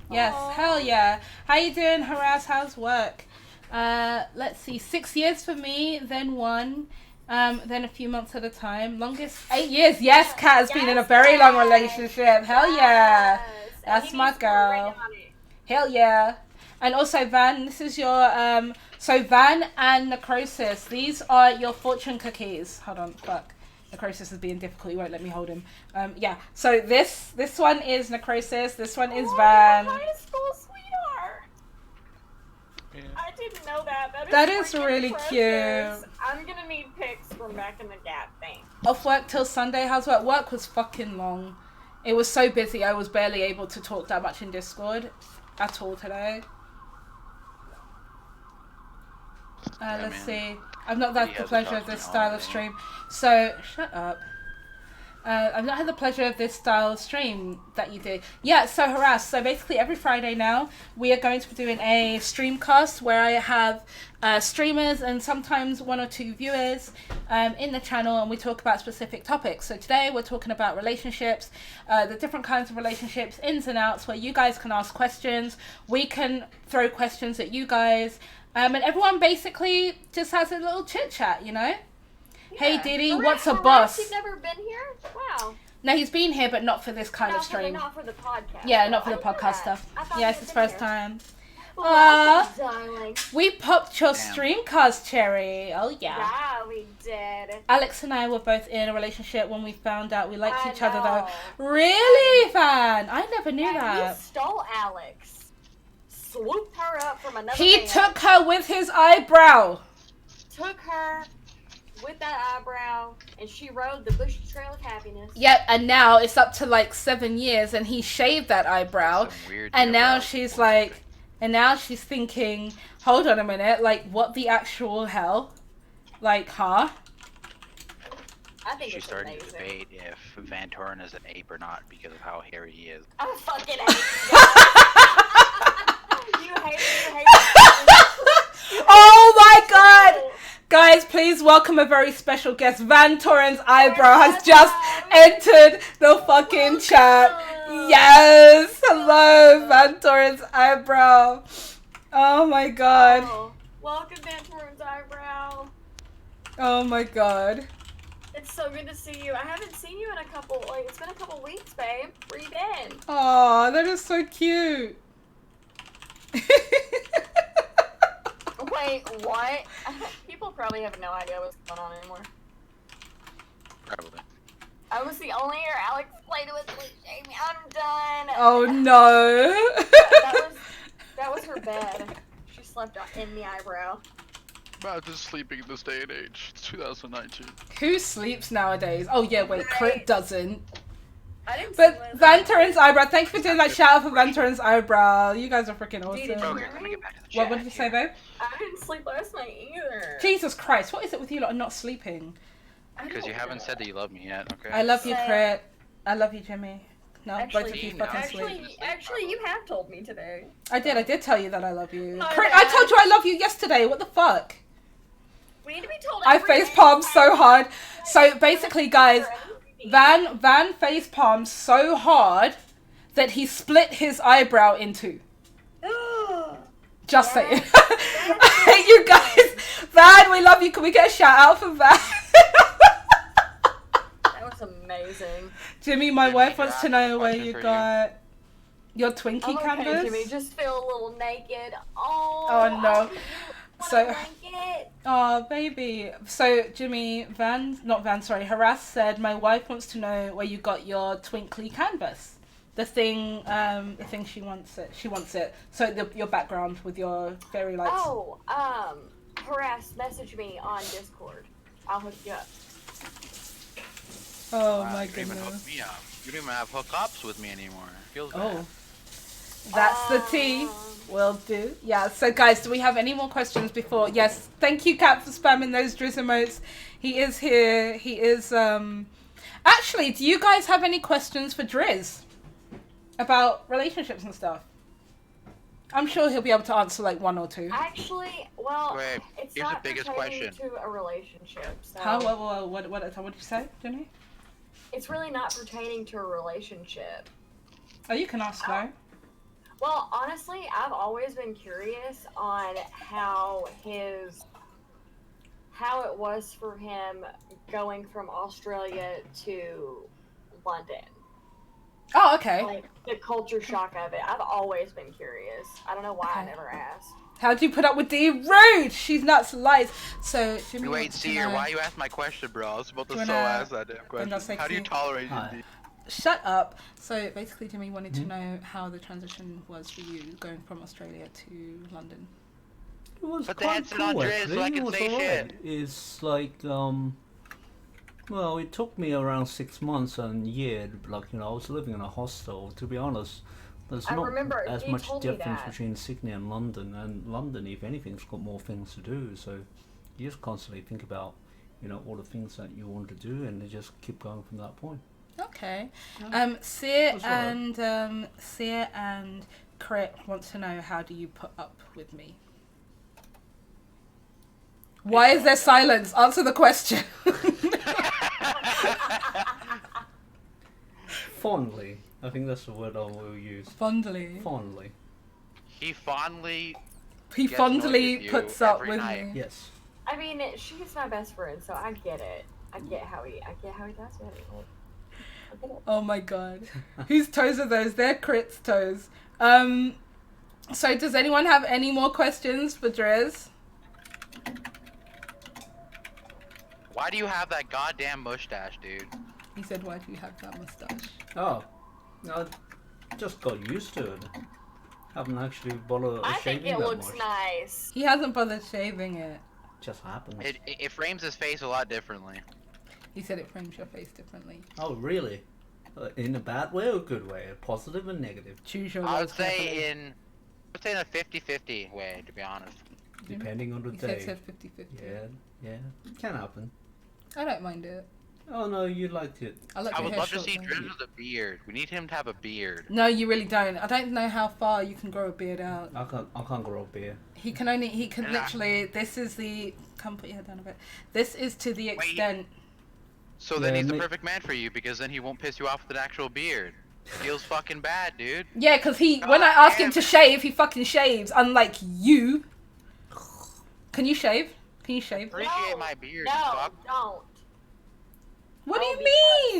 Yes, hell yeah. How you doing, Haraz? How's work? Let's see. 6 years for me, then 1, then a few months at a time. Longest 8 years. Yes, Kat has been in a very long relationship. Hell yeah. Yes. That's And he my needs to work girl. on it. Hell yeah. And also, Van, this is your, so Van and Necrosis, these are your fortune cookies. Hold on, fuck. Necrosis is being difficult, you won't let me hold him. Yeah, so this one is Necrosis, this one is Van. Oh, high school sweetheart. Yeah. I didn't know that. That is freaking really precious. cute. I'm gonna need pics from back in the Gap thing. Off work till Sunday, how's work? Work was fucking long. It was so busy, I was barely able to talk that much in Discord at all today. Let's man. see. I've not had He the has a pleasure tough of this job, style of man. stream. So, shut up. I've not had the pleasure of this style of stream that you do. Yeah, so Harass. So basically every Friday now, we are going to be doing a StreamCast where I have streamers and sometimes 1 or 2 viewers in the channel, and we talk about specific topics. So today we're talking about relationships, the different kinds of relationships, ins and outs, where you guys can ask questions. We can throw questions at you guys. And everyone basically just has a little chit chat, you know? Hey Diddy, what's a boss? You've never been here? Wow. No, he's been here, but not for this kind of stream. Not for the podcast. Yeah, not for the podcast stuff. Yeah, it's his first time. Welcome, darling. We popped your StreamCast cherry. Oh yeah. Yeah, we did. Alex and I were both in a relationship when we found out we liked each other though. Really, Van? I never knew that. You stole Alex. Swooped her up from another He man. took her with his eyebrow. Took her with that eyebrow, and she rode the bushy trail of happiness. Yep, and now it's up to like 7 years, and he shaved that eyebrow, and now she's like, and now she's thinking, hold on a minute, like, what the actual hell? Like, huh? I think She's it's starting amazing. to debate if Van Toren is an ape or not because of how hairy he is. I fucking hate you. You hate it. Oh my god! Guys, please welcome a very special guest. Van Toren's eyebrow has just entered the fucking chat. Yes! Hello, Van Toren's eyebrow. Oh my god. Oh, welcome, Van Toren's eyebrow. Oh my god. It's so good to see you. I haven't seen you in it's been a couple weeks, babe. Where you been? Oh, that is so cute. Wait, what? People probably have no idea what's going on anymore. Probably. I was the only year Alex played with Jamie. I'm done. Oh no. that was her bed. She slept in the eyebrow. Imagine sleeping in this day and age. It's 2019. Who sleeps nowadays? Oh yeah, wait, Crit doesn't. I didn't see But one. Van Toren's eyebrow, thank you for doing that shout out for Van Toren's eyebrow. You guys are freaking Did awesome. you Okay, hear let me? me get back to the chat. What did you say, babe? I didn't sleep last night either. Jesus Christ, what is it with you lot not sleeping? Because you haven't said that you love me yet, okay? I love you, Say- Crit. I love you, Jimmy. No, both of you Actually, fucking actually- sweet. Actually, you have told me today. I did tell you that I love you. No, Crit, you I told you I love you yesterday, what the fuck? We need to be told. I every face day. palmed so hard. So basically, guys, Van face palmed so hard that he split his eyebrow in two. Just saying. I hate you guys. Van, we love you. Can we get a shout out for Van? That was amazing. Jimmy, my Jimmy, wife wants I to have a know where question you for you. got your Twinkie I'm okay, canvas. Jimmy. Just feel a little naked. Oh. Oh, no. I So- want a blanket. Oh, baby. So, Jimmy, Harass said, my wife wants to know where you got your twinkly canvas. The thing she wants it. She wants it. So, your background with your fairy lights. Oh, Harass, message me on Discord. I'll hook you up. Oh Wow, my you don't even hook goodness. me up. You don't even have hookups with me anymore. Feels bad. Oh. That's the tea. Will do. Yeah, so guys, do we have any more questions before? Yes, thank you, Kat, for spamming those Drizz emotes. He is here. He is, Actually, do you guys have any questions for Drizz? About relationships and stuff? I'm sure he'll be able to answer like 1 or 2. Actually, well, Wait, it's here's the not biggest pertaining question. to a relationship. So How? What did you say, Jenny? It's really not pertaining to a relationship. Oh, you can ask though. Well, honestly, I've always been curious on how it was for him going from Australia to London. Oh, okay. Like the culture shock of it. I've always been curious. I don't know why I Okay. never asked. How'd you put up with the rude? She's nuts lies. So, Jimmy Wait, wants to Seer, know- why you asked my question, bro? I was about to Do you so wanna- ask that damn I'll say question. How do you to you. tolerate Hi. it? Shut up. So basically, Jimmy wanted to know how the transition was for you going from Australia to London. It was But quite that's it on cool, Driz, so actually. I It can was say alright. shit. It's like, well, it took me around 6 months and a year. Like, I was living in a hostel. To be honest, there's I not remember as you much told me difference that. between Sydney and London. And London, if anything, has got more things to do. So you just constantly think about, all the things that you want to do, and they just keep going from that point. Okay. Yeah. Seer That's alright. and Seer and Crit wants to know, how do you put up with me? Why is there silence? Answer the question. Fondly. I think that's the word I will use. Fondly. Fondly. He fondly. He gets annoyed fondly with you puts up every with night. me. Yes. I mean, she's my best friend, so I get it. I get how he does it. I get it. Oh my god. Whose toes are those? They're Crit's toes. So does anyone have any more questions for Driz? Why do you have that goddamn mustache, dude? He said, why do you have that mustache? Oh. I just got used to it. Haven't actually bothered I think shaving it that looks much. nice. He hasn't bothered shaving it. Just happens. It frames his face a lot differently. He said it frames your face differently. Oh, really? In a bad way or a good way? A positive and negative? Choose your I would words carefully. say in a 50-50 way, to be honest. Depending on the He day. said 50-50. Yeah. Can happen. I don't mind it. Oh no, you liked it. I like I your would hair love to short see though. Driz with a beard. We need him to have a beard. No, you really don't. I don't know how far you can grow a beard out. I can't grow a beard. He can Yeah. literally, this is the, come put your head down a bit. This is to the extent. So then Yeah, he's the ma- perfect man for you, because then he won't piss you off with an actual beard. Feels fucking bad, dude. Yeah, because when I God ask him damn to it. shave, he fucking shaves, unlike you. Can you shave? Can you shave? Appreciate No, my beard, No, you fuck. don't. What do I you will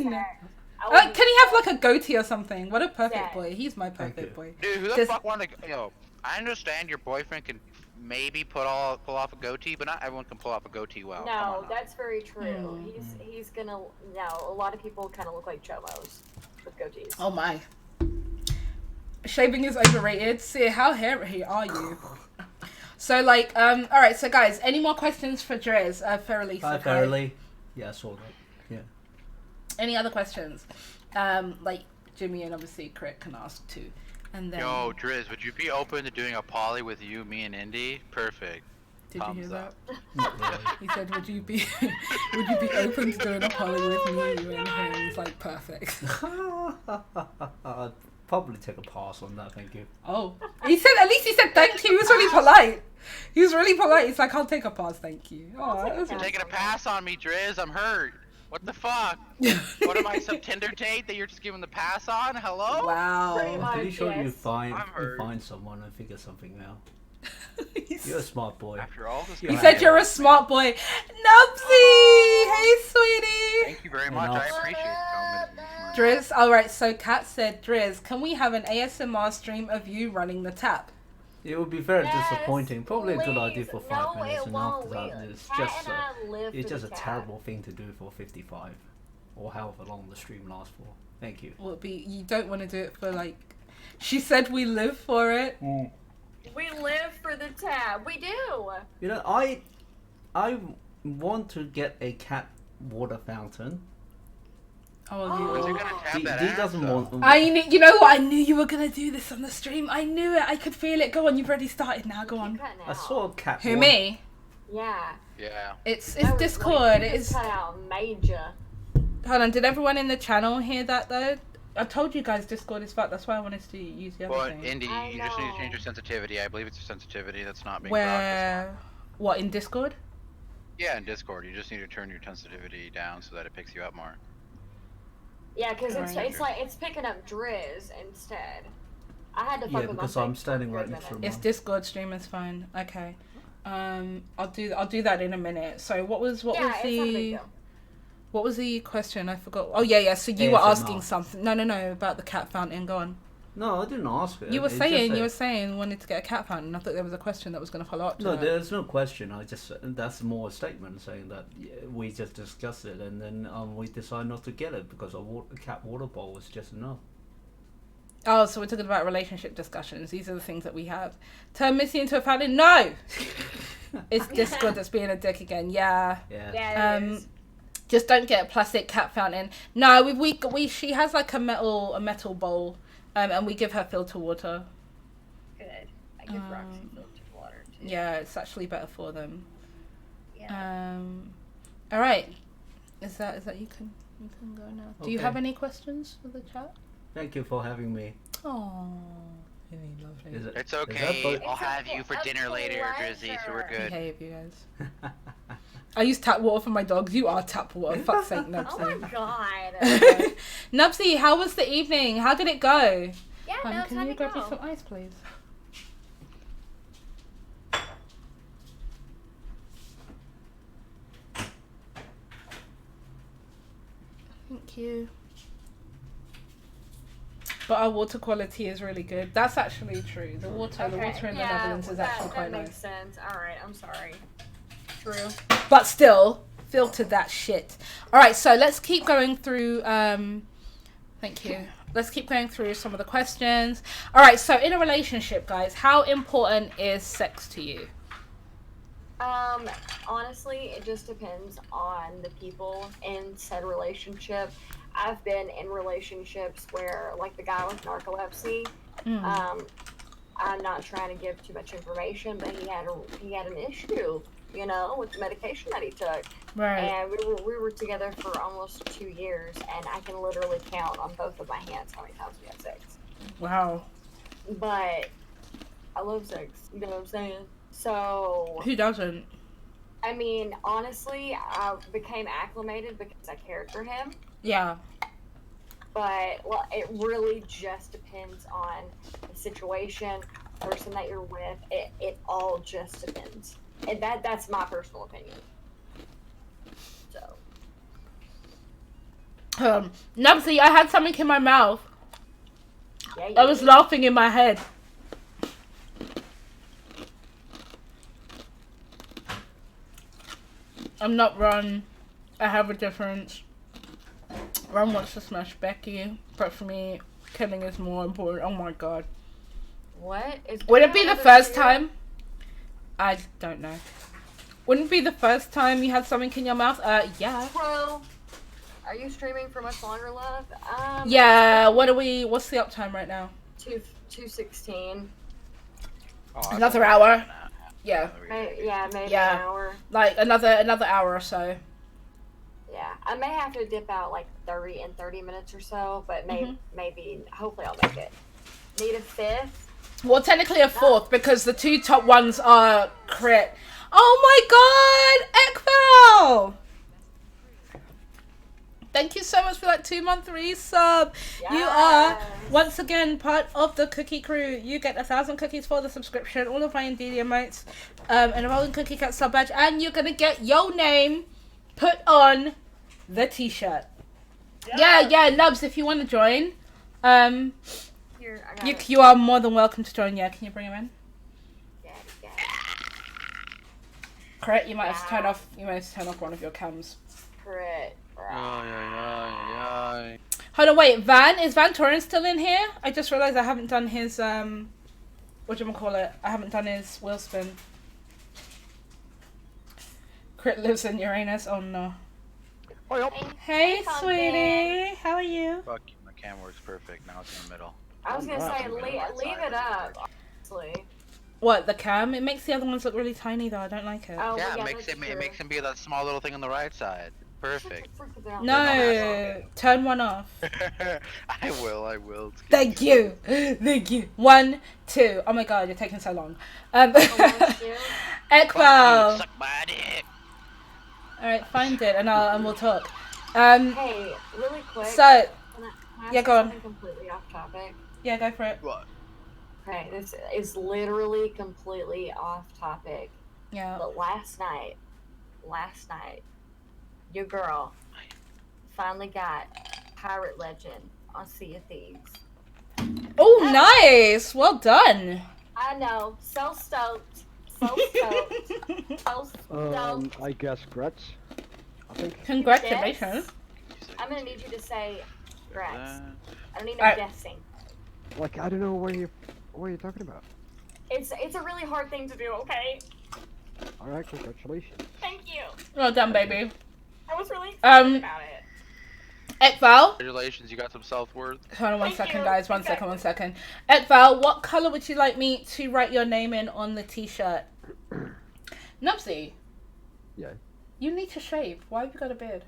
be mean? upset. I will be Can he have like a goatee or something? What a perfect Yeah. boy. He's my Thank perfect you. boy. Dude, who the Just- fuck wanted to, yo, I understand your boyfriend can maybe pull off a goatee, but not everyone can pull off a goatee well. Come No, on now. that's very true. Mm. He's gonna. No, a lot of people kind of look like chomos with goatees. Oh my. Shaving is overrated. See, how hairy are you? So like, alright, so guys, any more questions for Drez? Fairly. Hi, Fairly. Yeah, I saw that. Yeah. Any other questions? Like Jimmy and obviously Crit can ask too. And then Yo, Driz, would you be open to doing a poly with you, me, and Indy? Perfect. did you hear thumbs that? up. Not really. He said, would you be open to doing a poly with me, you and him? He's like, perfect. I'd probably take a pass on that, thank you. Oh. At least he said thank you. He was really polite. He was really polite. He's like, I'll take a pass, thank you. I'll take a that's- pass. Taking a pass on me, Driz. I'm hurt. What the fuck? What am I, some Tinder date that you're just giving the pass on? Hello? Pretty Wow. much. I'm pretty sure you yes. find I'm hurt. someone and figure something out. He's- You're a smart boy. After all this You He Yeah. said you're a smart boy. Nubsy! Hey, sweetie! Thank you very much. I appreciate it. Driz, alright, so Kat said, Driz, can we have an ASMR stream of you running the tap? It would be very Yes, disappointing. Probably a good idea please. for 5 No, minutes, it and after won't. that, it's Kat just and I live it's for just a the cat. terrible thing to do for 55, or however long the stream lasts for. Thank you. Will it be, you don't want to do it for like, she said we live for it. We live for the tab. We do. You know, I want to get a cat water fountain. Oh, When's you. it gonna tap Dee that Dee ass, doesn't though? want. You know what? I knew you were gonna do this on the stream. I knew it. I could feel it. Go on, you've already started now. Go Keep on. cutting I out. saw a cat. Who, water- me? Yeah. Yeah. It's That was Discord. like, It you is. just cut out major. Hold on. Did everyone in the channel hear that though? I told you guys Discord is fucked. That's why I wanted to use the other Well, thing. Indy, I you just need to know. change your sensitivity. I believe it's your sensitivity that's not being practiced. Where? What, in Discord? Yeah, in Discord, you just need to turn your sensitivity down so that it picks you up more. Yeah, because Right. it's picking up Driz instead. I had to fuck Yeah, with my because I'm mic standing for a right next to minute. him. It's Discord stream is fine. Okay. I'll do that in a minute. So what was Yeah, it's not a big the deal. what was the question? I forgot. Oh yeah. So you were ASMR. asking something. No, about the cat fountain. Go on. No, I didn't ask it. You were It's saying just you a- were saying you wanted to get a cat fountain. I thought there was a question that was going to follow up to No, that. there's no question. I just that's more a statement saying that we just discussed it and then we decided not to get it because a cat water bowl was just enough. Oh, so we're talking about relationship discussions. These are the things that we have. Turn Missy into a fountain? No! It's Discord that's being a dick again. Yeah. Yeah. Yeah, it is. Just don't get a plastic cat fountain. No, we she has like a metal bowl, and we give her filter water. Good. I give Roxy filtered water too. Yeah, it's actually better for them. Yeah. All right. Is that you can? You can go now. Do you have any questions for the chat? Thank you for having me. Oh, really lovely. It's okay. I'll have you for dinner later, Drizzy, so we're good. Behave, you guys. I use tap water for my dogs. You are tap water. Fuck's sake, Nubsy. Oh my god. Nubsy, how was the evening? How did it go? Yeah, no, Can you grab me some ice, please? Thank you. But our water quality is really good. That's actually true. The water in the Netherlands is actually quite that makes nice. sense. Alright, I'm sorry. True. But still, filtered that shit. Alright, so let's keep going through, thank you. Let's keep going through some of the questions. Alright, so in a relationship, guys, how important is sex to you? Honestly, it just depends on the people in said relationship. I've been in relationships where, like the guy with narcolepsy, I'm not trying to give too much information, but he had an issue, you know, with the medication that he took. Right. And we were together for almost 2 years, and I can literally count on both of my hands how many times we had sex. Wow. But I love sex, you know what I'm saying? So Who doesn't? I mean, honestly, I became acclimated because I cared for him. Yeah. But, well, it really just depends on the situation, person that you're with. It all just depends. And that's my personal opinion. So. Nubsy, I had something in my mouth. Yeah, I was laughing in my head. I'm not Ron. I have a difference. Ron wants to smash Becky, but for me, killing is more important. Oh my god. What? Would it be the first time? I don't know. Wouldn't it be the first time you had something in your mouth? Yeah. Bro, are you streaming for much longer, love? Yeah. What's the uptime right now? 2:16. Another hour. Yeah. Maybe an hour. Like another hour or so. Yeah, I may have to dip out like 30 minutes or so, but maybe, hopefully I'll make it. Need a fifth? Well, technically a fourth, because the two top ones are crit. Oh my god, Ekval! Thank you so much for that 2-month resub. Yes. You are, once again, part of the cookie crew. You get 1,000 cookies for the subscription, all of my Indeed emotes, and a Rolling Cookie Cat sub badge, and you're going to get your name put on the t-shirt. Yeah, Nubs, if you want to join, you are more than welcome to join. Yeah, can you bring him in? Yeah. Correct, you might have to turn off one of your cams. Correct. Hold on, wait, is Van Torrance still in here? I just realised I haven't done his, whatchamacallit, I haven't done his wheel spin. Crit lives in Uranus, oh no. Hey, sweetie, how are you? Fuck you, my cam works perfect, now it's in the middle. I was gonna say, leave it up, honestly. What, the cam? It makes the other ones look really tiny though, I don't like it. Oh, yeah, it makes him be that small little thing on the right side. Perfect. No, turn one off. I will. Thank you. 1, 2. Oh my god, you're taking so long. Ekval. Alright, find it and we'll talk. Hey, really quick. So, can I go on. Completely off topic. Yeah, go for it. What? Okay, this is literally completely off topic. Yeah. But last night, your girl finally got Pirate Legend on Sea of Thieves. Oh, nice! Well done. I know. So stoked. I guess Gretz. I think. Congratulations. I'm gonna need you to say Gretz. I don't need no Right. guessing. Like, I don't know what you're talking about. It's a really hard thing to do, okay? Alright, congratulations. Thank you. Well done, baby. I was really excited about it. Ekval. Congratulations, you got some self-worth. Hold on one Thank second, you. guys. One second. Ekval, what color would you like me to write your name in on the t-shirt? Nubsy. Yeah. You need to shave. Why have you got a beard?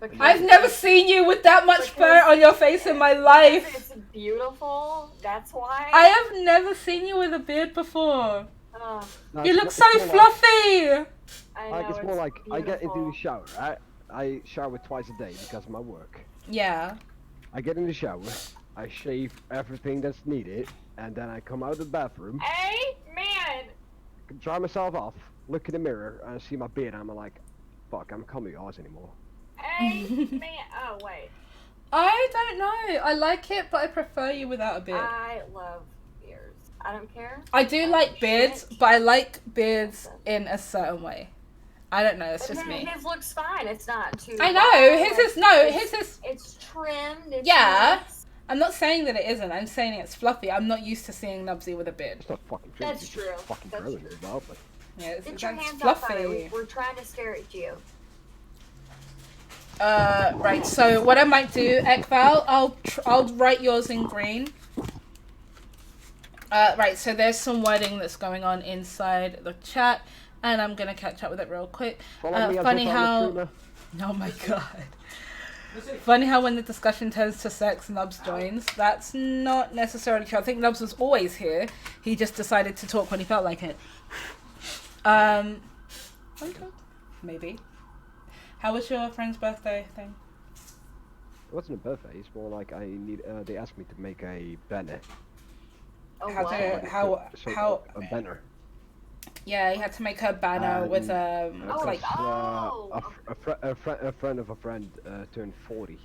Because I've never seen you with that much fur on your face in my life. It's beautiful. That's why. I have never seen you with a beard before. Ugh, No, You it's look more- so it's more fluffy. I know, Like, it's more like I get into beautiful. the shower, right? I shower twice a day because of my work. Yeah. I get in the shower, I shave everything that's needed, and then I come out of the bathroom, Hey, man! dry myself off, look in the mirror, and I see my beard, and I'm like, fuck, I'm coming yours anymore. Hey, man! Oh, wait. I don't know. I like it, but I prefer you without a beard. I love beards. I don't care. I do like beards, Shit. but I like beards in a certain way. I don't know. It's But just me. His looks fine. It's not too. I know. wild, His like, is no. it's- His is. It's trimmed. It's Yeah. nice. I'm not saying that it isn't. I'm saying it's fluffy. I'm not used to seeing Nubsy with a beard. It's not fucking true. That's it's true. Just fucking That's growing true. as well, but Yeah, it's, Get your that's hands off on it. fluffy. We're trying to stare at you. Right. So what I might do, Ekval, I'll write yours in green. Right. So there's some wording that's going on inside the chat, and I'm gonna catch up with it real quick. follow me on Funny Twitter, I'm a how. streamer. Oh my god. Funny how when the discussion turns to sex, Nubs joins. That's not necessarily true. I think Nubs was always here. He just decided to talk when he felt like it. Maybe. How was your friend's birthday thing? It wasn't a birthday. It's more like I need. They asked me to make a banner. Oh, How what? to- So how- a banner. Yeah, he had to make her banner with Oh, like oh. A friend of a friend turned 40.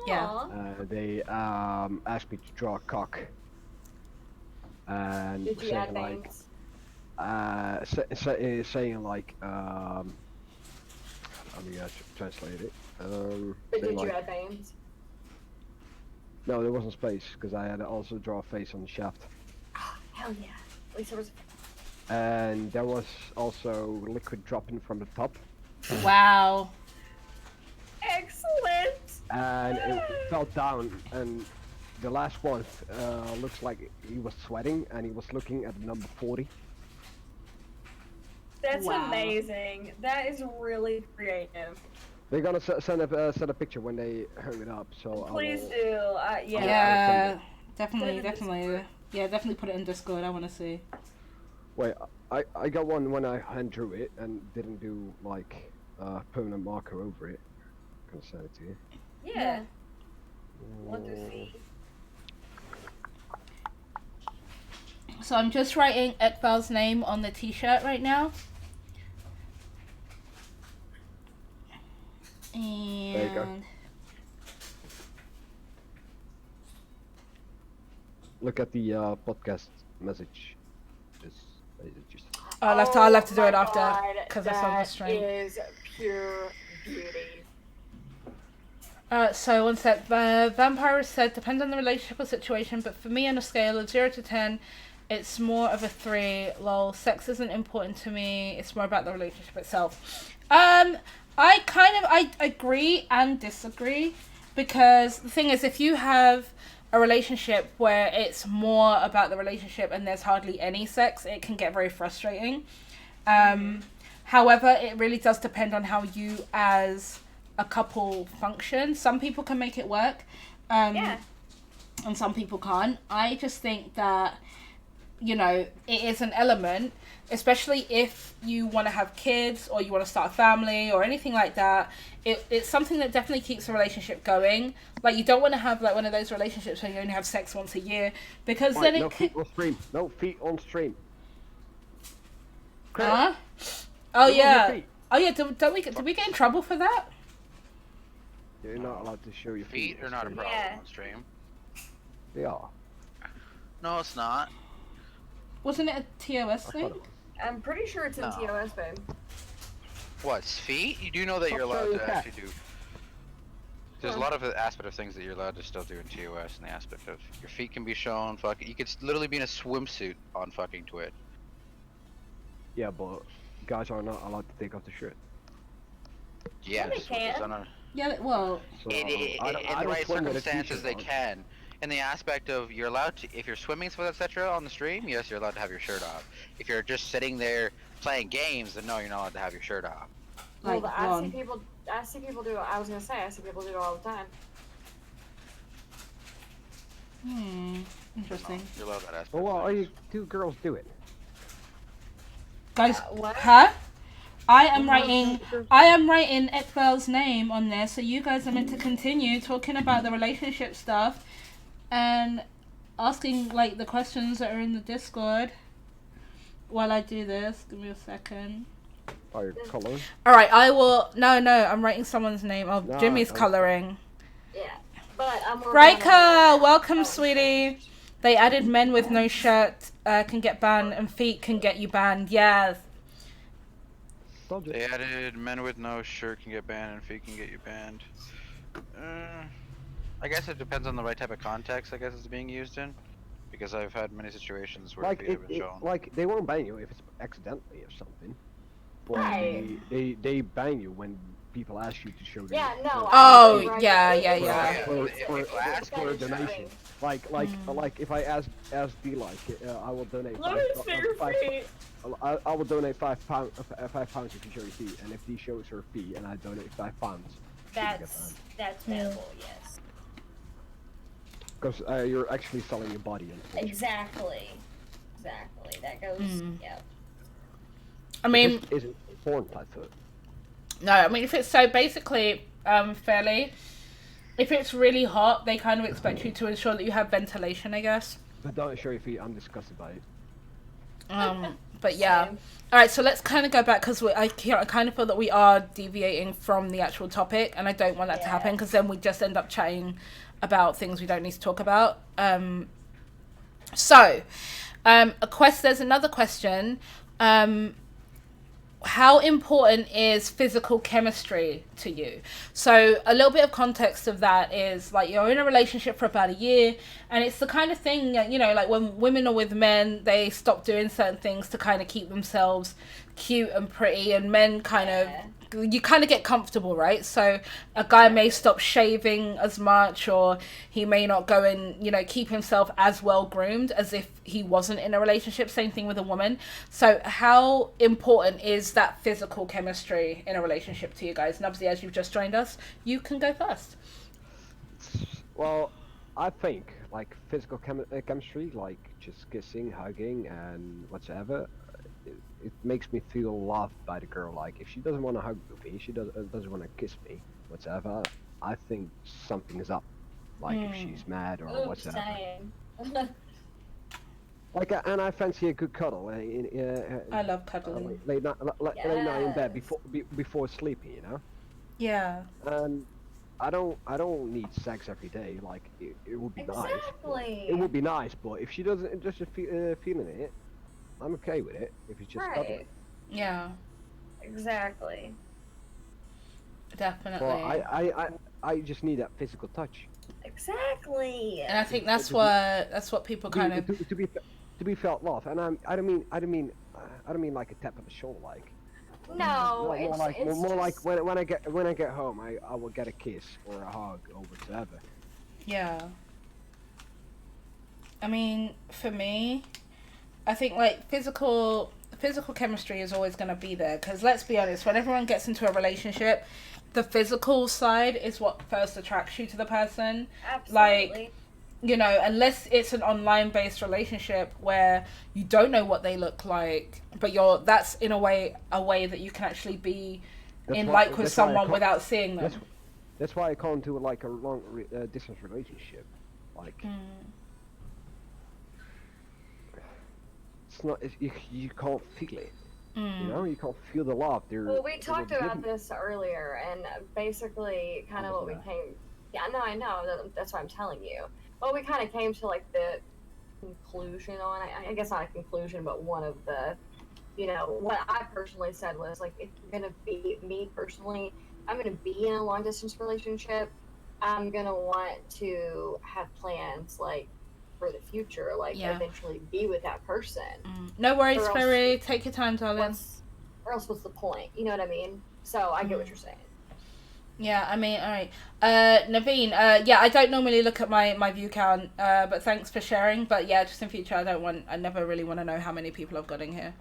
yeah. Aw. They asked me to draw a cock. And Did you add names? saying like let me translate it. But saying did you like- add names? No, there wasn't space because I had to also draw a face on the shaft. Hell yeah. At least there was. And there was also liquid dropping from the top, Wow. Excellent. and it fell down. And the last one looks like he was sweating, and he was looking at the number 40. That's Wow. amazing. That is really creative. They're gonna send a picture when they hung it up. So Please I will, do. Yeah. Yeah. Definitely, Put it in definitely. Yeah, definitely put it in Discord. I want to see. Wait, I got one when I hand drew it and didn't do like permanent marker over it. I'm gonna send it to you. Yeah. Want to see. So I'm just writing Ekval's name on the t-shirt right now. you go. And Look at the podcast message. Just I'll have to do my it after God, because it's on the that stream. is pure beauty. So one sec. Vampire said depends on the relationship or situation, but for me on a scale of 0 to 10, it's more of a 3. Lol. Sex isn't important to me. It's more about the relationship itself. I agree and disagree because the thing is, if you have a relationship where it's more about the relationship and there's hardly any sex, it can get very frustrating. However, it really does depend on how you as a couple function. Some people can make it work, Yeah. and some people can't. I just think that, you know, it is an element, especially if you want to have kids or you want to start a family or anything like that. It's something that definitely keeps a relationship going. Like, you don't want to have like one of those relationships where you only have sex once a year, because Right, then no it feet on stream. No feet on stream. Huh? Oh Remove your yeah. feet. Oh yeah. Did we get in trouble for that? You're not allowed to show your Feet feet. are not a on problem Yeah. on stream. They are. No, it's not. Wasn't it a TOS I thing? thought it was. I'm pretty sure it's in No. TOS, babe. What, feet? You do know that Stop you're allowed showing to cat. actually do. There's a lot of aspect of things that you're allowed to still do in TOS, and the aspect of your feet can be shown. You could literally be in a swimsuit on fucking Twitch. Yeah, but guys are not allowed to take off the shirt. Yes, they which is can. Yeah. Well. So in the I don't right swim with a circumstances, they t-shirt on. can. In the aspect of you're allowed to, if you're swimming, etc. on the stream, yes, you're allowed to have your shirt off. If you're just sitting there playing games, then no, you're not allowed to have your shirt off. Like, Well, I've seen one. people I see people do. I was gonna say I see people do it all the time. Interesting. You love that aspect. Well, why are you two girls do it? Guys, What? huh? I am writing Ekvel's name on there, so you guys are meant to continue talking about the relationship stuff and asking like the questions that are in the Discord while I do this. Give me a second. Are you coloring? Alright, I will. No, I'm writing someone's name. Oh, No, Jimmy's okay. colouring. Yeah, but I'm working on Riker, it. welcome, sweetie. They added men with no shirt can get banned and feet can get you banned. Yes. Subject. They added men with no shirt can get banned and feet can get you banned. I guess it depends on the right type of context. I guess it's being used in, because I've had many situations where Like feet have been shown. like they won't ban you if it's accidentally or something. But Right. they ban you when people ask you to show them. Yeah, no. Oh, I'm yeah. For a donation. Like if I ask D like I will donate Let me see your feet. I will donate £5 if you show your feet, and if D shows her feet and I donate £5, That's terrible. Yes. because you're actually selling your body. Exactly. That goes. Yeah. I mean, This isn't porn type foot. no, I mean, if it's so basically, fairly, if it's really hot, they kind of expect you to ensure that you have ventilation, I guess. But don't show your feet. I'm disgusted by it. But yeah. Same. All right, so let's kind of go back because I kind of feel that we are deviating from the actual topic, and I don't want that to happen because then we just end up chatting about things we don't need to talk about. There's another question. How important is physical chemistry to you? So a little bit of context of that is like you're in a relationship for about a year, and it's the kind of thing, you know, like when women are with men, they stop doing certain things to kind of keep themselves cute and pretty, and men kind of, you kind of get comfortable, right? So a guy may stop shaving as much, or he may not go and, you know, keep himself as well groomed as if he wasn't in a relationship. Same thing with a woman. So how important is that physical chemistry in a relationship to you guys? Nubsy, as you've just joined us, you can go first. Well, I think like physical chemistry, like just kissing, hugging, and whatever. It makes me feel loved by the girl. Like if she doesn't want to hug me, she doesn't want to kiss me, whatever. I think something is up. Like if she's mad or Oops, whatever. same. Like and I fancy a good cuddle. I love cuddling. Late night in bed Yes. before sleeping, you know. Yeah. And I don't need sex every day. Like it would be nice. Exactly. It would be nice, but if she doesn't just feeling it, I'm okay with it. If it's just cuddling. Yeah. Exactly. Definitely. Well, I just need that physical touch. Exactly. And I think that's what people kind of. To be felt love, and I don't mean like a tap on the shoulder, like. No, More like when I get home, I will get a kiss or a hug or whatever. Yeah. I mean, for me, I think like physical chemistry is always going to be there, because let's be honest, when everyone gets into a relationship, the physical side is what first attracts you to the person. Absolutely. Like, you know, unless it's an online based relationship where you don't know what they look like, but that's in a way that you can actually be with someone without seeing them. That's why I can't do like a long distance relationship. Like it's not you can't feel it. You know, you can't feel the love. Well, we talked about this earlier, and basically, kind of what we came. Yeah, no, I know. That's what I'm telling you. Well, we kind of came to like the conclusion on. I guess not a conclusion, but one of the, you know, what I personally said was like, if you're gonna be me personally, I'm gonna be in a long distance relationship. I'm gonna want to have plans like for the future, like eventually be with that person. No worries, Fairy. Take your time, darling. Or else what's the point? You know what I mean? So I get what you're saying. Yeah, I mean, all right. Naveen, yeah, I don't normally look at my view count, but thanks for sharing. But yeah, just in future, I never really want to know how many people I've got in here.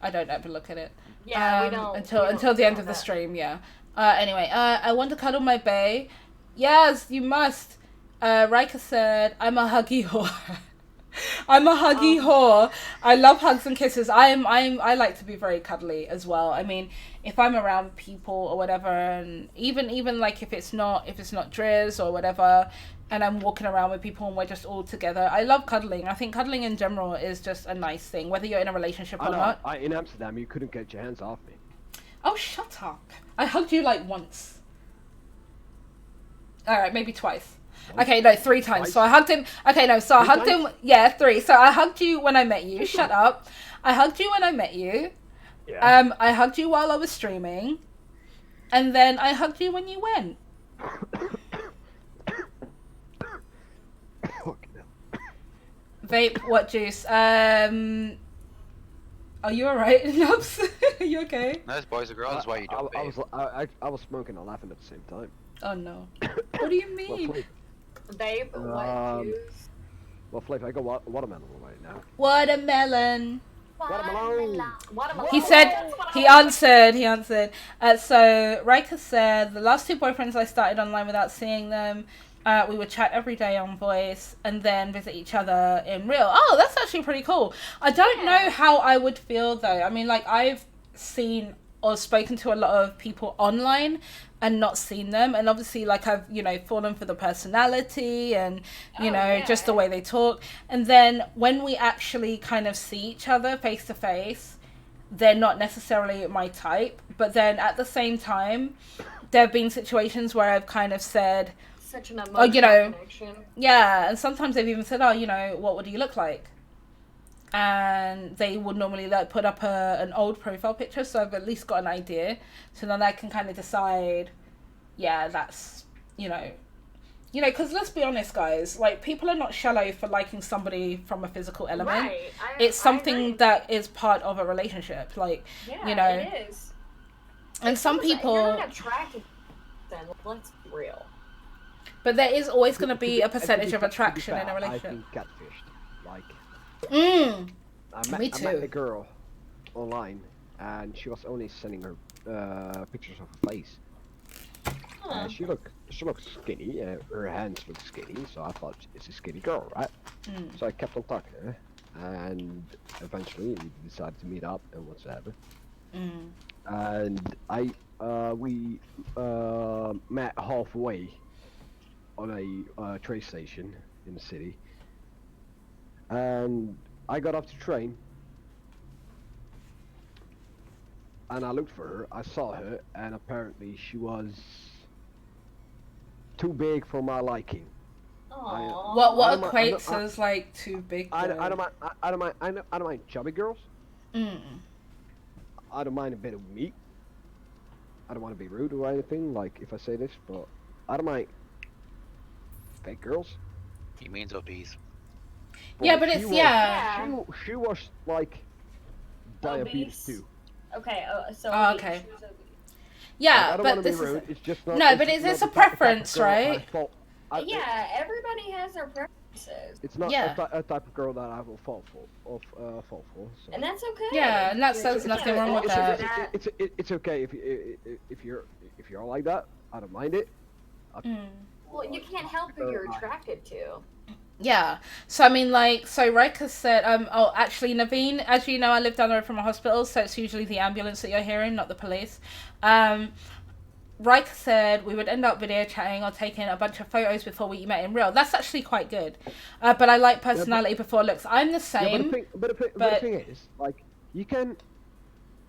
I don't ever look at it. Yeah, we don't. Until the end of the stream, yeah. Anyway, I want to cuddle my bae. Yes, you must. Rika said, I'm a huggy whore. I'm a huggy whore. I love hugs and kisses. I like to be very cuddly as well. I mean, if I'm around people or whatever, and even like if it's not Driz or whatever, and I'm walking around with people and we're just all together, I love cuddling. I think cuddling in general is just a nice thing, whether you're in a relationship or not. In Amsterdam, you couldn't get your hands off me. Oh, shut up. I hugged you like once. Alright, maybe twice. Okay, no, 3 times. Twice? So I hugged him. Okay, no, so I hugged him. Yeah, 3. So I hugged you when I met you. Shut up. I hugged you when I met you. Yeah. I hugged you while I was streaming. And then I hugged you when you went. Vape, what juice? Are you alright, Nubs? Are you okay? Nice boys and girls. Why you don't I was smoking and laughing at the same time. Oh no. What do you mean? Babe, what juice? Well, Flavor, I got watermelon right now. Watermelon. Watermelon. He said, he answered. So Rika said, the last 2 boyfriends I started online without seeing them. We would chat every day on voice and then visit each other in real. Oh, that's actually pretty cool. I don't know how I would feel though. I mean, like I've seen or spoken to a lot of people online and not seen them, and obviously like I've fallen for the personality and just the way they talk, and then when we actually kind of see each other face to face, they're not necessarily my type. But then at the same time, there have been situations where I've kind of said, such an emotional connection. Yeah, and sometimes they've even said, what would you look like? And they would normally like put up an old profile picture, so I've at least got an idea. So then I can kind of decide, that's, because let's be honest, guys, like people are not shallow for liking somebody from a physical element. Right. It's something that is part of a relationship, like, it is. And some people... If you're not attracted, then let's be real. But there is always going to be a percentage of attraction in a relationship. I've been catfished. Like, me too. I met a girl online, and she was only sending her pictures of her face. She looked skinny. Her hands looked skinny, so I thought it's a skinny girl, right? So I kept on talking to her, and eventually we decided to meet up and whatsoever. And we met halfway on a train station in the city, and I got off the train and I looked for her. I saw her, and apparently she was too big for my liking. What equates as like too big? I don't mind chubby girls. I don't mind a bit of meat. I don't want to be rude or anything, like if I say this, but I don't mind fake girls. He means obese. Yeah, but it's She was like diabetes too. Okay, so okay. she was obese. Yeah, I don't but want to this be rude. is It's just not. no, but it's a preference, right? Yeah, everybody has their preferences. It's not a type of girl that I will fall for. So. And that's okay. Yeah, and there's nothing wrong with that. It's okay if you're like that. I don't mind it. Well, you can't help who you're attracted to. Yeah. So I mean, like, so Rika said, actually, Naveen, as you know, I live down the road from a hospital, so it's usually the ambulance that you're hearing, not the police. Rika said we would end up video chatting or taking a bunch of photos before we met in real. That's actually quite good. But I like personality before looks. I'm the same. Yeah, but the thing is, like, you can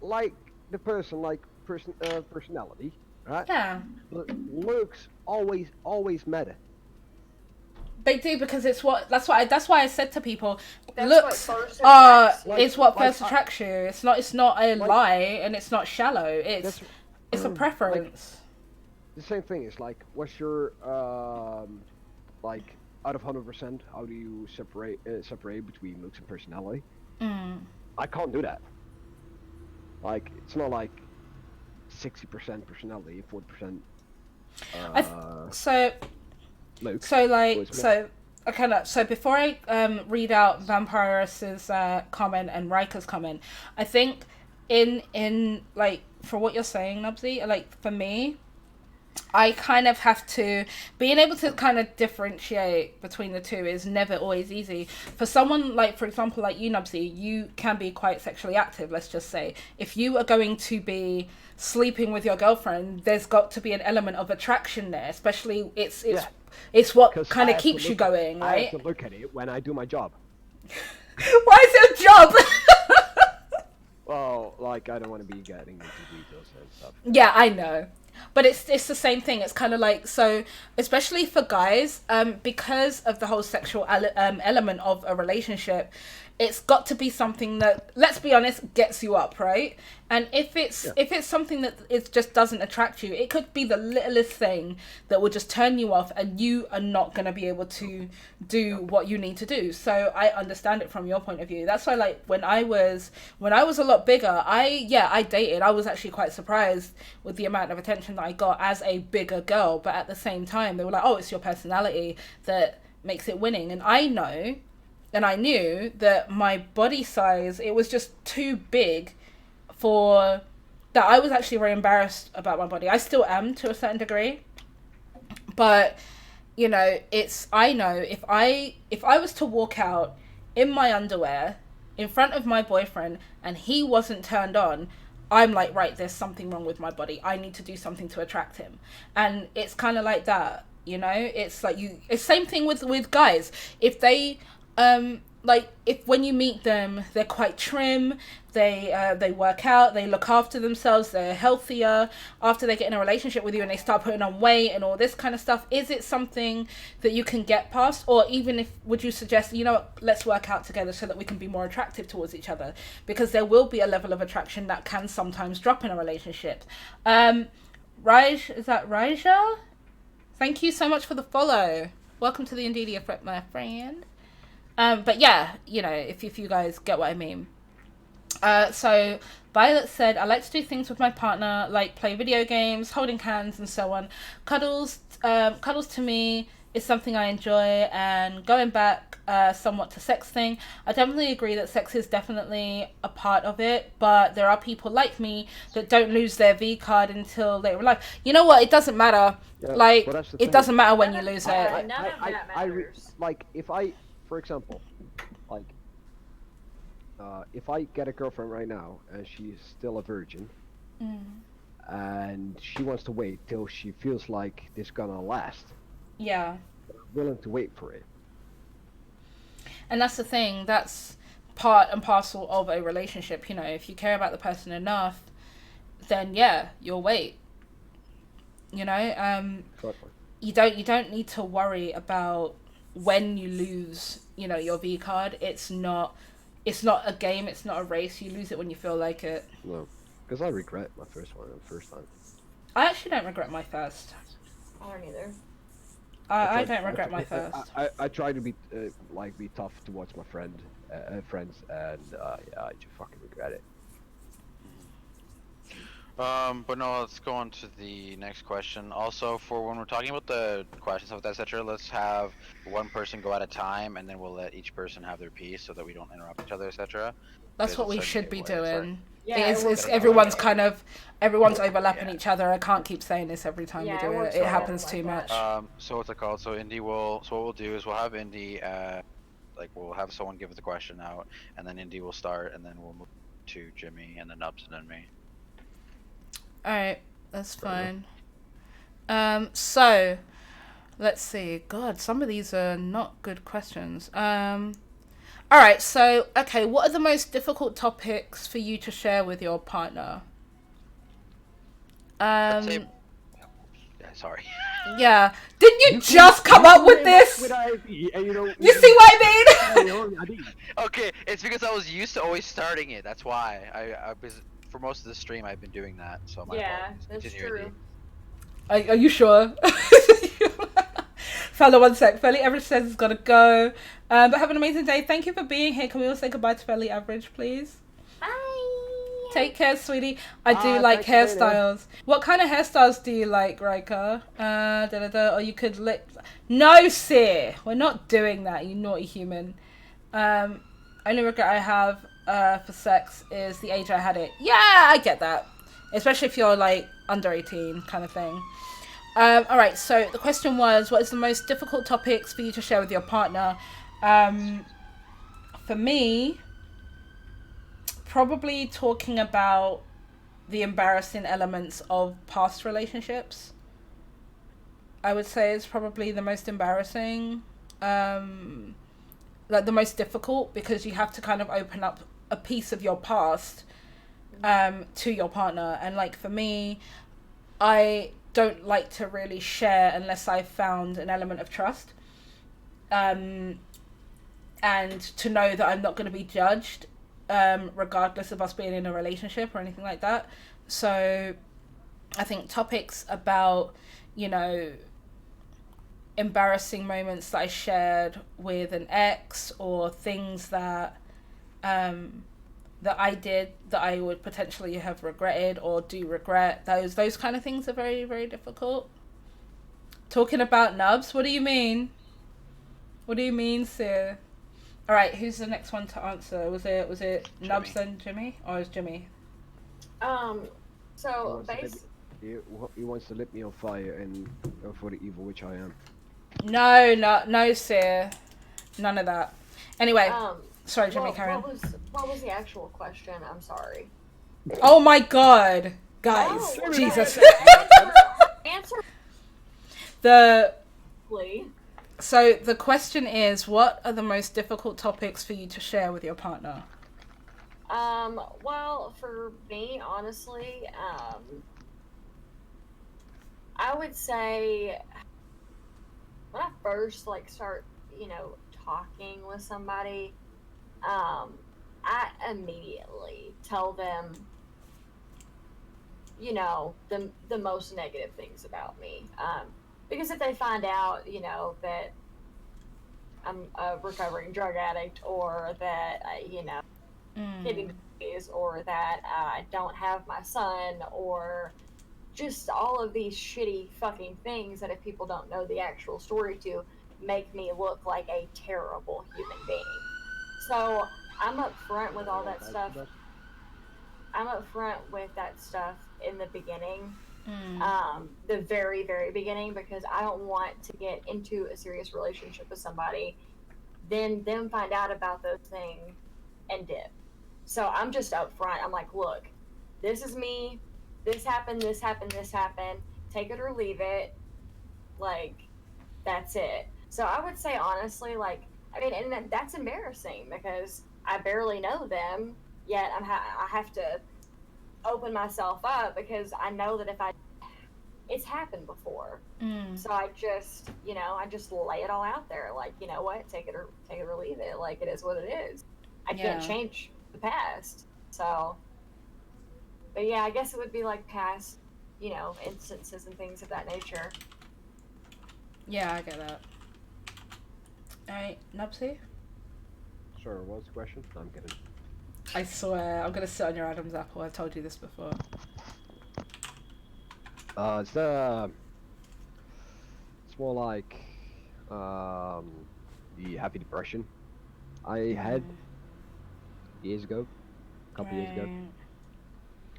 like the person, like personality, right? Yeah. But looks always matter. They do, because that's why I said to people, That's looks what first are attracts is what first attracts you. It's not a lie, and it's not shallow. It's a preference. The same thing is like, what's your like out of 100%? How do you separate between looks and personality? I can't do that. Like, it's not like 60% personality, 40%. So before I read out Vampiris's comment and Rika's comment, I think in like for what you're saying, Nubsy, like for me, I kind of have to being able to kind of differentiate between the two is never always easy. For someone like, for example, like you, Nubsy, you can be quite sexually active. Let's just say if you are going to be sleeping with your girlfriend, there's got to be an element of attraction there. Especially it's what kind of keeps you going, right? I have to look at it when I do my job. Why is it a job? Well, like I don't want to be getting into details and stuff. Yeah, I know. But it's the same thing. It's kind of like, so especially for guys, because of the whole sexual element of a relationship, it's got to be something that, let's be honest, gets you up, right? And if it's something that it just doesn't attract you, it could be the littlest thing that will just turn you off, and you are not going to be able to do what you need to do. So I understand it from your point of view. That's why, like, when I was a lot bigger, I dated. I was actually quite surprised with the amount of attention that I got as a bigger girl. But at the same time, they were like, "Oh, it's your personality that makes it winning." And I know. And I knew that my body size, it was just too big for that. I was actually very embarrassed about my body. I still am to a certain degree. But, you know, I know if I was to walk out in my underwear in front of my boyfriend and he wasn't turned on, I'm like, right, there's something wrong with my body. I need to do something to attract him. And it's kind of like that, you know? It's like it's same thing with guys. If they... like if when you meet them, they're quite trim, they work out, they look after themselves, they're healthier. After they get in a relationship with you and they start putting on weight and all this kind of stuff, is it something that you can get past? Or even if, would you suggest, you know what, let's work out together so that we can be more attractive towards each other? Because there will be a level of attraction that can sometimes drop in a relationship. Raj, is that Raja? Thank you so much for the follow. Welcome to the Indeed, my friend. But yeah, you know, if you guys get what I mean. So Violet said, I like to do things with my partner, like play video games, holding hands and so on. Cuddles to me is something I enjoy, and going back somewhat to sex thing, I definitely agree that sex is definitely a part of it, but there are people like me that don't lose their V card until later in life. You know what? It doesn't matter. Yeah, like, well, that's the it thing. doesn't matter when you lose it. None of that matters. For example, like, if I get a girlfriend right now and she's still a virgin, and she wants to wait till she feels like this gonna last, yeah, I'm willing to wait for it. And that's the thing. That's part and parcel of a relationship. You know, if you care about the person enough, then yeah, you'll wait. You know, you don't need to worry about when you lose, you know, your V card. It's not a game, it's not a race. You lose it when you feel like it. No, because I regret my first time. I actually don't regret my first. I don't either. I don't regret my first. I try to be be tough towards my friends, and yeah, I just fucking regret it. But no, let's go on to the next question. Also, for when we're talking about the questions of that, etc., let's have one person go at a time, and then we'll let each person have their piece so that we don't interrupt each other, etc. That's what we should be doing. Yeah, it's everyone's overlapping each other. I can't keep saying this every time we do it. It happens too much. So what's it called? So Indy will. So what we'll do is we'll have Indy. We'll have someone give the question out, and then Indy will start, and then we'll move to Jimmy, and then Nubs, and then me. Alright, that's fine. So let's see. God, some of these are not good questions. Alright, so okay, what are the most difficult topics for you to share with your partner? Yeah, sorry. Yeah. Didn't you just come up with this? You see what I mean? Okay, it's because I was used to always starting it. That's why I was, for most of the stream I've been doing that. So my that's true. Are you sure? Fella, one sec. Fairly Average says it's gotta go. But have an amazing day. Thank you for being here. Can we all say goodbye to Fairly Average, please? Bye. Take care, sweetie. I do like hairstyles. What kind of hairstyles do you like, Riker? Or you could lick. No, sir. We're not doing that, you naughty human. Only regret I have for sex is the age I had it. Yeah, I get that. Especially if you're like under 18 kind of thing. Alright, so the question was, what is the most difficult topics for you to share with your partner? For me, probably talking about the embarrassing elements of past relationships. I would say it's probably the most embarrassing, like the most difficult, because you have to kind of open up a piece of your past to your partner. And like for me, I don't like to really share unless I've found an element of trust, and to know that I'm not going to be judged, regardless of us being in a relationship or anything like that. So I think topics about, you know, embarrassing moments that I shared with an ex, or things that that I did that I would potentially have regretted or do regret, those kind of things are very, very difficult. Talking about nubs, what do you mean? What do you mean, sir? All right, who's the next one to answer? Was it Jimmy. Nubs then Jimmy, or is Jimmy? So He wants to lit me on fire and go for the evil which I am. No, sir, none of that. Anyway, sorry, Jimmy, well, carry on. what was the actual question? I'm sorry. Oh my God, guys, Oh, Jesus. Answer. So the question is, what are the most difficult topics for you to share with your partner? Well, for me, honestly, I would say when I first start, talking with somebody, I immediately tell them, the most negative things about me. Because if they find out, that I'm a recovering drug addict, or that, kidney disease, or that I don't have my son, or just all of these shitty fucking things that if people don't know the actual story to, make me look like a terrible human being. So I'm upfront with all that stuff. I'm upfront with that stuff in the beginning. The very, very beginning, because I don't want to get into a serious relationship with somebody, then them find out about those things and dip. So I'm just upfront. I'm like, look, this is me. This happened, this happened, this happened. Take it or leave it. That's it. So I would say, honestly, and that's embarrassing because I barely know them, yet I have to open myself up because I know that it's happened before. So I just, I just lay it all out there. You know what? Take it or leave it. It is what it is. I can't change the past. So, but yeah, I guess it would be past, instances and things of that nature. Yeah, I get that. Alright, Nubsy? Sorry, what's the question? No, I'm kidding. I swear, I'm gonna sit on your Adam's apple. I've told you this before. It's more like the happy depression I had years ago, a couple years ago,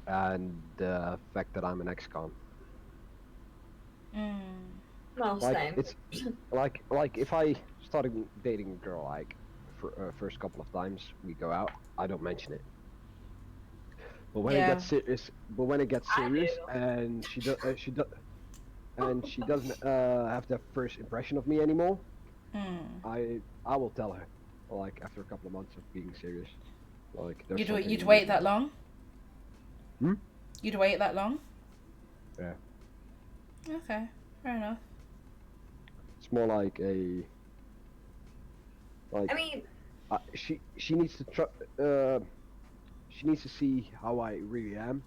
and the fact that I'm an ex-con. Well, same. It's like if I started dating a girl, first couple of times we go out, I don't mention it. But when it gets serious, and she doesn't have the first impression of me anymore, I will tell her, after a couple of months of being serious, You'd wait that long? You'd wait that long? Yeah. Okay, fair enough. It's more like a I mean, she needs to she needs to see how I really am.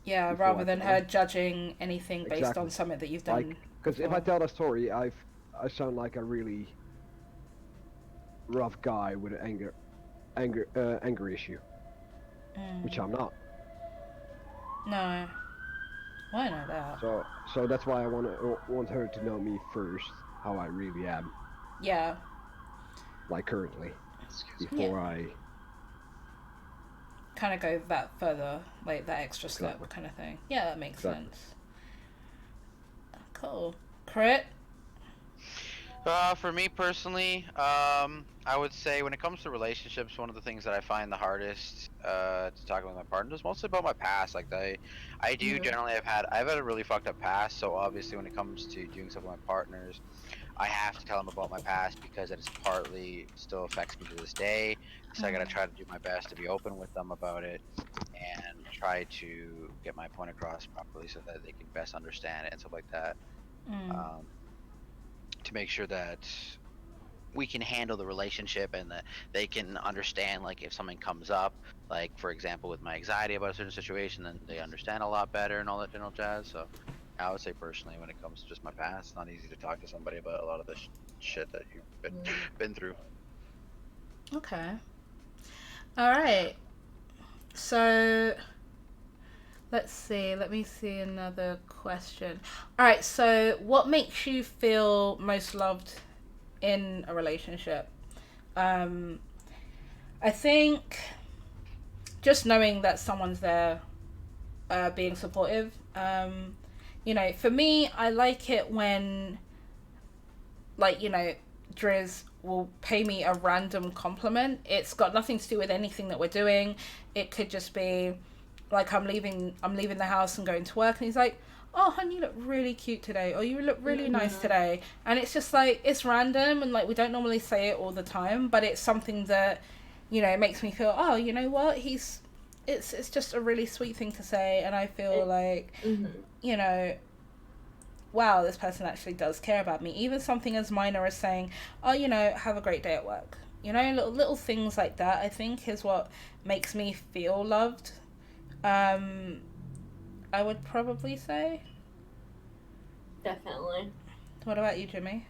Yeah, rather than her judging anything based on something that you've done. Because if I tell the story, I sound like a really rough guy with an anger issue, which I'm not. No. Why not that? So that's why I want her to know me first, how I really am. Yeah. Currently, before I kind of go that further, like that extra step Exactly. kind of thing. Yeah, that makes Exactly. sense. Cool. Crit? For me personally, I would say when it comes to relationships, one of the things that I find the hardest to talk with my partner is mostly about my past. Like I do generally I've had a really fucked up past. So obviously, when it comes to doing stuff with my partners, I have to tell them about my past because it is partly still affects me to this day. So I gotta try to do my best to be open with them about it and try to get my point across properly so that they can best understand it and stuff like that. To make sure that we can handle the relationship and that they can understand, like, if something comes up, like for example with my anxiety about a certain situation, then they understand a lot better and all that general jazz. So I would say personally, when it comes to just my past, it's not easy to talk to somebody about a lot of the shit that you've been through. Okay. All right. So let's see. Let me see another question. All right. So what makes you feel most loved in a relationship? I think just knowing that someone's there, being supportive. You know, for me, I like it when, like, you know, Driz will pay me a random compliment. It's got nothing to do with anything that we're doing. It could just be like I'm leaving the house and going to work, and he's like, "Oh, honey, you look really cute today," or "You look really nice today." And it's just like, it's random, and like we don't normally say it all the time, but it's something that, you know, makes me feel, oh, you know what, it's just a really sweet thing to say, and I feel like, you know, wow, this person actually does care about me. Even something as minor as saying, oh, you know, have a great day at work. You know, little things like that, I think, is what makes me feel loved. I would probably say. Definitely. What about you, Jimmy?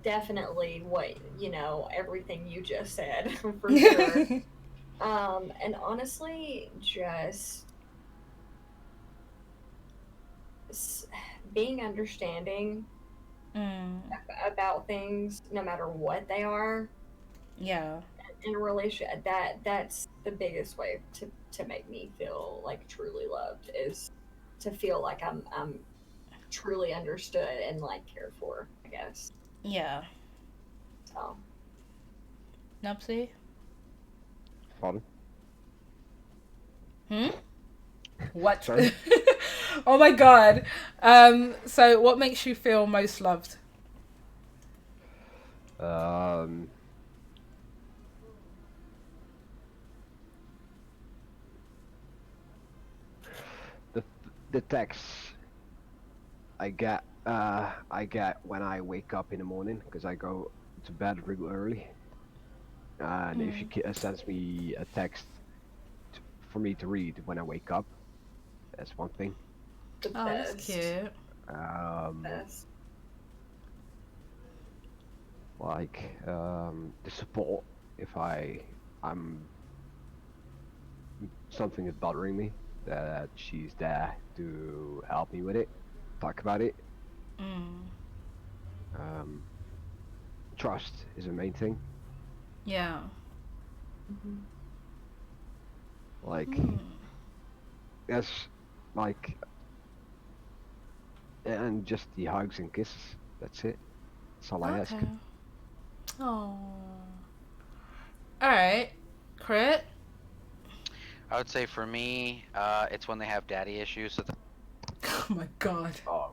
Definitely what, you know, everything you just said, for sure. And honestly, just being understanding about things, no matter what they are. Yeah. In a relationship, that's the biggest way to make me feel like truly loved, is to feel like I'm truly understood and like cared for, I guess. Yeah. So. Nupsy? Pardon? What? Sorry? Oh my god. So what makes you feel most loved? The texts I get when I wake up in the morning, because I go to bed really early, and if she sends me a text for me to read when I wake up, that's one thing. The Oh, best. that's cute. Best. Like the support if I'm something is bothering me, that she's there to help me with it, talk about it. Trust is the main thing. Yeah. Like that's like, and just the hugs and kisses. That's it. That's all I ask. Oh. Alright. Crit? I would say for me, it's when they have daddy issues. So Oh my god. Oh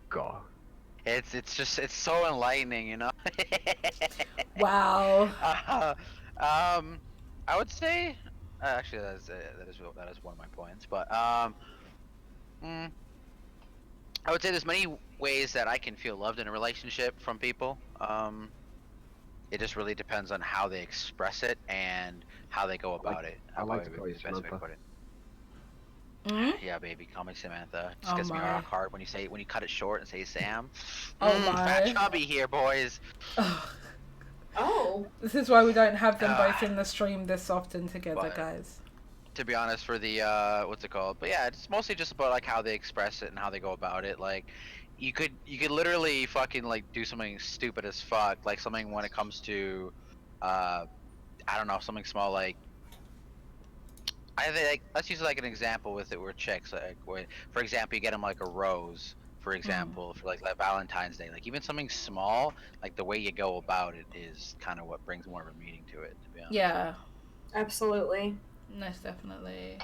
god. it's so enlightening, you know. Wow. I would say, actually that is one of my points, but I would say there's many ways that I can feel loved in a relationship from people. It just really depends on how they express it and how they go about it. I like to call you Samantha. Yeah, baby, call me Samantha. Just Oh gets me my. rock hard when you cut it short and say Sam. Oh my. Fat chubby here, boys. Oh. This is why we don't have them both in the stream this often together, guys. To be honest, for the what's it called? But yeah, it's mostly just about like how they express it and how they go about it. Like, you could literally fucking like do something stupid as fuck, like something when it comes to I don't know, something small like. I think like, let's use like an example with it where chicks like where, for example, you get them like a rose, for example, for like Valentine's Day. Like even something small, like the way you go about it is kind of what brings more of a meaning to it. To be honest. Yeah, Absolutely. most definitely.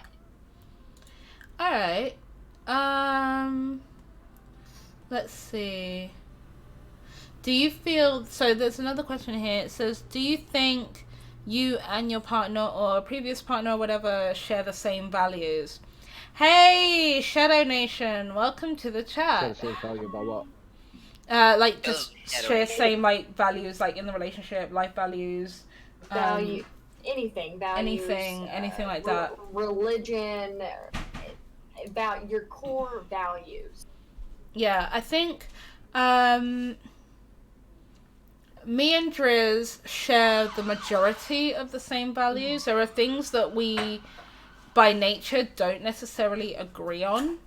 All right. Let's see. Do you feel so? There's another question here. It says, "Do you think you and your partner or a previous partner or whatever share the same values?" Hey, Shadow Nation, welcome to the Share the chat. same value about what? Like just Shadow share Nation. same like values, like in the relationship, life values, Value, anything, values, anything like that. Religion, about your core values. Yeah, I think me and Driz share the majority of the same values. There are things that we, by nature, don't necessarily agree on,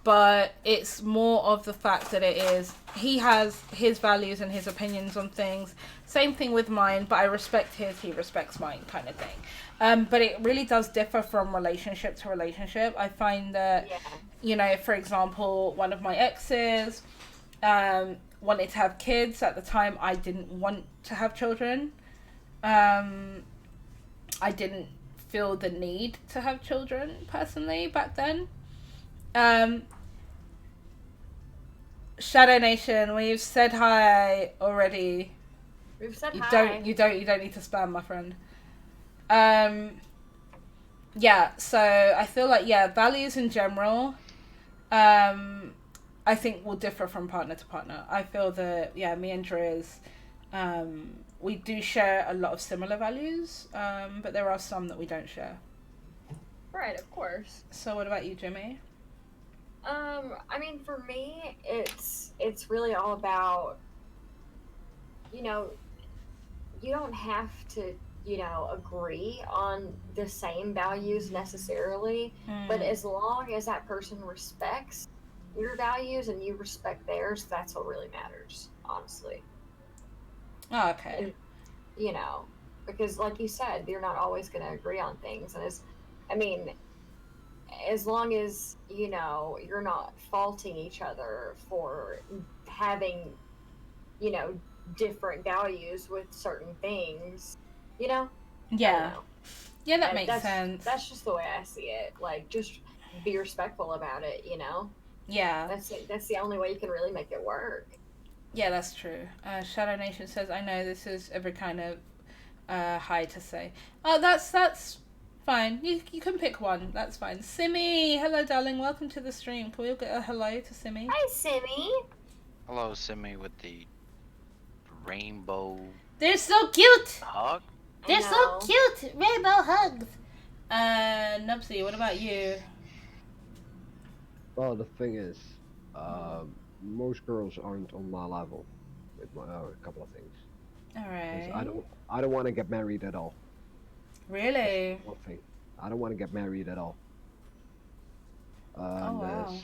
but it's more of the fact that it is, he has his values and his opinions on things. Same thing with mine, but I respect his, he respects mine, kind of thing. But it really does differ from relationship to relationship. I find that, you know, for example, one of my exes, wanted to have kids. At the time, I didn't want to have children. I didn't feel the need to have children personally back then. Shadow Nation, we've said hi already. We've said You hi. don't need to spam, my friend. Yeah, so I feel like, yeah, values in general, I think will differ from partner to partner. I feel that, yeah, me and Driz, we do share a lot of similar values, but there are some that we don't share. Right, of course. So what about you, Jimmy? I mean, for me, it's really all about, you know, you don't have to, you know, agree on the same values necessarily, but as long as that person respects your values and you respect theirs, that's what really matters, honestly. Oh, okay. And, you know, because like you said, you're not always going to agree on things, and as long as, you know, you're not faulting each other for having, you know, different values with certain things, you know? Yeah. Yeah, that makes that's, sense. That's just the way I see it. Like, just be respectful about it, you know? Yeah. That's the only way you can really make it work. Yeah, that's true. Shadow Nation says, I know this is every kind of hi to say. Oh, that's fine. You can pick one. That's fine. Simi, hello, darling. Welcome to the stream. Can we all get a hello to Simi? Hi, Simi. Hello, Simi with the rainbow They're so cute. hug. They're so cute. Rainbow hugs. Nubsy, what about you? Well, the thing is, most girls aren't on my level with a couple of things. All 'Cause right. I don't want to get married at all. Really? That's one thing. I don't want to get married at all. Oh, wow.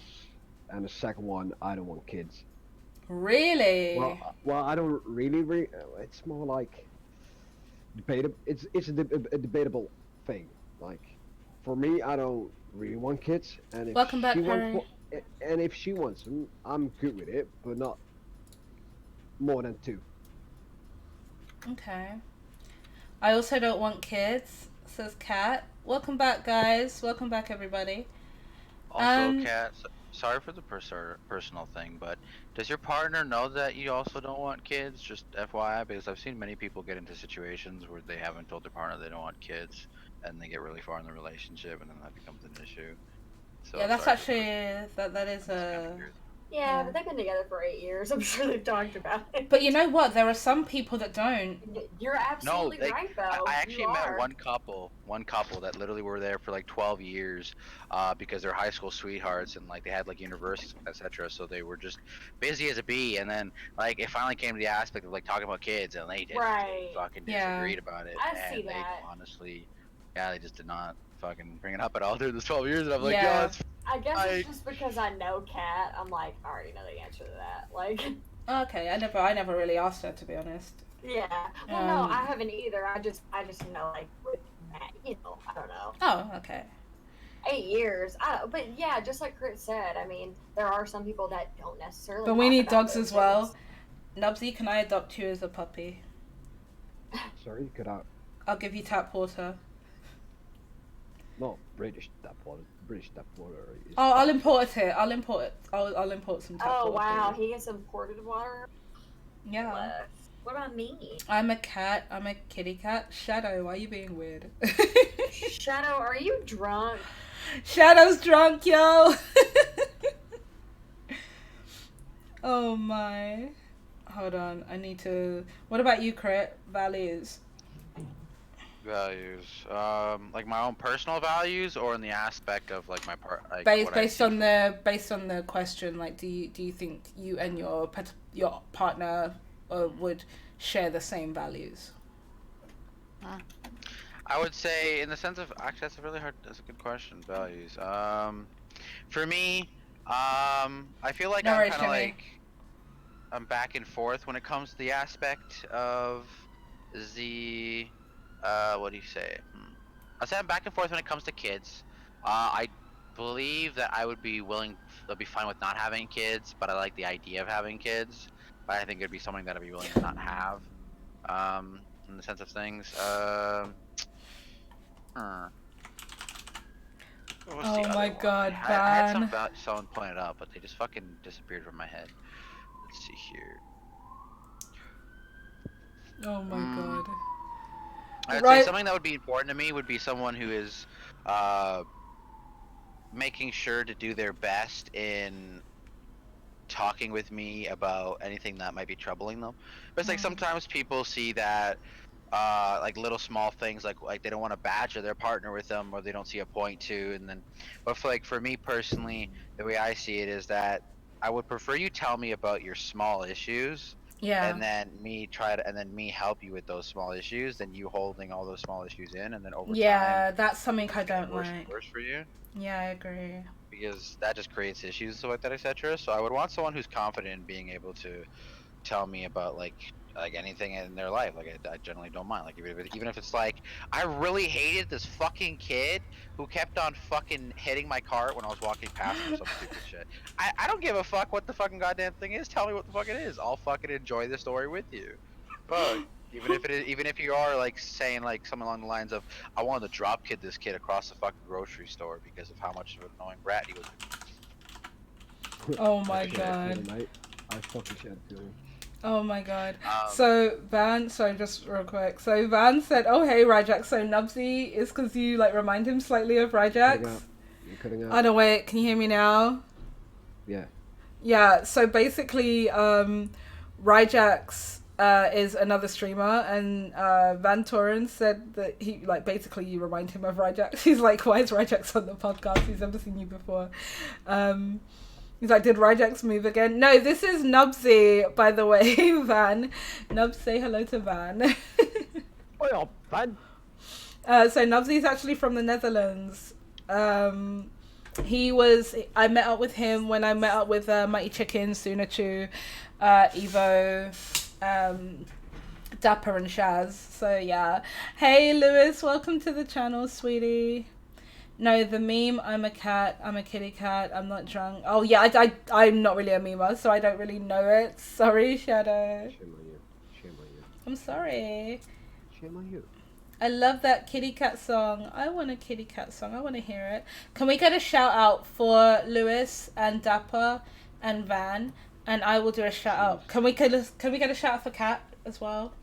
And the second one, I don't want kids. Really? Well, I don't really. It's more like debatable. It's a debatable thing. Like, for me, I don't really want kids, and if Welcome back, she Harry. wants, and if she wants them, I'm good with it, but not more than 2. Okay. I also don't want kids, says Kat. Welcome back, guys. Welcome back, everybody. Also, Kat, sorry for the personal thing, but does your partner know that you also don't want kids? Just FYI, because I've seen many people get into situations where they haven't told their partner they don't want kids, and they get really far in the relationship, and then that becomes an issue. So Yeah, that's sorry actually that is it's kind a. of weird. Yeah, but they've been together for 8 years. I'm sure they've talked about it. But you know what? There are some people that don't. You're absolutely No, right, though. I actually You met are. one couple that literally were there for like 12 years, because they're high school sweethearts and like they had like universities, etc. So they were just busy as a bee, and then like it finally came to the aspect of like talking about kids, and they just Right. fucking Yeah. disagreed about it. I and see they that. honestly, yeah, they just did not fucking bring it up at all during this 12 years, and I'm like, Yeah. yo, it's I guess it's just because I know Kat. I'm like, I already know the answer to that. Like, Okay, I never really asked her, to be honest. Yeah. Well, no, I haven't either. I just know, like, with Matt, I don't know. Oh, okay. 8 years. But yeah, just like Crit said, I mean, there are some people that don't necessarily. But we talk need about dogs those as well. things. Nubsy, can I adopt you as a puppy? Sorry, could I? I'll give you tap water. No, British tap water. British tap water. Is Oh, I'll import it. I'll import some tap water. Oh wow, he gets imported water. Yeah. Bless. What about me? I'm a cat. I'm a kitty cat. Shadow, why are you being weird? Shadow, are you drunk? Shadow's drunk, yo. Oh my. Hold on. I need to. What about you, Crit? Values. Values, like my own personal values, or in the aspect of like my part, like Based on the question, like, do you think you and your partner would share the same values? I would say, in the sense of, actually, that's a good question. Values. For me, I feel like I'm kind of like, I'm back and forth when it comes to the aspect of the, what do you say? I'll say I'm back and forth when it comes to kids. I believe that I would be fine with not having kids, but I like the idea of having kids. But I think it'd be something that I'd be willing to not have, in the sense of things. Oh my god, I had Van. someone point it out, but they just fucking disappeared from my head. Let's see here. Oh my god. I'd say something that would be important to me would be someone who is making sure to do their best in talking with me about anything that might be troubling them. But it's like sometimes people see that like little small things, like they don't want to badger their partner with them, or they don't see a point to, and then, but for me personally, the way I see it is that I would prefer you tell me about your small issues. Yeah. And then me help you with those small issues, than you holding all those small issues in, and then over time, that's something I don't worse like. and worse for you. Yeah, I agree. Because that just creates issues and stuff like that, etc. So I would want someone who's confident in being able to tell me about like anything in their life. Like I generally don't mind. Like even if it's like, I really hated this fucking kid who kept on fucking hitting my cart when I was walking past him or some stupid shit. I don't give a fuck what the fucking goddamn thing is. Tell me what the fuck it is. I'll fucking enjoy the story with you. Fuck. Even if you are like saying like something along the lines of, I wanted to drop kick this kid across the fucking grocery store because of how much of an annoying brat he was. Oh my god. I fucking share the feeling. Oh my god. So Van, sorry, just real quick. So Van said, "Oh hey Ryjax, so Nubsy is because you like remind him slightly of Ryjax." You're cutting out. Oh no, wait. Can you hear me now? Yeah. Yeah. So basically, Ryjax is another streamer, and Van Toren said that he like basically you remind him of Ryjax. He's like, "Why is Ryjax on the podcast? He's never seen you before." He's like, did Ryjax move again? No, this is Nubsy, by the way, Van. Nubs, say hello to Van. Oh yeah, Van. So Nubsy's actually from the Netherlands. I met up with him when I met up with Mighty Chicken, Sunachu, Evo, Dapper and Shaz. So yeah. Hey Lewis, welcome to the channel, sweetie. No, the meme, I'm a cat, I'm a kitty cat, I'm not drunk. Oh yeah, I'm not really a memer, so I don't really know it. Sorry, Shadow. Shame on you. Shame on you. I'm sorry. Shame on you. I love that kitty cat song. I want a kitty cat song. I want to hear it. Can we get a shout out for Lewis and Dapper and Van? And I will do a shout out. Can we get a shout out for Cat as well?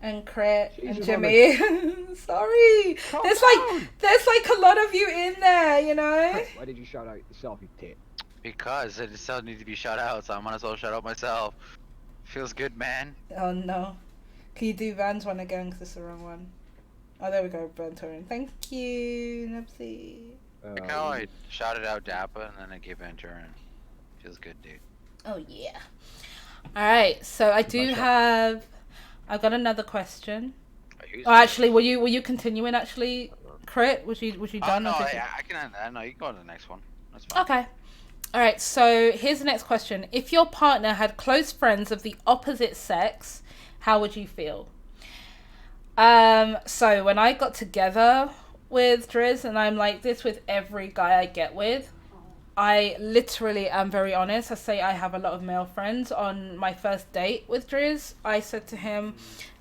And Crit and Jimmy. Sorry. There's like a lot of you in there, you know? Why did you shout out yourself, you tit? Because it still needs to be shout out, so I might as well shout out myself. Feels good, man. Oh no. Can you do Van's one again? Because it's the wrong one. Oh, there we go, Venturin. Thank you, Nubsy. Like how I shouted out Dappa and then I gave Venturin. Feels good, dude. Oh yeah. Alright, so I've got another question. Oh, actually, were you continuing? Actually, Crit, was you done? No, I can. No, you can go to the next one. That's fine. Okay. All right. So here's the next question: if your partner had close friends of the opposite sex, how would you feel? So when I got together with Driz, and I'm like this with every guy I get with, I literally am very honest. I say I have a lot of male friends. On my first date with Driz, I said to him,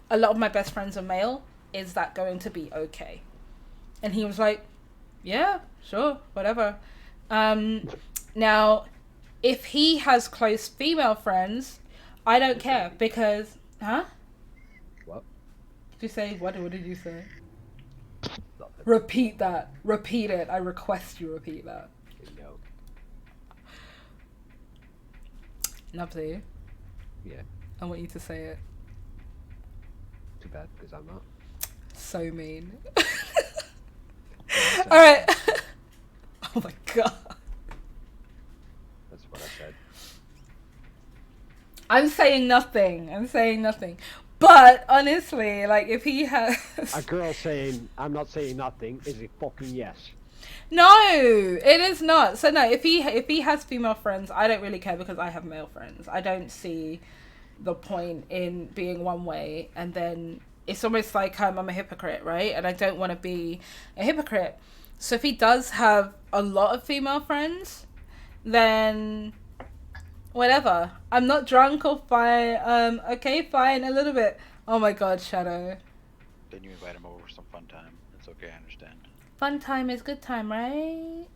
a lot of my best friends are male. Is that going to be okay? And he was like, yeah, sure, whatever. Now, if he has close female friends, I don't care because, huh? What? Did you say, what did you say? Nothing. Repeat that. Repeat it. I request you repeat that. No. Lovely. Yeah. I want you to say it. Too bad, because I'm not. So mean. Alright. Oh my god. That's what I said. I'm saying nothing. But honestly, like if he has A girl saying, I'm not saying nothing, is a fucking yes. No, it is not. So no, if he has female friends, I don't really care because I have male friends. I don't see the point in being one way, and then it's almost like I'm a hypocrite, right? And I don't want to be a hypocrite. So if he does have a lot of female friends, then whatever. I'm not drunk or fine. Okay, fine, a little bit. Oh my god, Shadow. Then you invite him over for some fun time. It's okay, I understand. Fun time is good time, right?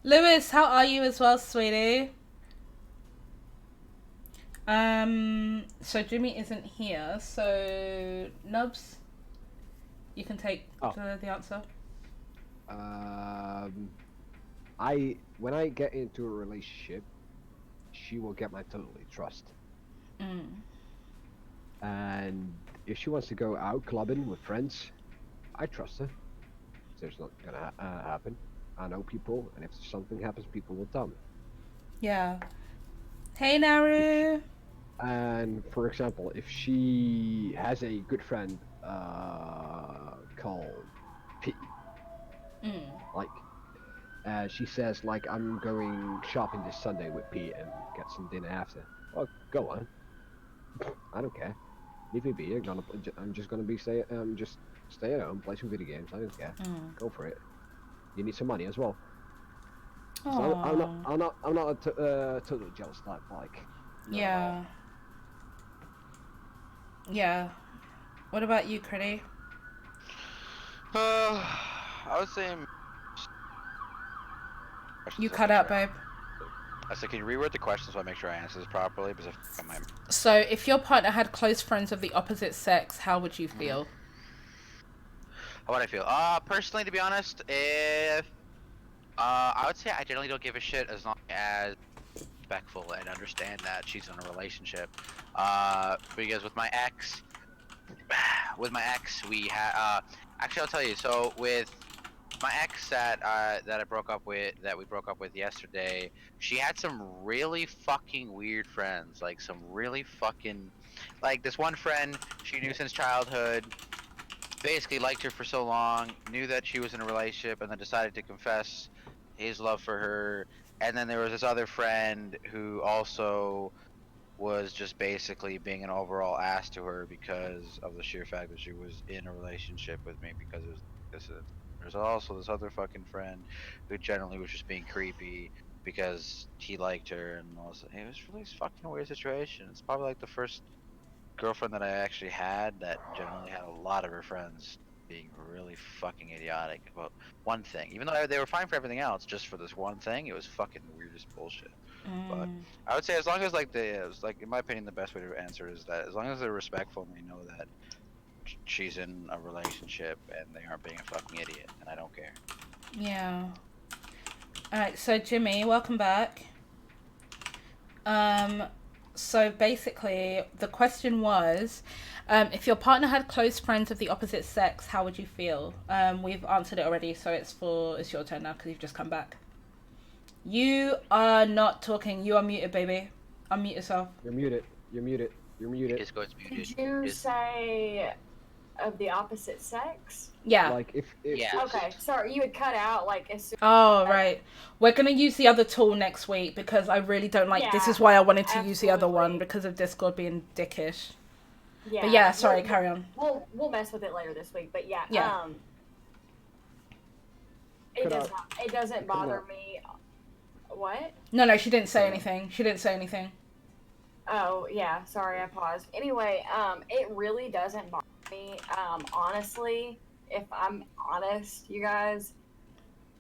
Lewis, how are you as well, sweetie? So Jimmy isn't here, so Nubs, you can take the answer. When I get into a relationship, she will get my totally trust. And if she wants to go out clubbing with friends, I trust her. So it's not gonna happen. I know people, and if something happens, people will tell me. Yeah. Hey, Naru. And for example, if she has a good friend called P, like she says, like, I'm going shopping this Sunday with P and get some dinner after. Well, go on. I don't care. Leave me be. I'm just gonna be stay at home, play some video games. I don't care. Go for it. You need some money as well. So I'm not a totally jealous type. Like. Yeah. Yeah. What about you, Critty? I would say. You cut out, babe. I said, can you reword the question so I make sure I answer this properly? Because I might. So, if your partner had close friends of the opposite sex, how would you feel? How would I feel? Personally, to be honest, if I would say I generally don't give a shit as long as respectful and understand that she's in a relationship. Because with my ex, we had actually I'll tell you. So with my ex that we broke up with yesterday, she had some really fucking weird friends. Like some really fucking, like this one friend she knew since childhood. Basically liked her for so long, knew that she was in a relationship, and then decided to confess his love for her. And then there was this other friend who also was just basically being an overall ass to her because of the sheer fact that she was in a relationship with me. Because there's also this other fucking friend who generally was just being creepy because he liked her, and it was really fucking weird situation. It's probably like the first girlfriend that I actually had that generally had a lot of her friends being really fucking idiotic about one thing. Even though they were fine for everything else, just for this one thing, it was fucking the weirdest bullshit. But I would say as long as in my opinion, the best way to answer is that as long as they're respectful and they know that she's in a relationship and they aren't being a fucking idiot, and I don't care. Yeah. Alright, so Jimmy, welcome back. So basically, the question was, if your partner had close friends of the opposite sex, how would you feel? We've answered it already, so it's your turn now because you've just come back. You are not talking. You are muted, baby. Unmute yourself. You're muted. You're muted. It's muted. Could you say of the opposite sex? Yeah. Like if Yeah. Okay, sorry, you had cut out like as soon. Oh, right. We're going to use the other tool next week because I really don't like... this Yeah, is why I wanted to use the other one, absolutely. because of Discord being dickish. Yeah. But yeah, sorry, we'll- carry on. We'll mess with it later this week, but yeah. Yeah. It doesn't bother me. What? No, she didn't say anything. She didn't say anything. Oh, yeah, sorry, I paused. Anyway, it really doesn't bother me. Honestly, if I'm honest, you guys,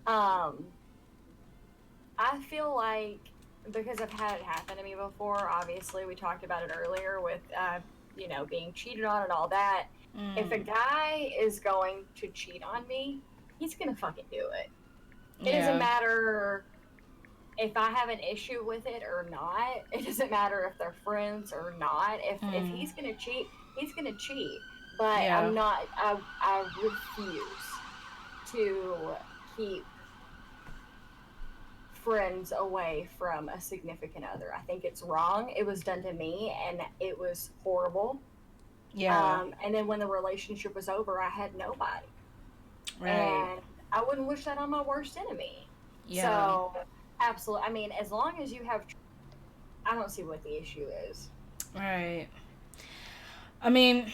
I feel like, because I've had it happen to me before, obviously, we talked about it earlier with, being cheated on and all that. If a guy is going to cheat on me, he's gonna fucking do it. It doesn't matter if I have an issue with it or not. It doesn't matter if they're friends or not. If he's gonna cheat, he's gonna cheat. But I'm not. I refuse to keep friends away from a significant other. I think it's wrong. It was done to me, and it was horrible. Yeah. And then when the relationship was over, I had nobody. Right. And I wouldn't wish that on my worst enemy. Yeah. So, absolutely. I mean, as long as you have, I don't see what the issue is. Right. I mean,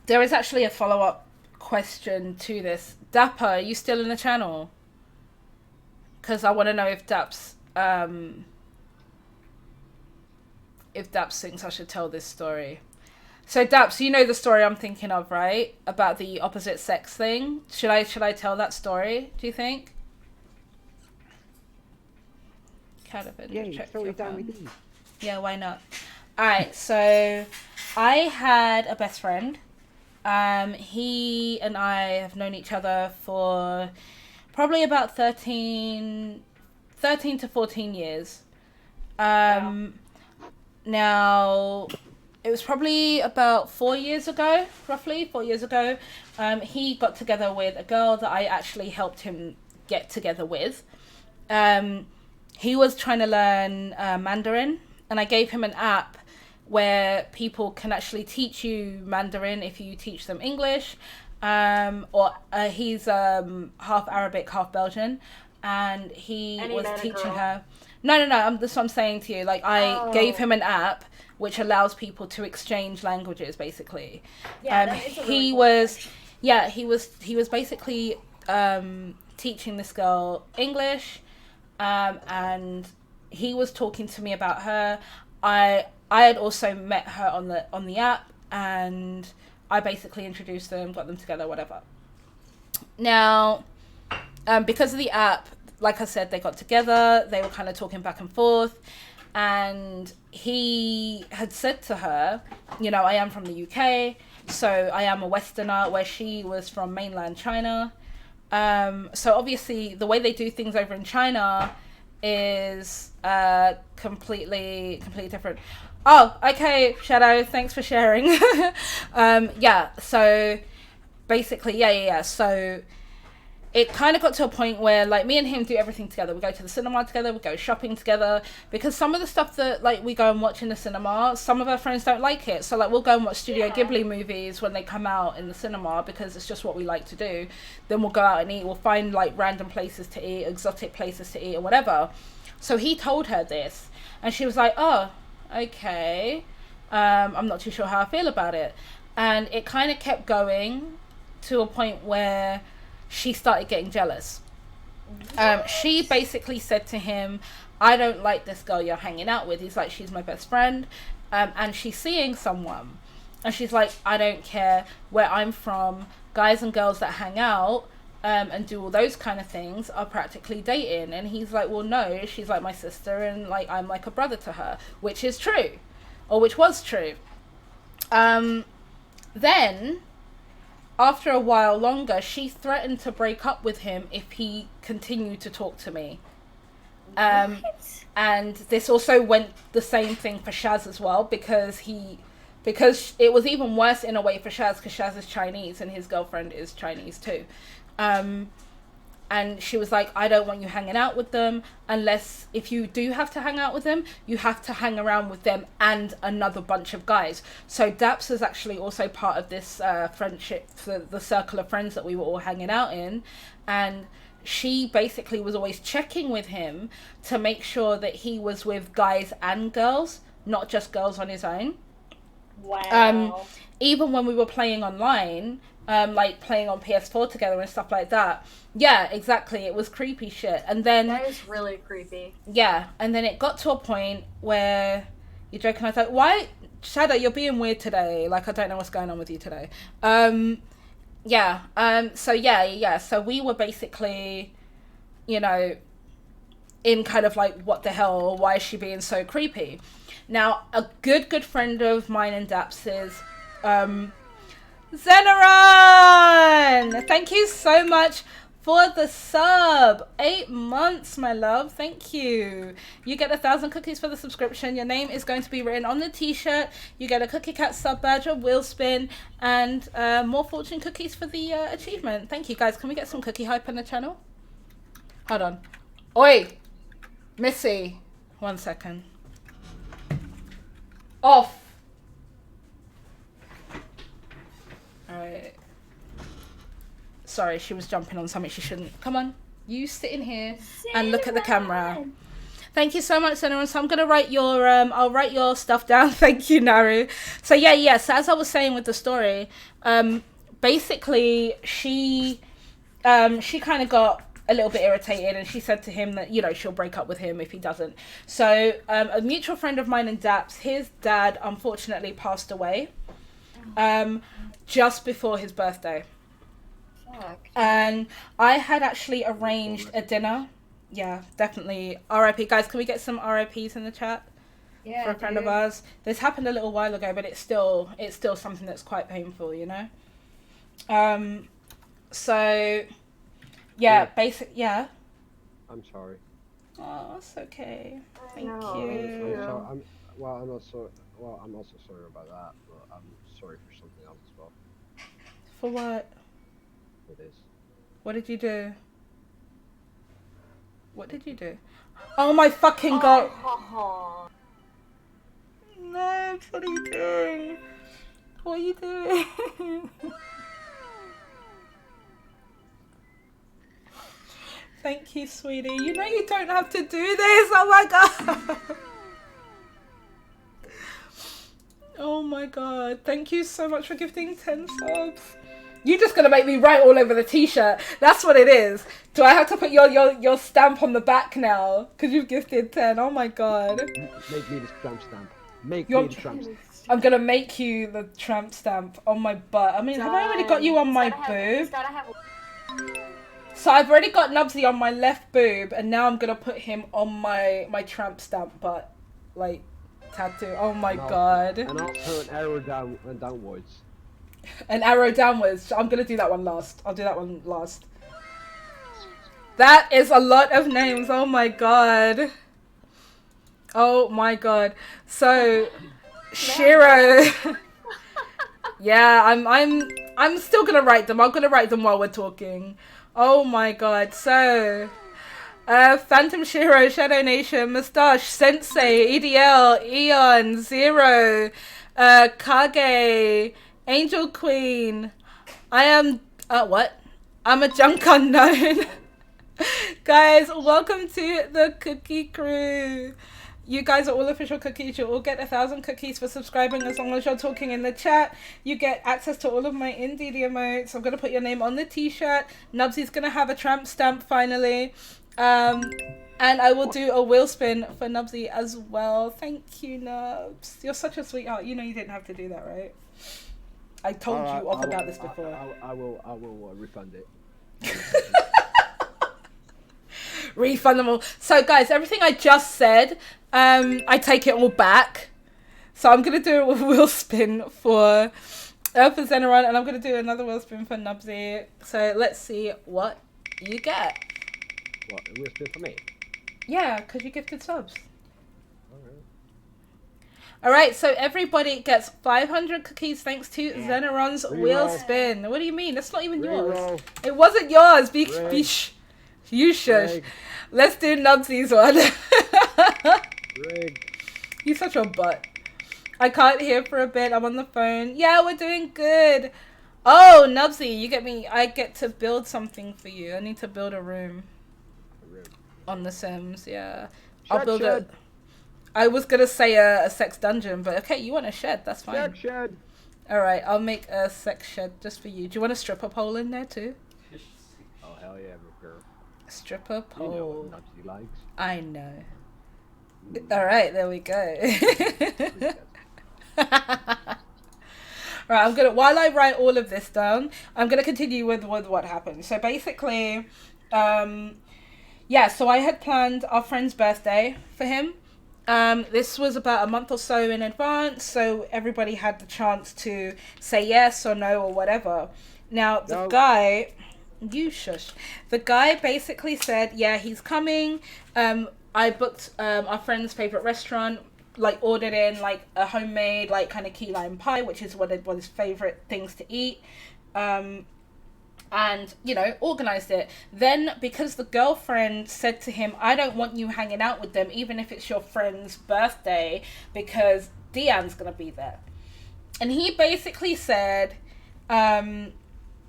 there is actually a follow-up question to this. Dapper, are you still in the channel? Because I want to know if Daps thinks I should tell this story. So Daps, you know the story I'm thinking of, right? About the opposite sex thing. Should I tell that story, do you think? Cadaver, yeah, throw it down with me. Yeah, why not? Alright, so I had a best friend. He and I have known each other for probably about 13 to 14 years. Now, it was probably about 4 years ago, roughly 4 years ago. He got together with a girl that I actually helped him get together with. He was trying to learn Mandarin, and I gave him an app where people can actually teach you Mandarin if you teach them English. He's half Arabic, half Belgian, and he was teaching her. No, that's what I'm saying to you. Like, I gave him an app which allows people to exchange languages, basically. Yeah, he was basically teaching this girl English, and he was talking to me about her. I had also met her on the app, and I basically introduced them, got them together, whatever. Now, because of the app, like I said, they got together, they were kind of talking back and forth, and he had said to her, I am from the UK, so I am a Westerner, where she was from mainland China. So obviously the way they do things over in China is completely different. Oh, okay, Shadow, thanks for sharing. So basically, so it kind of got to a point where, like, me and him do everything together. We go to the cinema together, we go shopping together, because some of the stuff that, like, we go and watch in the cinema, some of our friends don't like it. So, like, we'll go and watch Studio Ghibli movies when they come out in the cinema, because it's just what we like to do. Then we'll go out and eat. We'll find, like, random places to eat, exotic places to eat, or whatever. So he told her this, and she was like, oh, okay, I'm not too sure how I feel about it. And it kind of kept going to a point where she started getting jealous. She basically said to him, I don't like this girl you're hanging out with. He's like, she's my best friend, and she's seeing someone. And she's like, I don't care where I'm from. Guys and girls that hang out and do all those kind of things are practically dating. And he's like, well, no, she's like my sister, and like I'm like a brother to her, which is true, or which was true. Then after a while longer, she threatened to break up with him if he continued to talk to me. And this also went the same thing for Shaz as well, because it was even worse in a way for Shaz, because Shaz is Chinese and his girlfriend is Chinese too. and she was like, I don't want you hanging out with them unless if you do have to hang out with them, you have to hang around with them and another bunch of guys. So Daps is actually also part of this friendship, the circle of friends that we were all hanging out in, and she basically was always checking with him to make sure that he was with guys and girls, not just girls on his own. Wow. Even when we were playing online, like playing on PS4 together and stuff like that. Yeah, exactly. It was creepy shit. And then That is really creepy. yeah, and then it got to a point where you're joking. I was like, "Why, Shadow? You're being weird today. Like, I don't know what's going on with you today." Yeah. So yeah. So we were basically, you know, in kind of like, what the hell? Why is she being so creepy? Now, a good friend of mine and Daps's, Zeneron! Thank you so much for the sub. 8 months, my love. Thank you. You get 1,000 cookies for the subscription. Your name is going to be written on the t-shirt. You get a Cookie Cat sub badge, a wheel spin, and more fortune cookies for the achievement. Thank you, guys. Can we get some cookie hype on the channel? Hold on. Oi! Missy. 1 second. Off. Alright. Sorry, she was jumping on something she shouldn't. Come on, you sit in here and look at the camera. Thank you so much, Zeneron. So I'm gonna write your I'll write your stuff down. Thank you, Naru. So yeah. So as I was saying with the story, basically she kind of got a little bit irritated, and she said to him that, you know, she'll break up with him if he doesn't. So a mutual friend of mine and Daps, his dad unfortunately passed away just before his birthday. Fuck. And I had actually arranged a dinner. Yeah, definitely. RIP. Guys, can we get some RIPs in the chat? Yeah, For a friend of ours. This happened a little while ago, but it's still something that's quite painful, you know? So yeah, yeah. I'm sorry. Oh, it's okay. Thank know, you. me I'm sorry. I'm also sorry about that, but I'm sorry for something else as well. For what? It is. What did you do? What did you do? Oh my fucking god. Oh, No, what are you doing? What are you doing? Thank you, sweetie. You know you don't have to do this. Oh my god. Oh my god. Thank you so much for gifting 10 subs. You're just gonna make me write all over the t-shirt. That's what it is. Do I have to put your stamp on the back now? Because you've gifted 10. Oh my god. Make me the tramp stamp. Make You're- me the tramp stamp. I'm gonna make you the tramp stamp on my butt. I mean, have I already got you on my boob? So I've already got Nubsy on my left boob, and now I'm gonna put him on my tramp stamp butt, like, tattoo. Oh my god. And also an arrow downwards. An arrow downwards. I'm gonna do that one last. I'll do that one last. That is a lot of names. Oh my god. Oh my god. So, Shiro. Yeah, I'm still gonna write them. I'm gonna write them while we're talking. Oh my god. So, Phantom Shiro, Shadow Nation, Mustache, Sensei, EDL, Eon, Zero, Kage, Angel Queen. I am what? I'm a junk unknown. Guys, welcome to the Cookie Crew. You guys are all official cookies. You all get 1,000 cookies for subscribing as long as you're talking in the chat. You get access to all of my Indeed emotes. I'm going to put your name on the t-shirt. Nubsy's going to have a tramp stamp finally. And I will do a wheel spin for Nubsy as well. Thank you, Nubs. You're such a sweetheart. You know you didn't have to do that, right? I told you off about this before. I will refund it. Refund them all. So guys, everything I just said, I take it all back. So I'm gonna do a wheel spin for Zeneron, and I'm gonna do another wheel spin for Nubsy. So let's see what you get. What, a wheel spin for me? Yeah, because you gifted subs. Alright, so everybody gets 500 cookies thanks to Zeneron's wheel spin. What do you mean? That's not even yours. It wasn't yours. You shush. Greg. Let's do Nubsy's one. Greg. You're such a butt. I can't hear for a bit. I'm on the phone. Yeah, we're doing good. Oh, Nubsy, you get me. I get to build something for you. I need to build a room on The Sims. Yeah, I'll build shed. it. I was gonna say a sex dungeon, but okay, you want a shed? That's fine. Sex shed. All right, I'll make a sex shed just for you. Do you want a stripper pole in there too? Oh hell yeah, girl. Stripper You pole. know what Nubsy likes. I know. All right, there we go. Right, while I write all of this down, I'm gonna continue with what happened. So basically, yeah, so I had planned our friend's birthday for him. This was about a month or so in advance, so everybody had the chance to say yes or no or whatever. Now, the guy, you shush. The guy basically said, yeah, he's coming. I booked our friend's favorite restaurant, like ordered in like a homemade like kind of key lime pie, which is one of his favorite things to eat. And, you know, organized it. Then, because the girlfriend said to him, I don't want you hanging out with them, even if it's your friend's birthday, because Deanne's going to be there. And he basically said,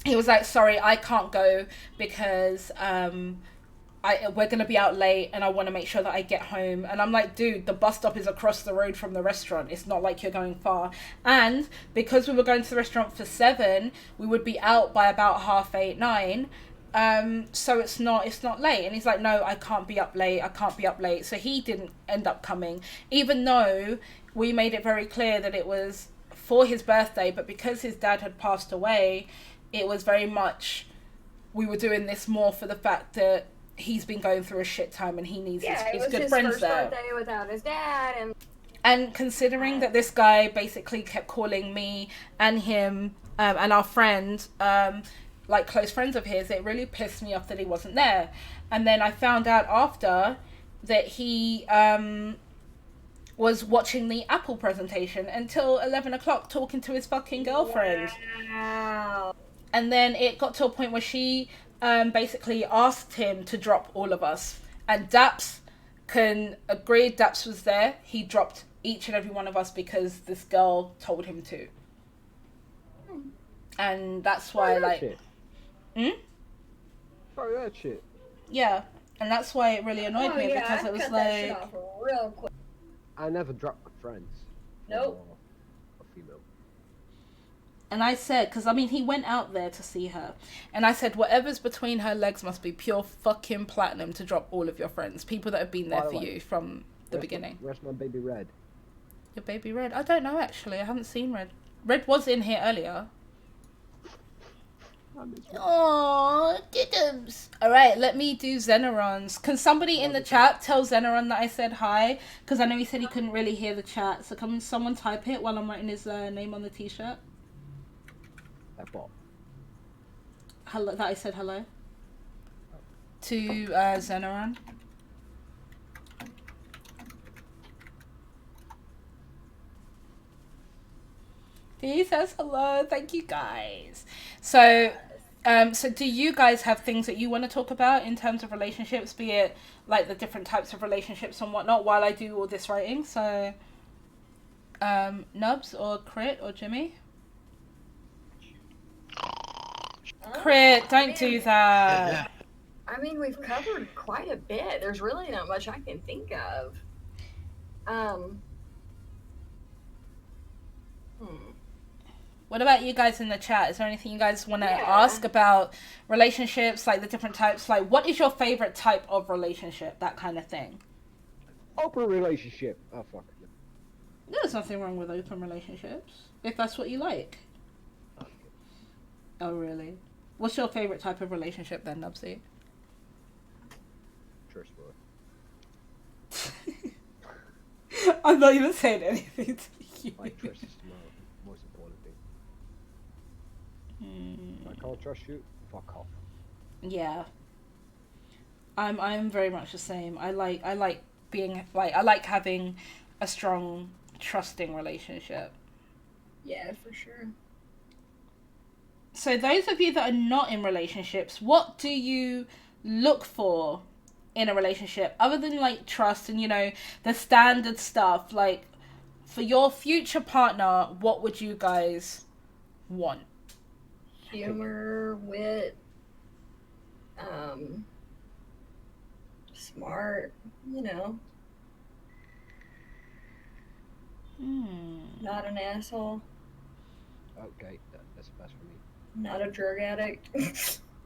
he was like, sorry, I can't go because we're going to be out late and I want to make sure that I get home. And I'm like, dude, the bus stop is across the road from the restaurant. It's not like you're going far. And because we were going to the restaurant for 7, we would be out by about 8:30, 9. So it's not late. And he's like, no, I can't be up late. So he didn't end up coming, even though we made it very clear that it was for his birthday. But because his dad had passed away, it was very much, we were doing this more for the fact that he's been going through a shit time and he needs his good friends there. It was his first birthday without his dad, and considering that this guy basically kept calling me and him and our friend like close friends of his, it really pissed me off that he wasn't there. And then I found out after that he was watching the Apple presentation until 11 o'clock talking to his fucking girlfriend. Wow. And then it got to a point where she basically asked him to drop all of us. And Daps can agree, Daps was there. He dropped each and every one of us because this girl told him to. And that's why, like... Sorry, that shit. Yeah. And that's why it really annoyed me, because it was cut like... that shit off real quick. I never drop my friends. Nope. Or female. And I said, because I mean, he went out there to see her. And I said, whatever's between her legs must be pure fucking platinum to drop all of your friends. People that have been there for you from the beginning. Where's my baby Red? Your baby Red? I don't know, actually. I haven't seen Red. Red was in here earlier. Aww, diddums. Alright, let me do Zeneron's. Can somebody in the chat tell Zeneron that I said hi? Because I know he said he couldn't really hear the chat. So can someone type it while I'm writing his name on the t-shirt? Hello, that I said hello to Zeneron. He says hello. Thank you guys. So so do you guys have things that you want to talk about in terms of relationships, be it like the different types of relationships and whatnot, while I do all this writing? So Nubs or Crit or Jimmy? Crit, don't do that. I mean, we've covered quite a bit. There's really not much I can think of. What about you guys in the chat? Is there anything you guys want to ask about relationships, like the different types? Like, what is your favorite type of relationship? That kind of thing. Open relationship. Oh, fuck. There's nothing wrong with open relationships, if that's what you like. Oh, really? What's your favorite type of relationship then, Nubsy? Trustworthy. I'm not even saying anything to you. Like, trust is the most important thing. If I can't trust you, fuck off. Yeah. I'm very much the same. I like being like, I like having a strong, trusting relationship. Yeah, for sure. So those of you that are not in relationships, what do you look for in a relationship other than like trust and, you know, the standard stuff? Like, for your future partner, what would you guys want? Humor, wit, smart, you know. Not an asshole. Okay, that's the best for me. Not a drug addict.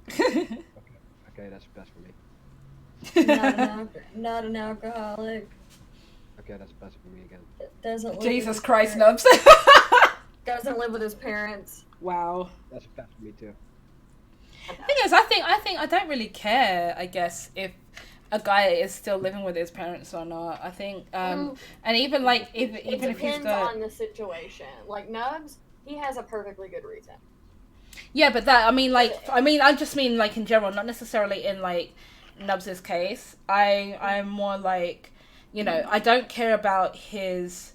Okay, that's the best for me. Not an alcoholic. Okay, that's the best for me again. Doesn't live Jesus with his Christ, parents. Nubs. Doesn't live with his parents. Wow. That's the best for me too. The thing is, I think I don't really care, I guess, if a guy is still living with his parents or not. I think, and even like, even if he's depends got... on the situation. Like Nubs, he has a perfectly good reason. Yeah, but that, I just mean like in general, not necessarily in like Nubs' case. I'm more like, you know, I don't care about his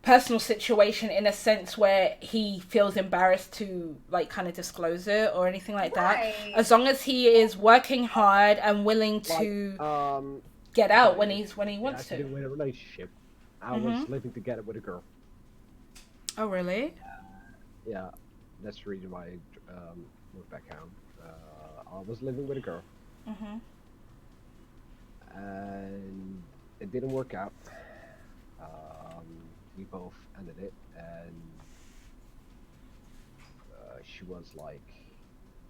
personal situation in a sense where he feels embarrassed to like kind of disclose it or anything like that. Right. As long as he is working hard and willing to get out when he wants to. to. Do with a relationship. I was living together with a girl. Oh really? Yeah, that's the reason why I moved back home. I was living with a girl. And it didn't work out. We both ended it, and she was like,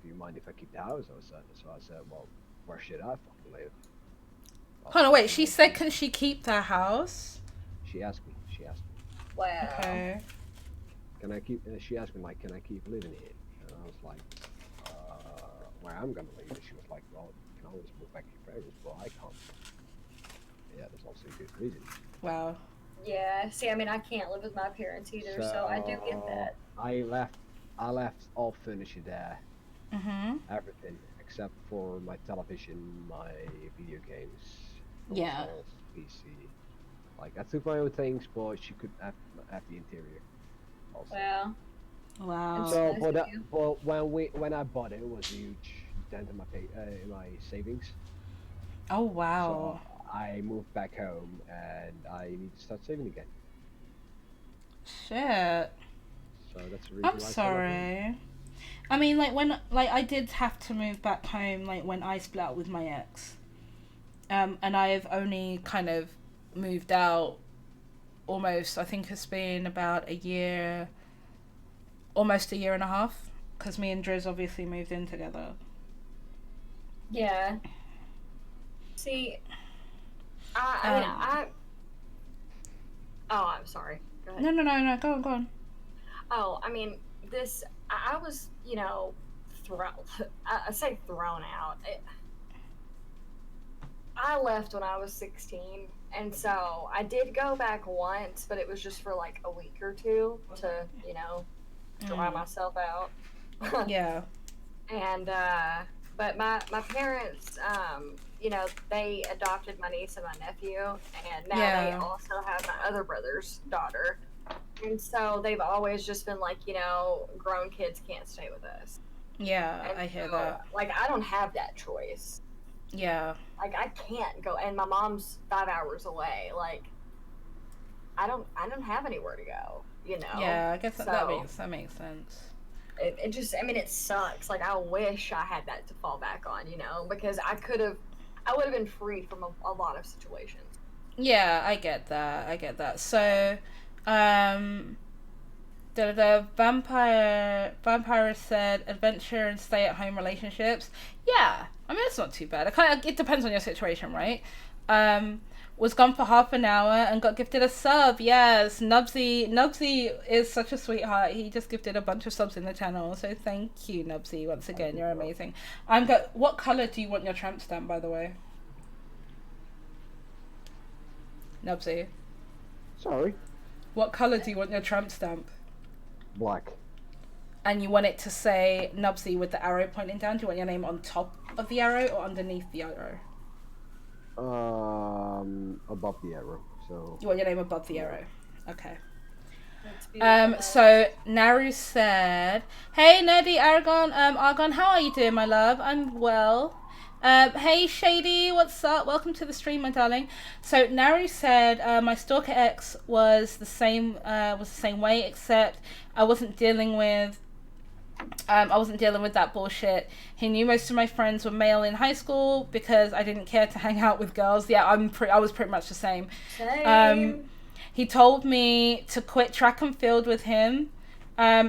"Do you mind if I keep the house?" So I said, "Well, where should I fucking live?" Hold on, wait. She said, "Can she keep the house?" She asked me. Wow. Okay. Can I keep? She asked me like, "Can I keep living here?" And I was like, "Where I'm gonna live?" And she was like, "Well, you can always move back to your parents, but I can't." Yeah, that's also a good reason. Wow. Yeah. See, I mean, I can't live with my parents either, so I do get that. I left all furniture there. Everything except for my television, my video games, Yeah. consoles, PC. Like I took my own things, but she could have the interior. Also. Wow. Wow. So, nice but, of you. but when I bought it, it was a huge dent in my savings. Oh wow. So I moved back home and I need to start saving again. Shit. So that's the reason I'm why I sorry. I mean, like when I did have to move back home, like when I split up with my ex, and I've only kind of moved out almost. I think it's been about a year, almost a year and a half, because me and Driz obviously moved in together. Yeah. See, Oh, I'm sorry. Go ahead. No. Go on. Oh, I mean, I was, you know, I say thrown out. I left when I was 16, and so I did go back once, but it was just for like a week or two to, you know, dry myself out. Yeah. And, but my parents, you know, they adopted my niece and my nephew, and now they also have my other brother's daughter. And so they've always just been like, you know, grown kids can't stay with us. Yeah, And I hear so, that. Like, I don't have that choice. Yeah. Like, I can't go, and my mom's 5 hours away. Like, I don't have anywhere to go, you know? Yeah, I guess So, that makes sense. It just, I mean, it sucks. Like, I wish I had that to fall back on, you know? Because I would have been free from a lot of situations. Yeah, I get that. So, the vampire said adventure and stay at home relationships. Yeah, I mean it's not too bad. It depends on your situation, right? Was gone for half an hour and got gifted a sub. Yes, Nubsy is such a sweetheart. He just gifted a bunch of subs in the channel. So thank you, Nubsy, once again. You're amazing. What color do you want your tramp stamp, by the way? Nubsy. Sorry. What color do you want your tramp stamp? Black. And you want it to say Nubsy with the arrow pointing down? Do you want your name on top of the arrow or underneath the arrow? Above the arrow. So. You want your name above the arrow. Okay. That's beautiful. So Naru said, "Hey Nerdy Argon, how are you doing, my love? I'm well. Hey Shady, what's up? Welcome to the stream, my darling. So Naru said my stalker ex was the same way, except I wasn't dealing with that bullshit. He knew most of my friends were male in high school because I didn't care to hang out with girls. Yeah, I was pretty much the same. He told me to quit track and field with him.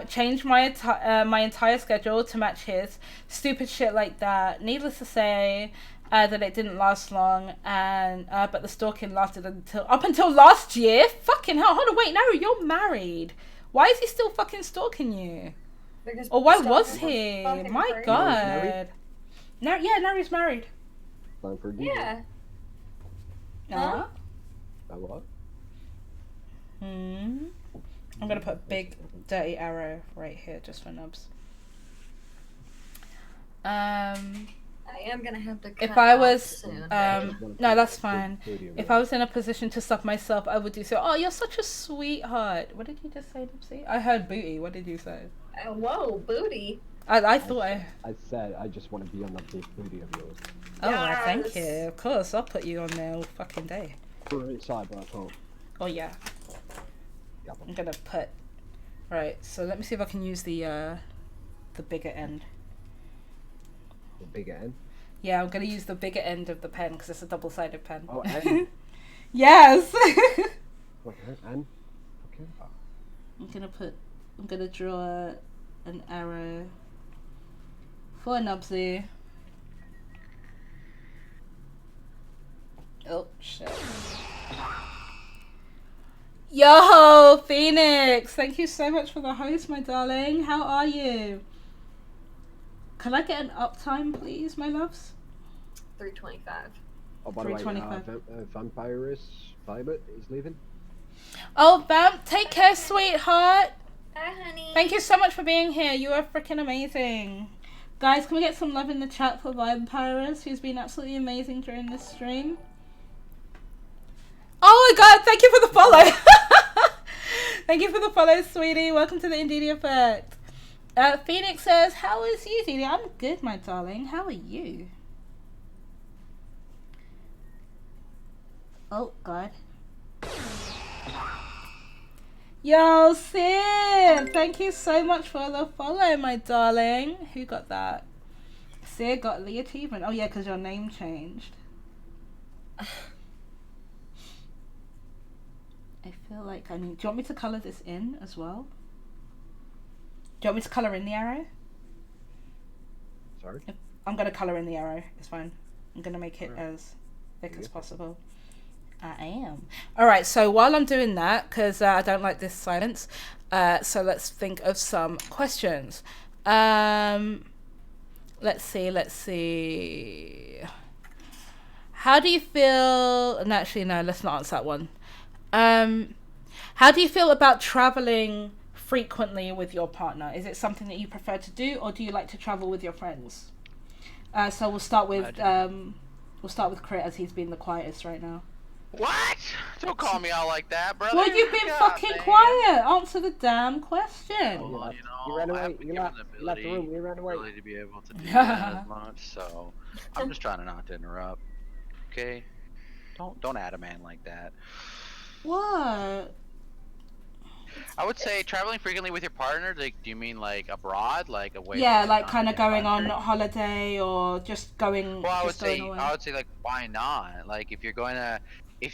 Change my entire schedule to match his. Stupid shit like that. Needless to say, that it didn't last long, and but the stalking lasted up until last year. Fucking hell! Hold on, wait, no, you're married. Why is he still fucking stalking you? Or why was he? My God. No, yeah, now he's married. Yeah. Huh? What? I'm gonna put a big dirty arrow right here just for nubs. I am gonna have to cut If I was soon. no, that's fine. If I was in a position to suck myself, I would do so. Oh, you're such a sweetheart. What did you just say, Nipsey? I heard booty. What did you say? Whoa, booty. I thought I said I just want to be on that big booty of yours. Oh, well, thank you. Of course, I'll put you on there all fucking day. Put it inside, but I can't. Oh yeah. I'm gonna put. Right. So let me see if I can use the bigger end. The bigger end? Yeah, I'm gonna use the bigger end of the pen because it's a double-sided pen. Oh, and? Yes. Okay, and? Okay. I'm gonna draw an arrow for Nubsy. Oh shit. Yo, Phoenix! Thank you so much for the host, my darling. How are you? Can I get an uptime, please, my loves? 325. Oh, by the way, 325. Vampirus Vibert is leaving. Oh, Vamp, take care, sweetheart. Hi, honey. Thank you so much for being here. You are freaking amazing. Guys, can we get some love in the chat for Vampirus, who's been absolutely amazing during this stream? Oh my God, thank you for the follow. Thank you for the follow, sweetie. Welcome to the Indeedy Effect. Phoenix says, how is you, Deedee? I'm good, my darling. How are you? Oh, God. Yo, Sid! Thank you so much for the follow, my darling. Who got that? Sid got the achievement. Oh, yeah, because your name changed. I feel like I need... Do you want me to colour this in as well? Do you want me to colour in the arrow? Sorry? I'm going to colour in the arrow. It's fine. I'm going to make it as thick as possible. I am. Alright, so while I'm doing that, because I don't like this silence, so let's think of some questions. Let's see. How do you feel... No, actually, no, let's not answer that one. How do you feel about traveling frequently with your partner? Is it something that you prefer to do, or do you like to travel with your friends? So we'll start with Crit, as he's been the quietest right now. What? Don't call me out like that, brother. Well, you've been God, fucking man. quiet. Answer the damn question. Well, You ran I away. haven't been You given left, the you left the room. ability You ran away. really to be able to do that as much, so I'm just trying to not to interrupt. Okay? Don't add a man like that. What? I would say traveling frequently with your partner. Like, do you mean like abroad, like away? Yeah, from like the kind of going on country? holiday or just going. Well, I would just going say, away. like, why not? Like, if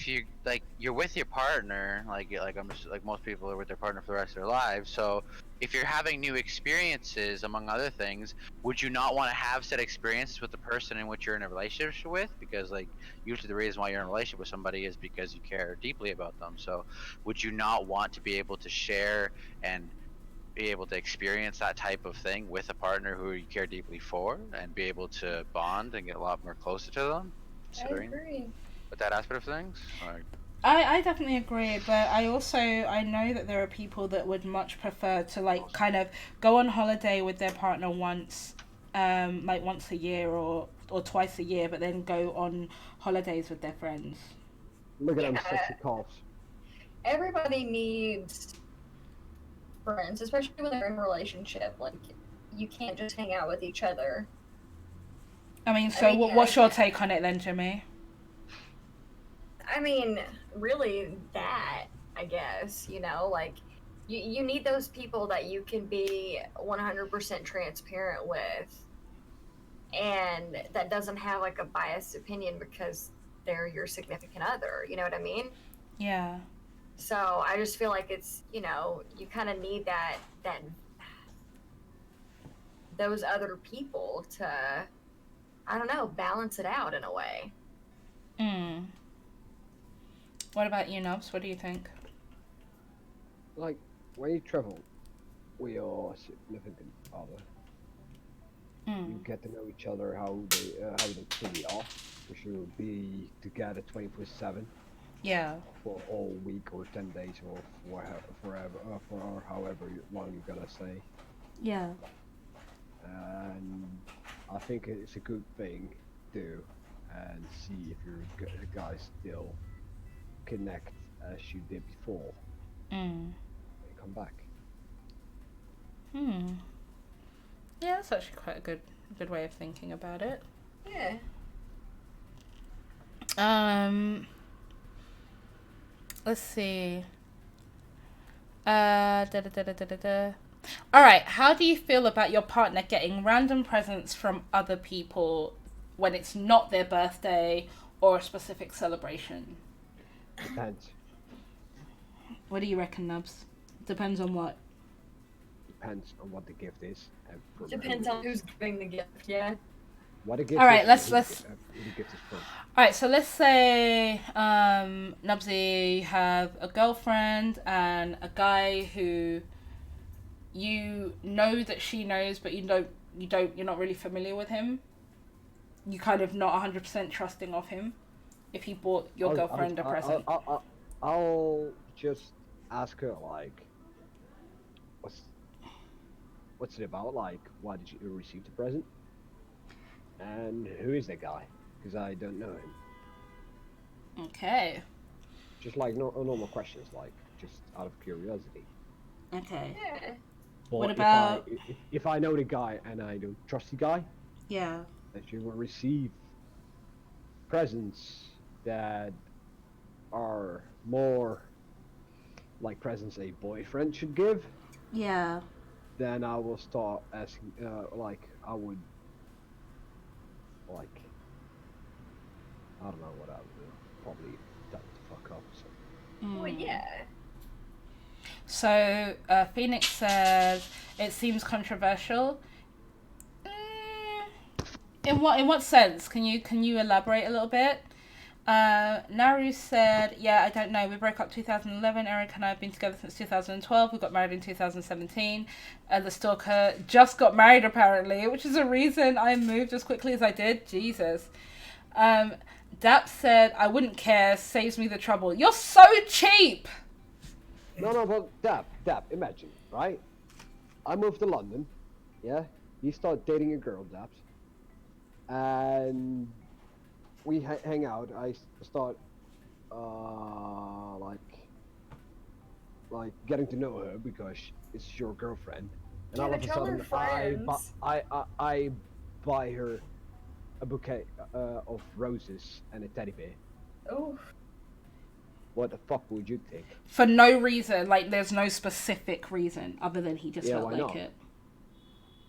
you like, you're with your partner, like I'm just, like most people are with their partner for the rest of their lives. So, if you're having new experiences, among other things, would you not want to have said experiences with the person in which you're in a relationship with? Because, like, usually the reason why you're in a relationship with somebody is because you care deeply about them. So, would you not want to be able to share and be able to experience that type of thing with a partner who you care deeply for, and be able to bond and get a lot more closer to them? I agree. With that aspect of things? Or... I definitely agree, but I know that there are people that would much prefer to like kind of go on holiday with their partner once a year or twice a year, but then go on holidays with their friends. Look at them sexy calves. Everybody needs friends, especially when they're in a relationship. Like, you can't just hang out with each other. I mean, so what's your take on it then, Jimmy? I mean, really that, I guess, you know, like, you need those people that you can be 100% transparent with, and that doesn't have, like, a biased opinion because they're your significant other, you know what I mean? Yeah. So I just feel like it's, you know, you kind of need that those other people to, I don't know, balance it out in a way. What about you, Nubs? What do you think? Like, when you travel with your significant other, you get to know each other, how they truly are. We should be together 24/7 Yeah. for all week or 10 days or forever, for however long you're gonna stay. Yeah. And I think it's a good thing to and see if your guys still connect as you did before. They come back. Yeah, that's actually quite a good way of thinking about it. Yeah. Let's see. Alright, how do you feel about your partner getting random presents from other people when it's not their birthday or a specific celebration? Depends. What do you reckon, Nubs? Depends on what? Depends on what the gift is. And Depends on who's giving the gift, yeah. What a gift All right, is, let's. who the gift is from. All right, so let's say, Nubsy, you have a girlfriend and a guy who you know that she knows, but you're not really familiar with him. You kind of not 100% trusting of him. If he bought your girlfriend a present. I'll just ask her, like, what's it about? Like, why did you receive the present? And who is that guy? Because I don't know him. Okay. Just like normal questions, like just out of curiosity. Okay. Yeah. But What about? if I know the guy and I don't trust the guy, Yeah. that you will receive presents that are more like presents a boyfriend should give, Yeah. then I will start asking, like, I would, like, I don't know what I would do. Probably tell it to fuck up. So. Well, yeah. So, Phoenix says, it seems controversial. In what sense? Can you elaborate a little bit? Naru said, yeah, I don't know. We broke up 2011. Eric and I have been together since 2012. We got married in 2017. The stalker just got married, apparently, which is a reason I moved as quickly as I did. Jesus. Dap said, I wouldn't care. Saves me the trouble. You're so cheap! No, but Dap, imagine, right? I moved to London, yeah? You start dating a girl, Daps. And we hang out. I start, like getting to know her because it's your girlfriend. And all of a sudden, I buy her a bouquet of roses and a teddy bear. Oh. What the fuck would you think? For no reason, like there's no specific reason other than he just felt why like not? it.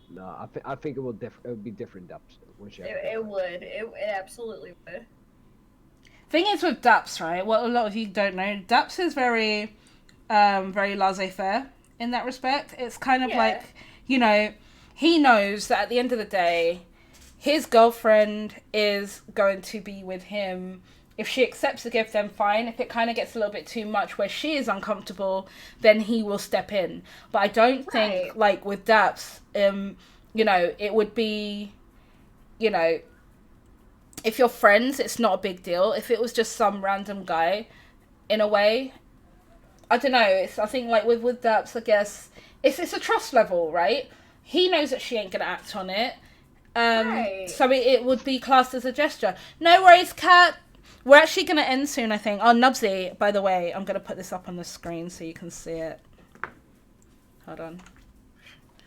No, I think it would be different Daps. It would. It absolutely would. Thing is with Daps, right? What a lot of you don't know, Daps is very laissez-faire in that respect. It's kind of like, you know, he knows that at the end of the day, his girlfriend is going to be with him. If she accepts the gift, then fine. If it kind of gets a little bit too much where she is uncomfortable, then he will step in. But I don't think, like, with Daps, you know, it would be, you know, if you're friends, it's not a big deal. If it was just some random guy, in a way, I don't know. I think, like, with Daps, I guess, it's a trust level, right? He knows that she ain't going to act on it. So it would be classed as a gesture. No worries, Kat. We're actually going to end soon, I think. Oh, Nubsy, by the way, I'm going to put this up on the screen so you can see it. Hold on.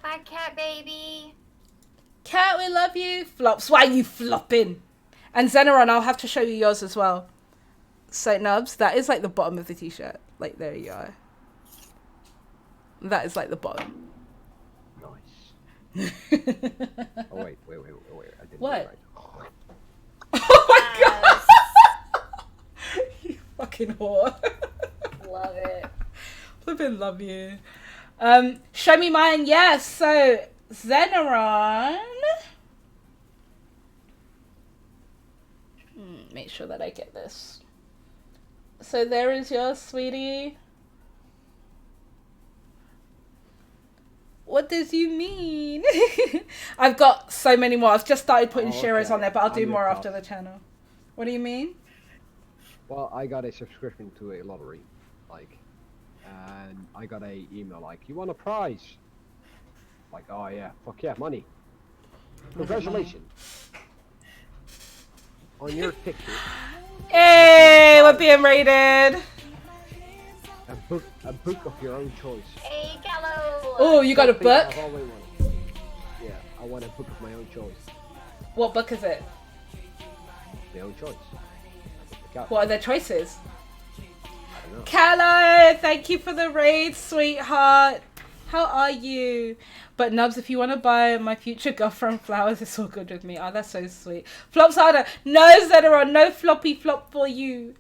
Hi, cat baby. Cat, we love you. Flops, why are you flopping? And Zeneron, I'll have to show you yours as well. So, Nubs, that is like the bottom of the t-shirt. Like, there you are. That is like the bottom. Nice. Oh, wait. I didn't What? do it right. Oh my god! You fucking whore. Love it. Flippin' love you. Show me mine. Yes. So Zeneron. Make sure that I get this. So there is yours, sweetie. What does you mean? I've got so many more. I've just started putting Shiro's on there, but I'll do more after the channel. What do you mean? Well, I got a subscription to a lottery, like, and I got a email like, you won a prize. Like, oh yeah, fuck yeah, money. Congratulations. On your ticket. Hey, we're being rated. A book of your own choice. Hey, Gallo! Oh, you got a Something I've book? always wanted. Yeah, I want a book of my own choice. What book is it? My own choice. What are their choices? I don't know. Callow, thank you for the raid, sweetheart. How are you? But Nubs, if you want to buy my future girlfriend flowers, it's all good with me. Oh, that's so sweet. Flops harder. No, Zeteron, no floppy flop for you.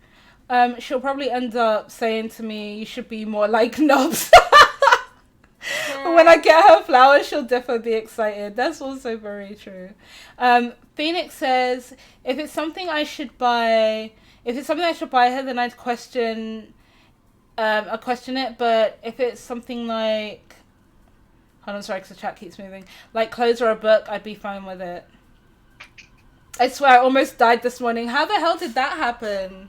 She'll probably end up saying to me, you should be more like Nubs. When I get her flowers, she'll definitely be excited. That's also very true. Phoenix says, if it's something I should buy her, then I'd question it. But if it's something like, hold on, sorry, because the chat keeps moving, like clothes or a book, I'd be fine with it. I swear, I almost died this morning. How the hell did that happen?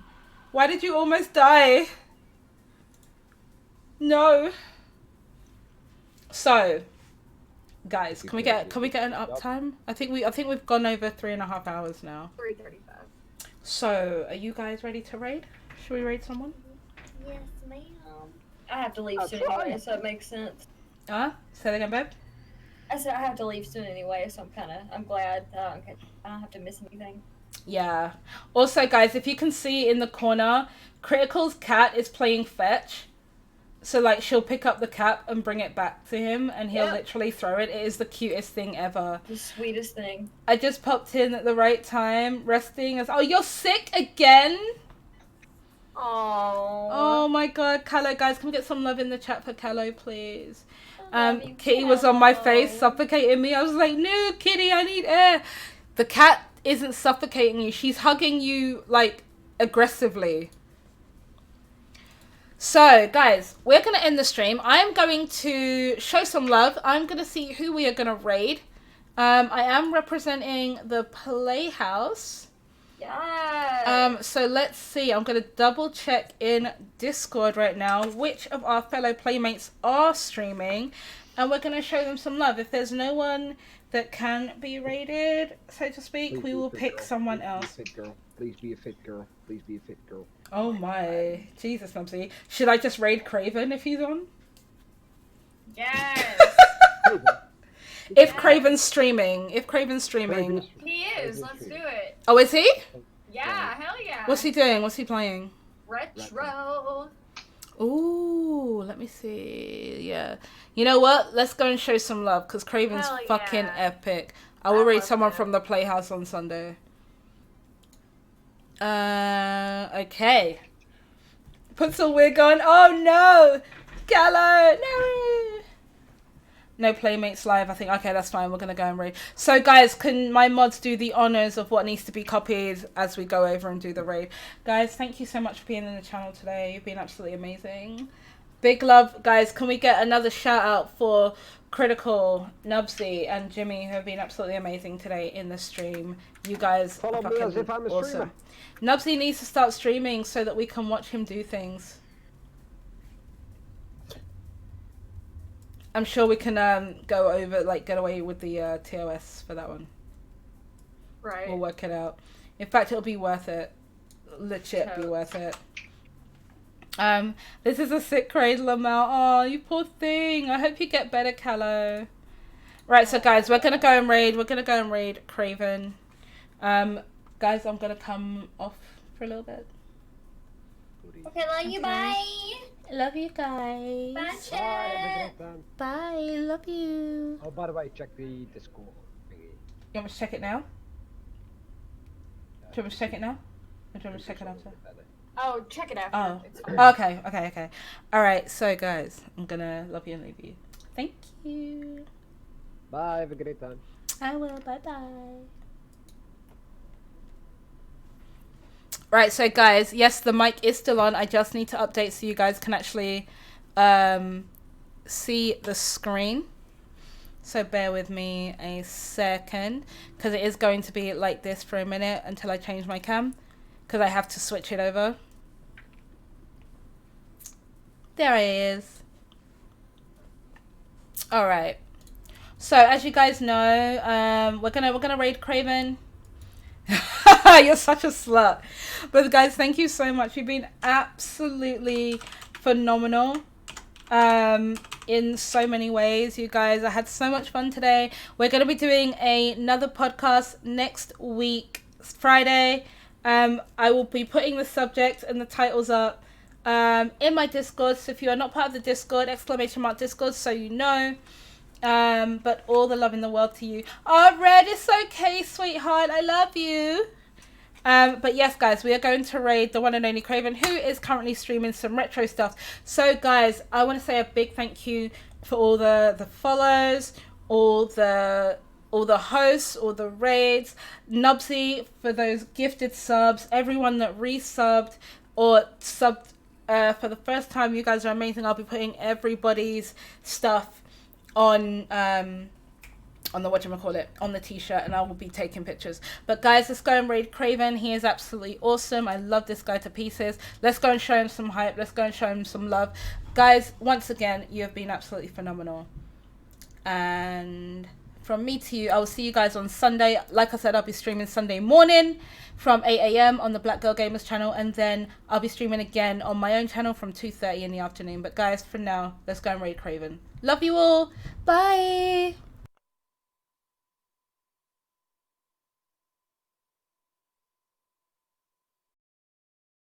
Why did you almost die? No. So, guys, can we get an uptime? I think we've gone over 3.5 hours now. 3:35. So, are you guys ready to raid? Should we raid someone? Yes, ma'am. I have to leave soon anyway, so it makes sense. Say that again, babe. I said I have to leave soon anyway, so I'm glad I don't have to miss anything. Yeah. Also, guys, if you can see in the corner, Critical's cat is playing fetch. So, like, she'll pick up the cap and bring it back to him, and he'll literally throw it. It is the cutest thing ever. The sweetest thing. I just popped in at the right time, resting as... Oh, you're sick again? Oh my god, Callow, guys, can we get some love in the chat for Callow, please? Kitty was on my face, suffocating me. I was like, no, Kitty, I need air. The cat isn't suffocating you. She's hugging you, like, aggressively. So, guys, we're going to end the stream. I'm going to show some love. I'm going to see who we are going to raid. I am representing the Playhouse. Yes. So let's see. I'm going to double check in Discord right now which of our fellow playmates are streaming. And we're going to show them some love. If there's no one that can be raided, so to speak, we will pick someone else. Please be a fit girl. Please be a fit girl. Oh my. Jesus, Mumsy. Should I just raid Craven if he's on? Yes. If Craven's streaming. He is. Let's do it. Oh, is he? Yeah, hell yeah. What's he doing? What's he playing? Retro. Ooh, let me see. Yeah. You know what? Let's go and show some love because Craven's Hell fucking yeah. epic. I will raid love someone him. from the Playhouse on Sunday. Okay. Put some wig on. Oh no! Gallo! No! No Playmates live, I think. Okay, that's fine. We're going to go and raid. So, guys, can my mods do the honors of what needs to be copied as we go over and do the raid? Guys, thank you so much for being in the channel today. You've been absolutely amazing. Big love. Guys, can we get another shout out for Critical, Nubsy, and Jimmy, who have been absolutely amazing today in the stream. You guys are Follow me fucking as if I'm a awesome. streamer. Nubsy needs to start streaming so that we can watch him do things. I'm sure we can go over, like, get away with the TOS for that one. Right. We'll work it out. In fact, it'll be worth it. Legit be worth it. This is a sick cradle amount. Oh, you poor thing. I hope you get better, Callow. Right, so guys, we're gonna go and raid. We're gonna go and raid Craven. Guys, I'm gonna come off for a little bit. Okay, love you. Bye. Love you guys. Bye, Bye, chat. have a great time. Bye. Love you. Oh, by the way, check the Discord thingy. You want me to check it now? Do you want me to check it now? Or do you want me to check it after? Oh, check it after. Oh. It's fine. Okay. Alright, so guys, I'm gonna love you and leave you. Thank you. Bye, have a great time. I will. Bye-bye. Right, so guys, yes, the mic is still on. I just need to update so you guys can actually see the screen. So bear with me a second, because it is going to be like this for a minute until I change my cam, because I have to switch it over. There it is. All right. So as you guys know, we're gonna raid Craven. You're such a slut. But guys, thank you so much. You've been absolutely phenomenal in so many ways, you guys. I had so much fun today. We're going to be doing another podcast next week, Friday. I will be putting the subject and the titles up in my Discord. So if you are not part of the Discord, !Discord, so you know. But all the love in the world to you. Oh, Red, it's okay, sweetheart. I love you. But yes, guys, we are going to raid the one and only Craven, who is currently streaming some retro stuff. So, guys, I want to say a big thank you for all the follows, all the hosts, all the raids, Nubsy for those gifted subs, everyone that resubbed or subbed for the first time. You guys are amazing. I'll be putting everybody's stuff on the whatchamacallit, on the t-shirt, and I will be taking pictures. But guys, let's go and raid Craven. He is absolutely awesome. I love this guy to pieces. Let's go and show him some hype. Let's go and show him some love. Guys, once again, you have been absolutely phenomenal. And from me to you, I will see you guys on Sunday. Like I said, I'll be streaming Sunday morning from 8 a.m. on the Black Girl Gamers channel, and then I'll be streaming again on my own channel from 2:30 in the afternoon. But guys, for now, let's go and raid Craven. Love you all. Bye.